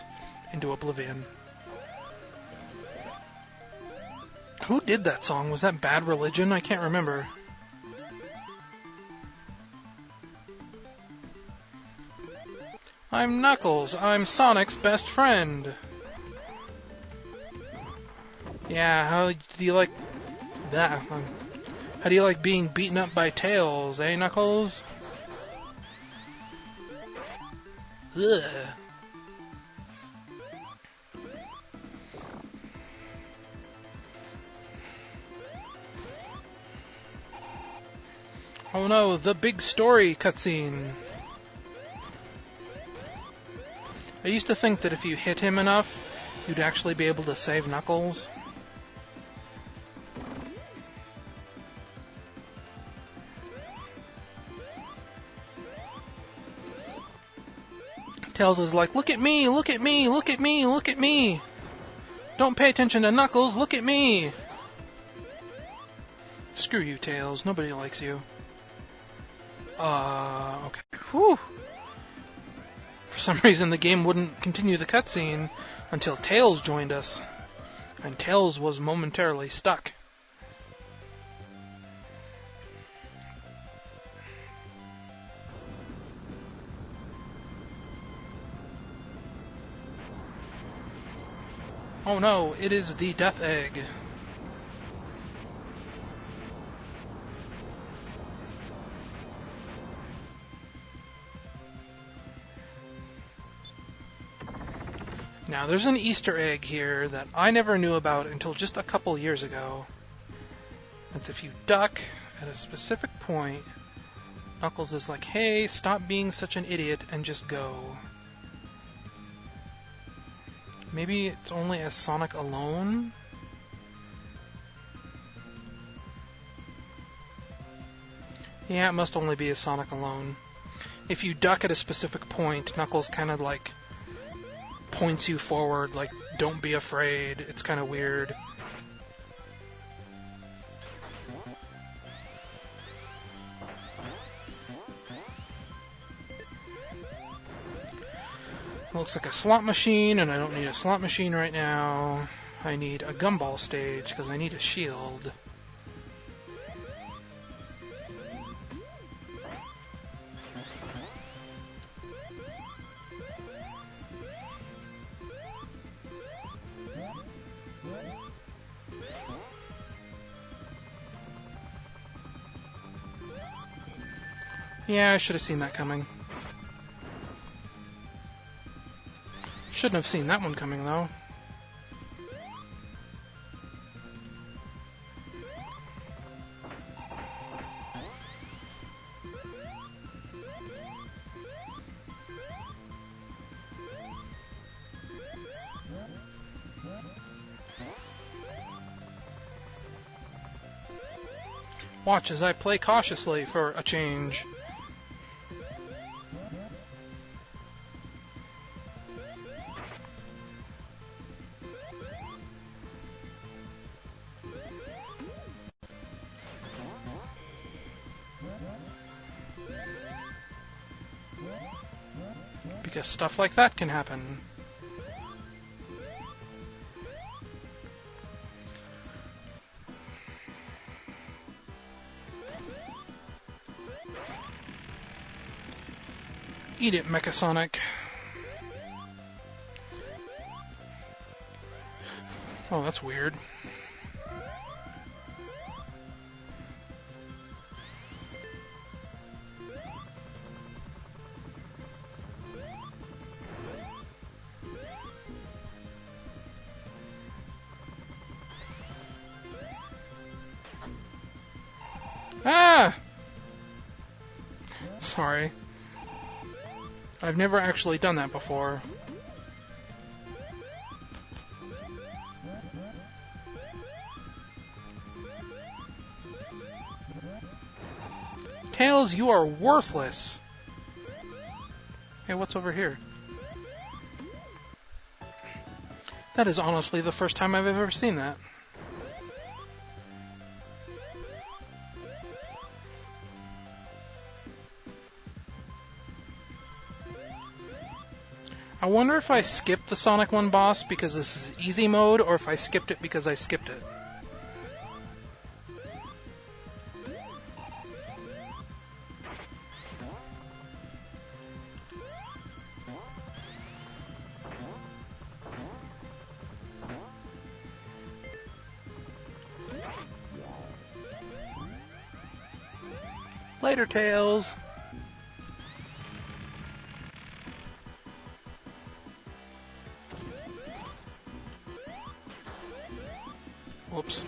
into oblivion. Who did that song? Was that Bad Religion? I can't remember. I'm Knuckles. I'm Sonic's best friend. Yeah, how do you like that? How do you like being beaten up by Tails, eh, Knuckles? Ugh. Oh no, the big story cutscene. I used to think that if you hit him enough, you'd actually be able to save Knuckles. Tails is like, look at me, look at me, look at me, look at me. Don't pay attention to Knuckles, look at me. Screw you, Tails, nobody likes you. Okay. Whew. For some reason, the game wouldn't continue the cutscene until Tails joined us. And Tails was momentarily stuck. Oh no, it is the Death Egg. Now, there's an Easter egg here that I never knew about until just a couple years ago. That's if you duck at a specific point, Knuckles is like, hey, stop being such an idiot and just go. Maybe it's only as Sonic alone? Yeah, it must only be as Sonic alone. If you duck at a specific point, Knuckles kind of like points you forward, like, don't be afraid. It's kind of weird. Looks like a slot machine, and I don't need a slot machine right now. I need a gumball stage, because I need a shield. Yeah, I should have seen that coming. Shouldn't have seen that one coming, though. Watch as I play cautiously for a change. Because stuff like that can happen. Eat it, Mechasonic. Oh, that's weird. Ah! Sorry. I've never actually done that before. Tails, you are worthless! Hey, what's over here? That is honestly the first time I've ever seen that. I wonder if I skipped the Sonic 1 boss because this is easy mode, or if I skipped it because I skipped it. Later, Tails! Whoops.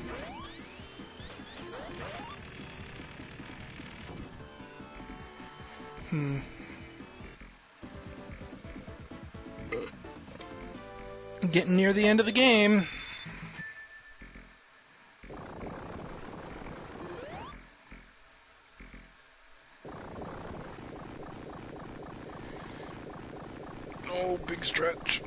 Getting near the end of the game. Oh, big stretch.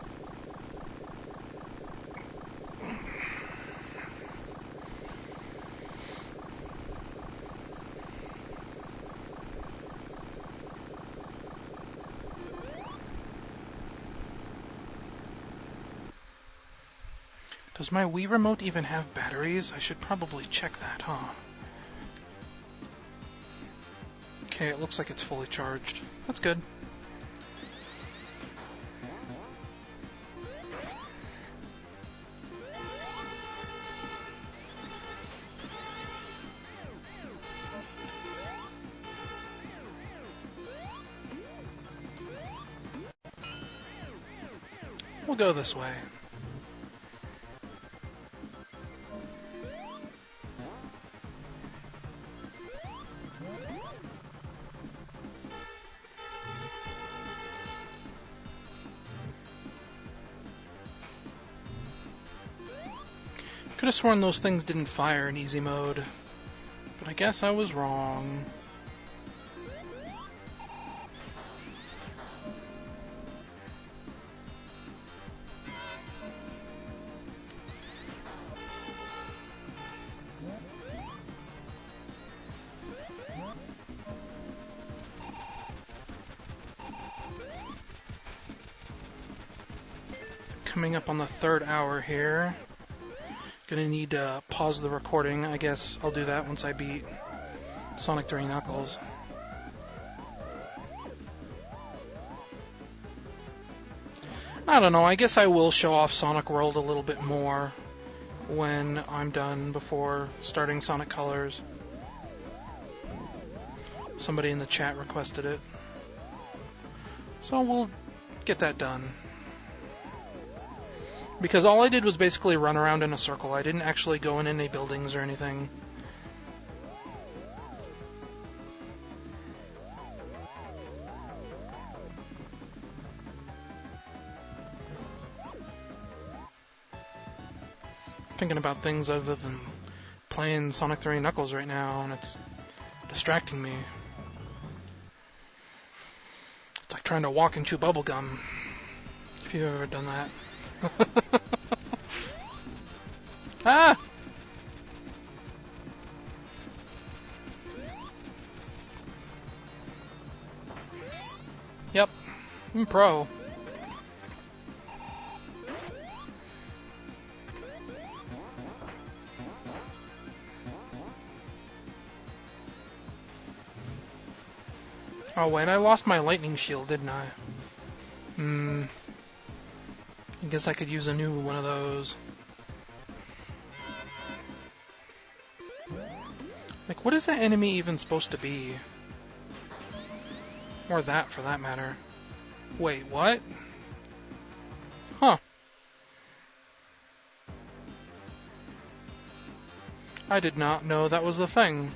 Does my Wii remote even have batteries? I should probably check that, huh? Okay, it looks like it's fully charged. That's good. We'll go this way. Could have sworn those things didn't fire in easy mode, but I guess I was wrong. Coming up on the 3rd hour here. Gonna need to pause the recording. I guess I'll do that once I beat Sonic 3 Knuckles. I don't know, I guess I will show off Sonic World a little bit more when I'm done before starting Sonic Colors. Somebody in the chat requested it. So we'll get that done. Because all I did was basically run around in a circle. I didn't actually go in any buildings or anything. Thinking about things other than playing Sonic 3 Knuckles right now, and it's distracting me. It's like trying to walk and chew bubblegum, if you've ever done that. Ah! Yep, I'm pro. Oh wait, I lost my lightning shield, didn't I? I guess I could use a new one of those. Like, what is that enemy even supposed to be? Or that, for that matter. Wait, what? Huh. I did not know that was the thing.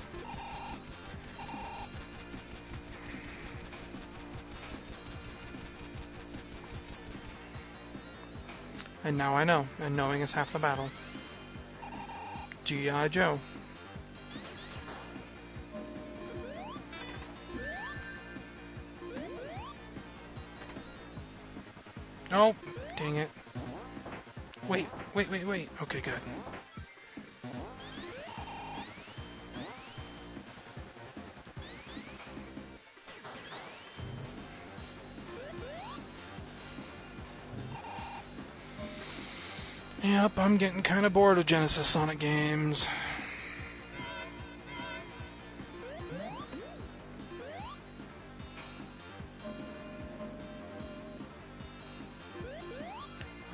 And now I know, and knowing is half the battle. G.I. Joe. Oh, dang it. Wait. Okay, good. Yep, I'm getting kind of bored of Genesis Sonic games.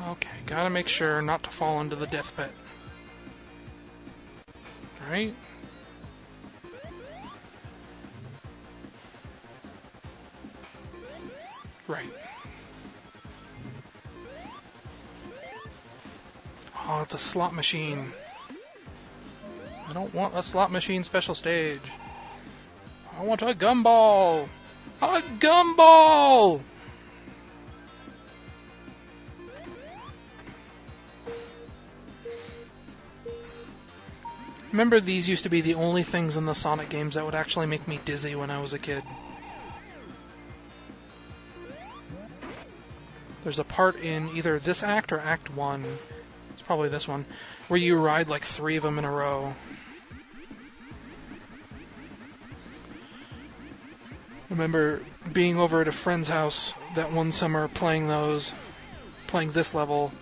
Okay, gotta make sure not to fall into the death pit. Right? Right. Oh, it's a slot machine. I don't want a slot machine special stage. I want a gumball! A gumball! Remember, these used to be the only things in the Sonic games that would actually make me dizzy when I was a kid. There's a part in either this act or Act 1, it's probably this one, where you ride like 3 of them in a row. I remember being over at a friend's house that one summer playing this level,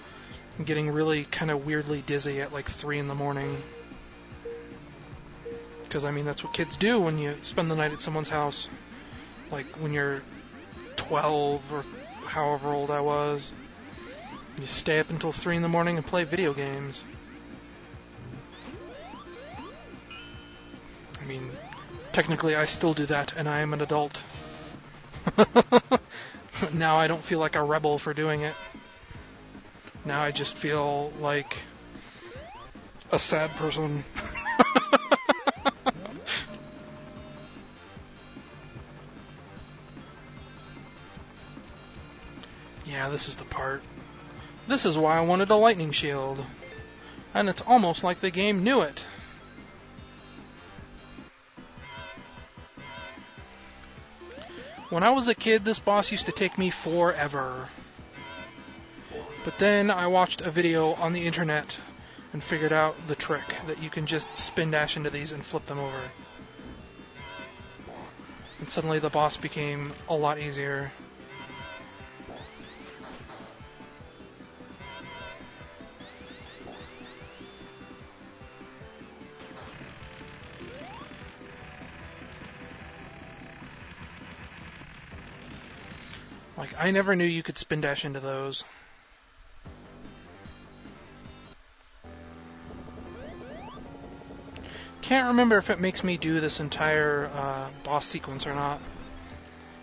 and getting really kind of weirdly dizzy at like 3 in the morning. Because, I mean, that's what kids do when you spend the night at someone's house. Like, when you're 12 or however old I was. You stay up until 3 in the morning and play video games. I mean, technically I still do that, and I am an adult. Now I don't feel like a rebel for doing it. Now I just feel like a sad person. Yeah, this is the part. This is why I wanted a lightning shield. And it's almost like the game knew it. When I was a kid, this boss used to take me forever. But then I watched a video on the internet and figured out the trick that you can just spin dash into these and flip them over. And suddenly the boss became a lot easier. Like, I never knew you could spin dash into those. Can't remember if it makes me do this entire boss sequence or not.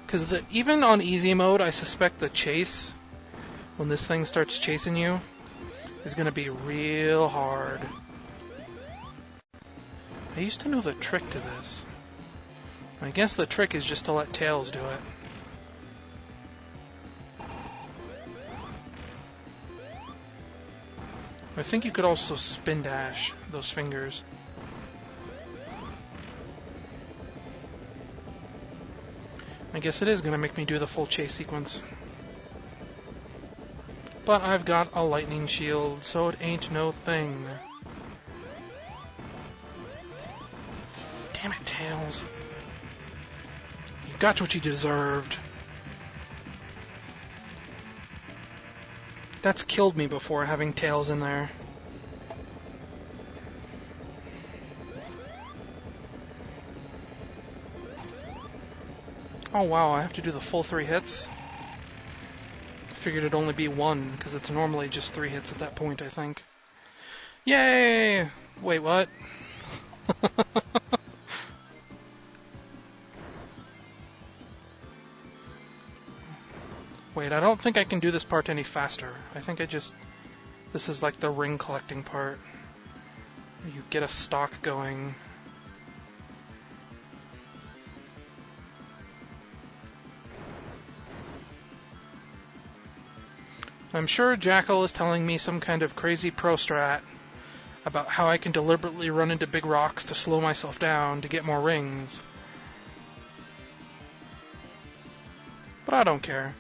Because even on easy mode, I suspect the chase, when this thing starts chasing you, is going to be real hard. I used to know the trick to this. I guess the trick is just to let Tails do it. I think you could also spin dash those fingers. I guess it is going to make me do the full chase sequence. But I've got a lightning shield, so it ain't no thing. Damn it, Tails. You got what you deserved. That's killed me before, having Tails in there. Oh wow, I have to do the full 3 hits? I figured it'd only be 1, because it's normally just 3 hits at that point, I think. Yay! Wait, what? Wait, I don't think I can do this part any faster. I think this is like the ring collecting part. You get a stock going. I'm sure Jackal is telling me some kind of crazy pro strat about how I can deliberately run into big rocks to slow myself down to get more rings. But I don't care.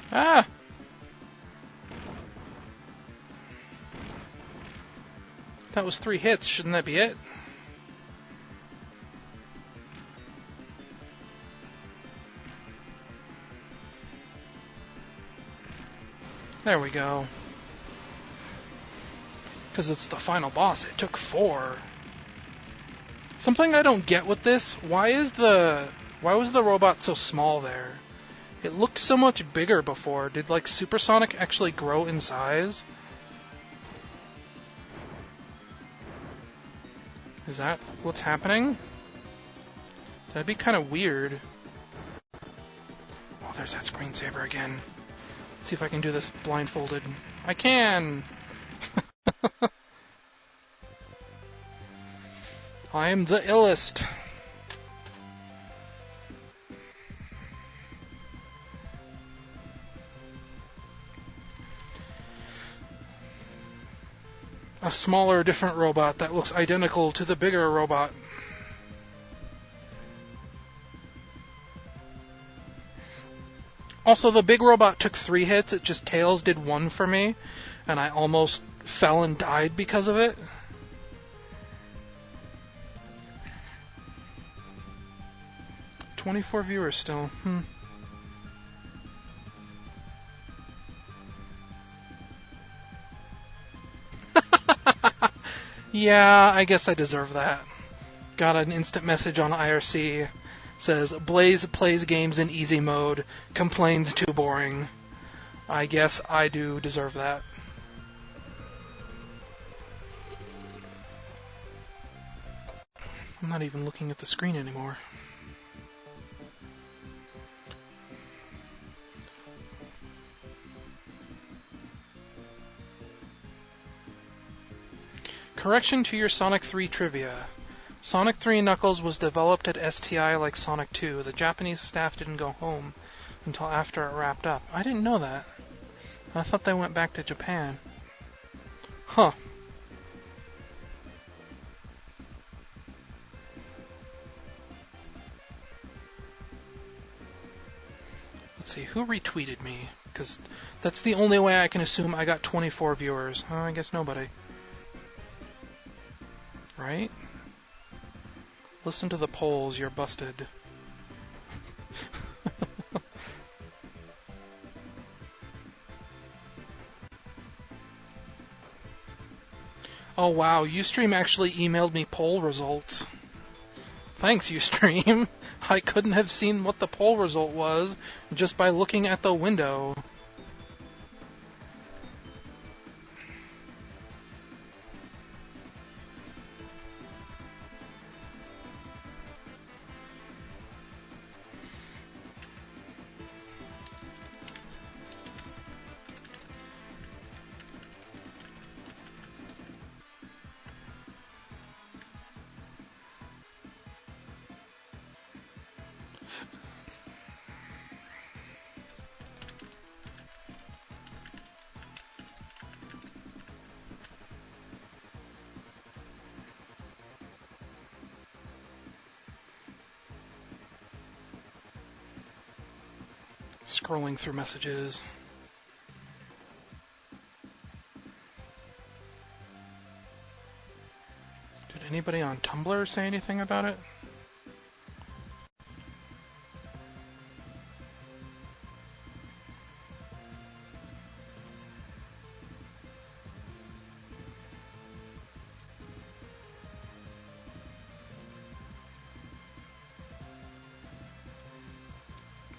Ah! That was 3 hits. Shouldn't that be it? There we go. Because it's the final boss. It took 4. Something I don't get with this, why was the robot so small there? It looked so much bigger before. Did, like, Supersonic actually grow in size? Is that what's happening? That'd be kind of weird. Oh, there's that screensaver again. See if I can do this blindfolded. I can! I am the illest. A smaller, different robot that looks identical to the bigger robot. Also, the big robot took 3 hits, it just Tails did 1 for me, and I almost fell and died because of it. "24 viewers still. Yeah, I guess I deserve that. Got an instant message on IRC. Says, Blaze plays games in easy mode. Complains too boring. I guess I do deserve that. I'm not even looking at the screen anymore. Correction to your Sonic 3 trivia. Sonic 3 Knuckles was developed at STI like Sonic 2. The Japanese staff didn't go home until after it wrapped up. I didn't know that. I thought they went back to Japan. Huh. Let's see, who retweeted me? Because that's the only way I can assume I got 24 viewers. I guess nobody. Right? Listen to the polls, you're busted. Oh wow, Ustream actually emailed me poll results. Thanks, Ustream. I couldn't have seen what the poll result was just by looking at the window. Scrolling through messages. Did anybody on Tumblr say anything about it?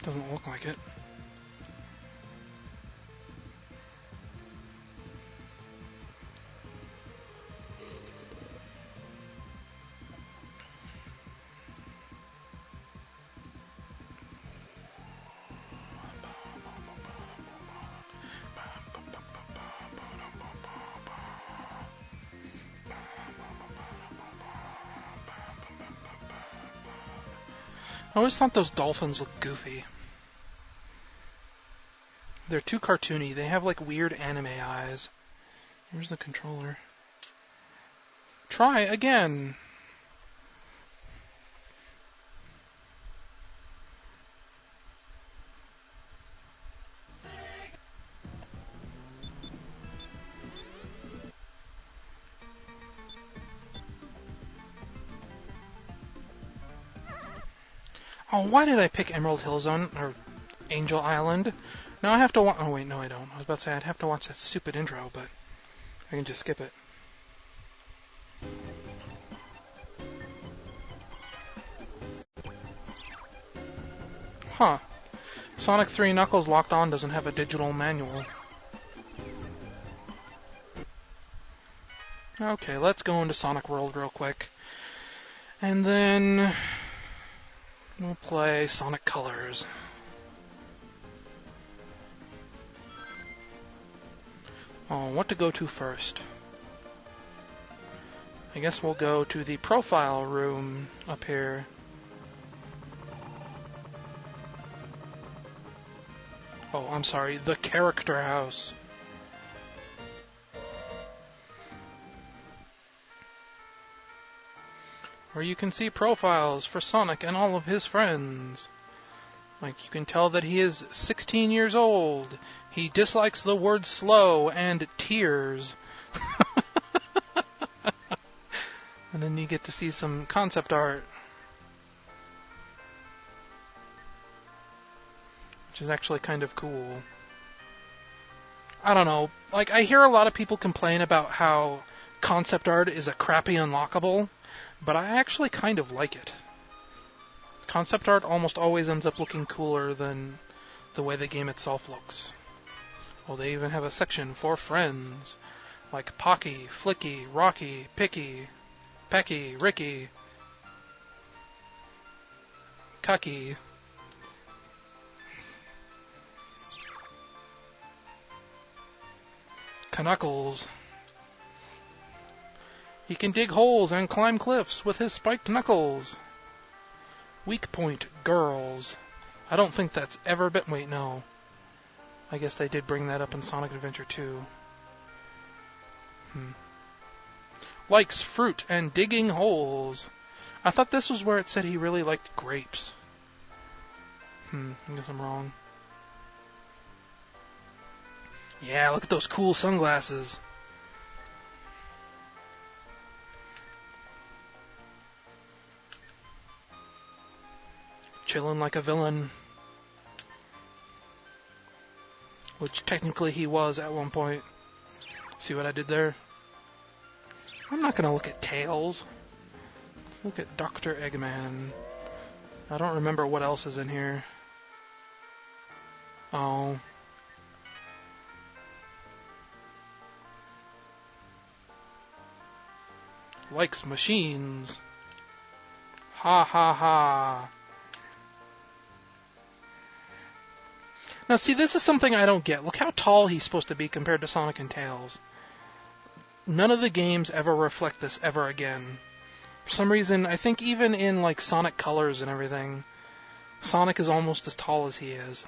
Doesn't look like it. I always thought those dolphins looked goofy. They're too cartoony. They have like weird anime eyes. Here's the controller. Try again. Oh, why did I pick Emerald Hill Zone or Angel Island? Now I have to watch. Oh wait, no, I don't. I was about to say I'd have to watch that stupid intro, but I can just skip it. Huh. Sonic 3 Knuckles Locked On doesn't have a digital manual. Okay, let's go into Sonic World real quick. And then we'll play Sonic Colors. Oh, what to go to first? I guess we'll go to the profile room up here. Oh, I'm sorry, the character house. Where you can see profiles for Sonic and all of his friends. Like, you can tell that he is 16 years old. He dislikes the word slow and tears. And then you get to see some concept art, which is actually kind of cool. I don't know. Like, I hear a lot of people complain about how concept art is a crappy unlockable, but I actually kind of like it. Concept art almost always ends up looking cooler than the way the game itself looks. Well, they even have a section for friends, like Pocky, Flicky, Rocky, Picky, Pecky, Ricky, Cucky. Knuckles. He can dig holes and climb cliffs with his spiked knuckles. Weak point, girls. I don't think that's ever been... Wait, no. I guess they did bring that up in Sonic Adventure 2. Likes fruit and digging holes. I thought this was where it said he really liked grapes. I guess I'm wrong. Yeah, look at those cool sunglasses. Chilling like a villain. Which technically he was at one point. See what I did there? I'm not gonna look at Tails. Let's look at Dr. Eggman. I don't remember what else is in here. Oh. Likes machines. Ha ha ha. Now see, this is something I don't get. Look how tall he's supposed to be compared to Sonic and Tails. None of the games ever reflect this ever again. For some reason, I think even in like Sonic Colors and everything, Sonic is almost as tall as he is.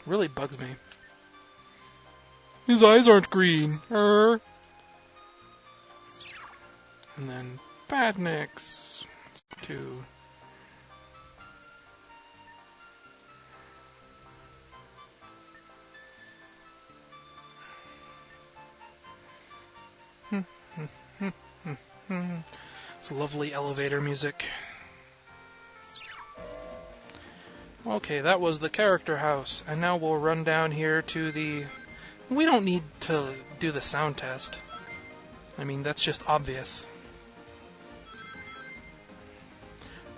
Really bugs me. His eyes aren't green. And then Badniks. 2. It's lovely elevator music. Okay, that was the character house, and now we'll run down here to the... We don't need to do the sound test. I mean, that's just obvious.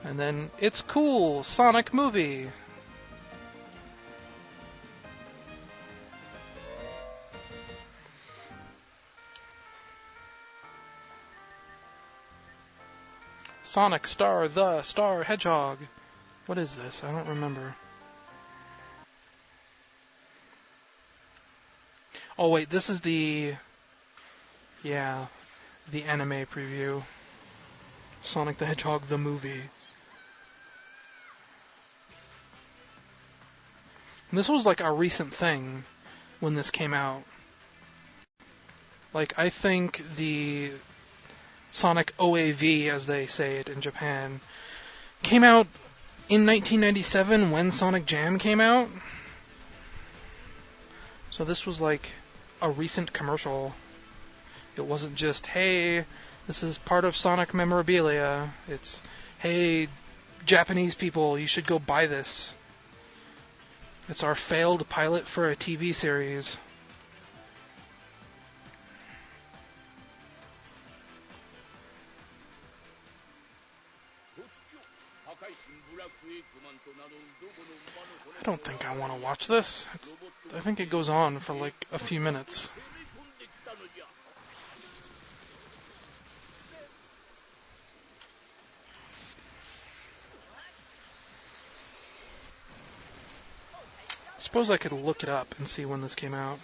And then It's Cool, Sonic movie. Sonic Star, the Star Hedgehog. What is this? I don't remember. Oh wait, this is the anime preview. Sonic the Hedgehog, the movie. And this was like a recent thing when this came out. Like, I think the Sonic OAV, as they say it in Japan, came out in 1997 when Sonic Jam came out. So this was like a recent commercial. It wasn't just, hey, this is part of Sonic memorabilia. It's, hey, Japanese people, you should go buy this. It's our failed pilot for a TV series. I don't think I want to watch this. I think it goes on for like a few minutes. I suppose I could look it up and see when this came out.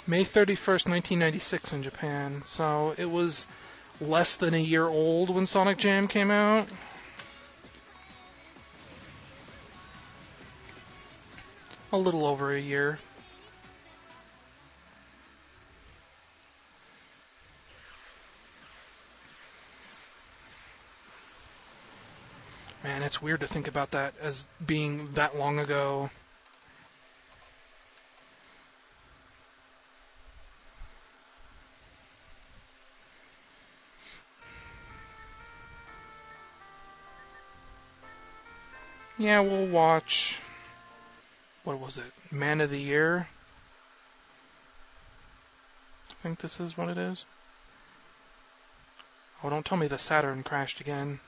May 31st, 1996 in Japan. So it was less than a year old when Sonic Jam came out. A little over a year. Man, it's weird to think about that as being that long ago. Yeah, we'll watch... What was it? Man of the Year? I think this is what it is. Oh, don't tell me the Saturn crashed again.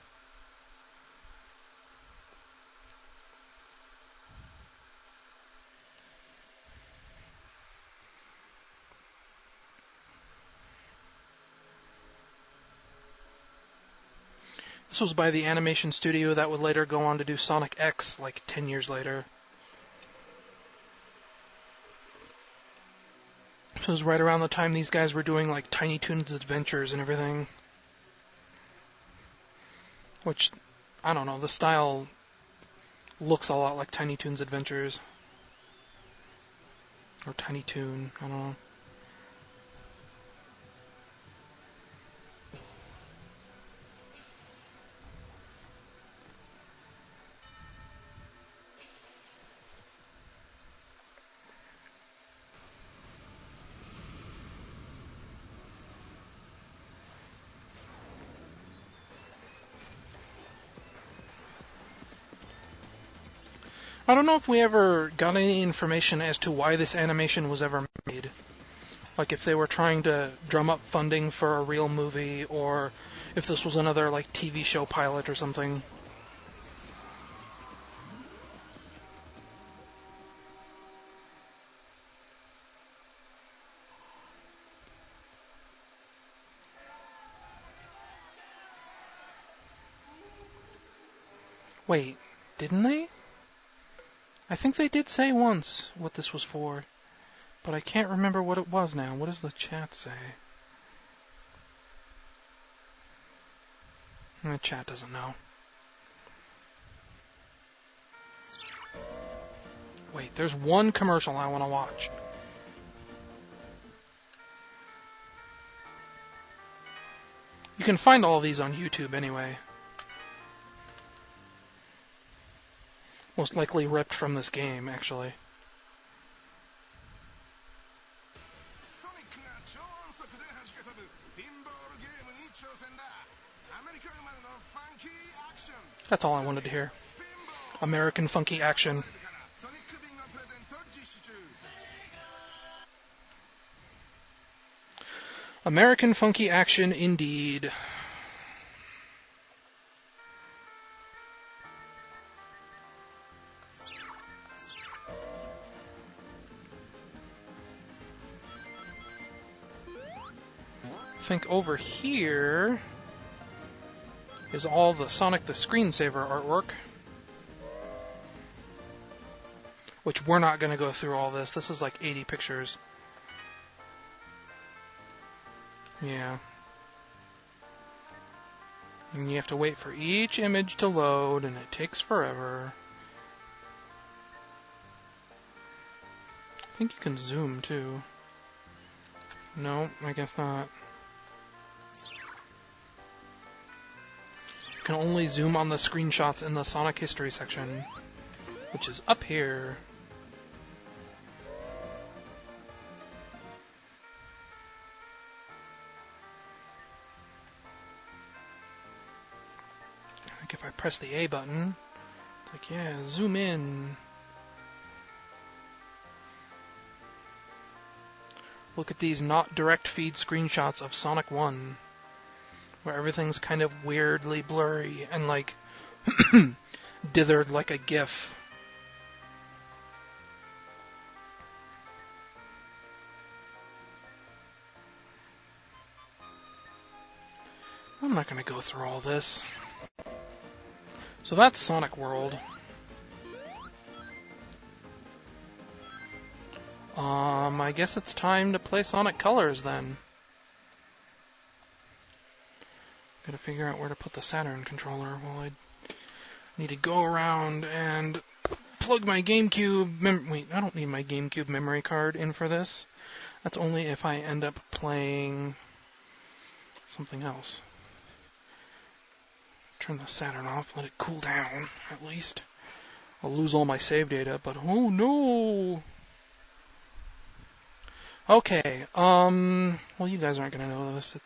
This was by the animation studio that would later go on to do Sonic X, like 10 years later. This was right around the time these guys were doing like Tiny Toons Adventures and everything. Which, I don't know, the style looks a lot like Tiny Toons Adventures. Or Tiny Toon, I don't know. I don't know if we ever got any information as to why this animation was ever made. Like if they were trying to drum up funding for a real movie, or if this was another like TV show pilot or something. Wait, didn't they? I think they did say once what this was for, but I can't remember what it was now. What does the chat say? The chat doesn't know. Wait, there's one commercial I want to watch. You can find all of these on YouTube anyway. Most likely ripped from this game, actually. That's all I wanted to hear. American funky action. American funky action indeed. I think over here is all the Sonic the Screensaver artwork. Which we're not going to go through all this. This is like 80 pictures. Yeah. And you have to wait for each image to load, and it takes forever. I think you can zoom, too. No, I guess not. You can only zoom on the screenshots in the Sonic History section, which is up here. Like if I press the A button, it's like, yeah, zoom in. Look at these not direct feed screenshots of Sonic 1, where everything's kind of weirdly blurry and like dithered like a GIF. I'm not going to go through all this. So that's Sonic World. I guess it's time to play Sonic Colors then. Gotta figure out where to put the Saturn controller. Well, I need to go around and plug my GameCube wait, I don't need my GameCube memory card in for this. That's only if I end up playing something else. Turn the Saturn off, let it cool down, at least. I'll lose all my save data, but oh no! Okay, well, you guys aren't gonna notice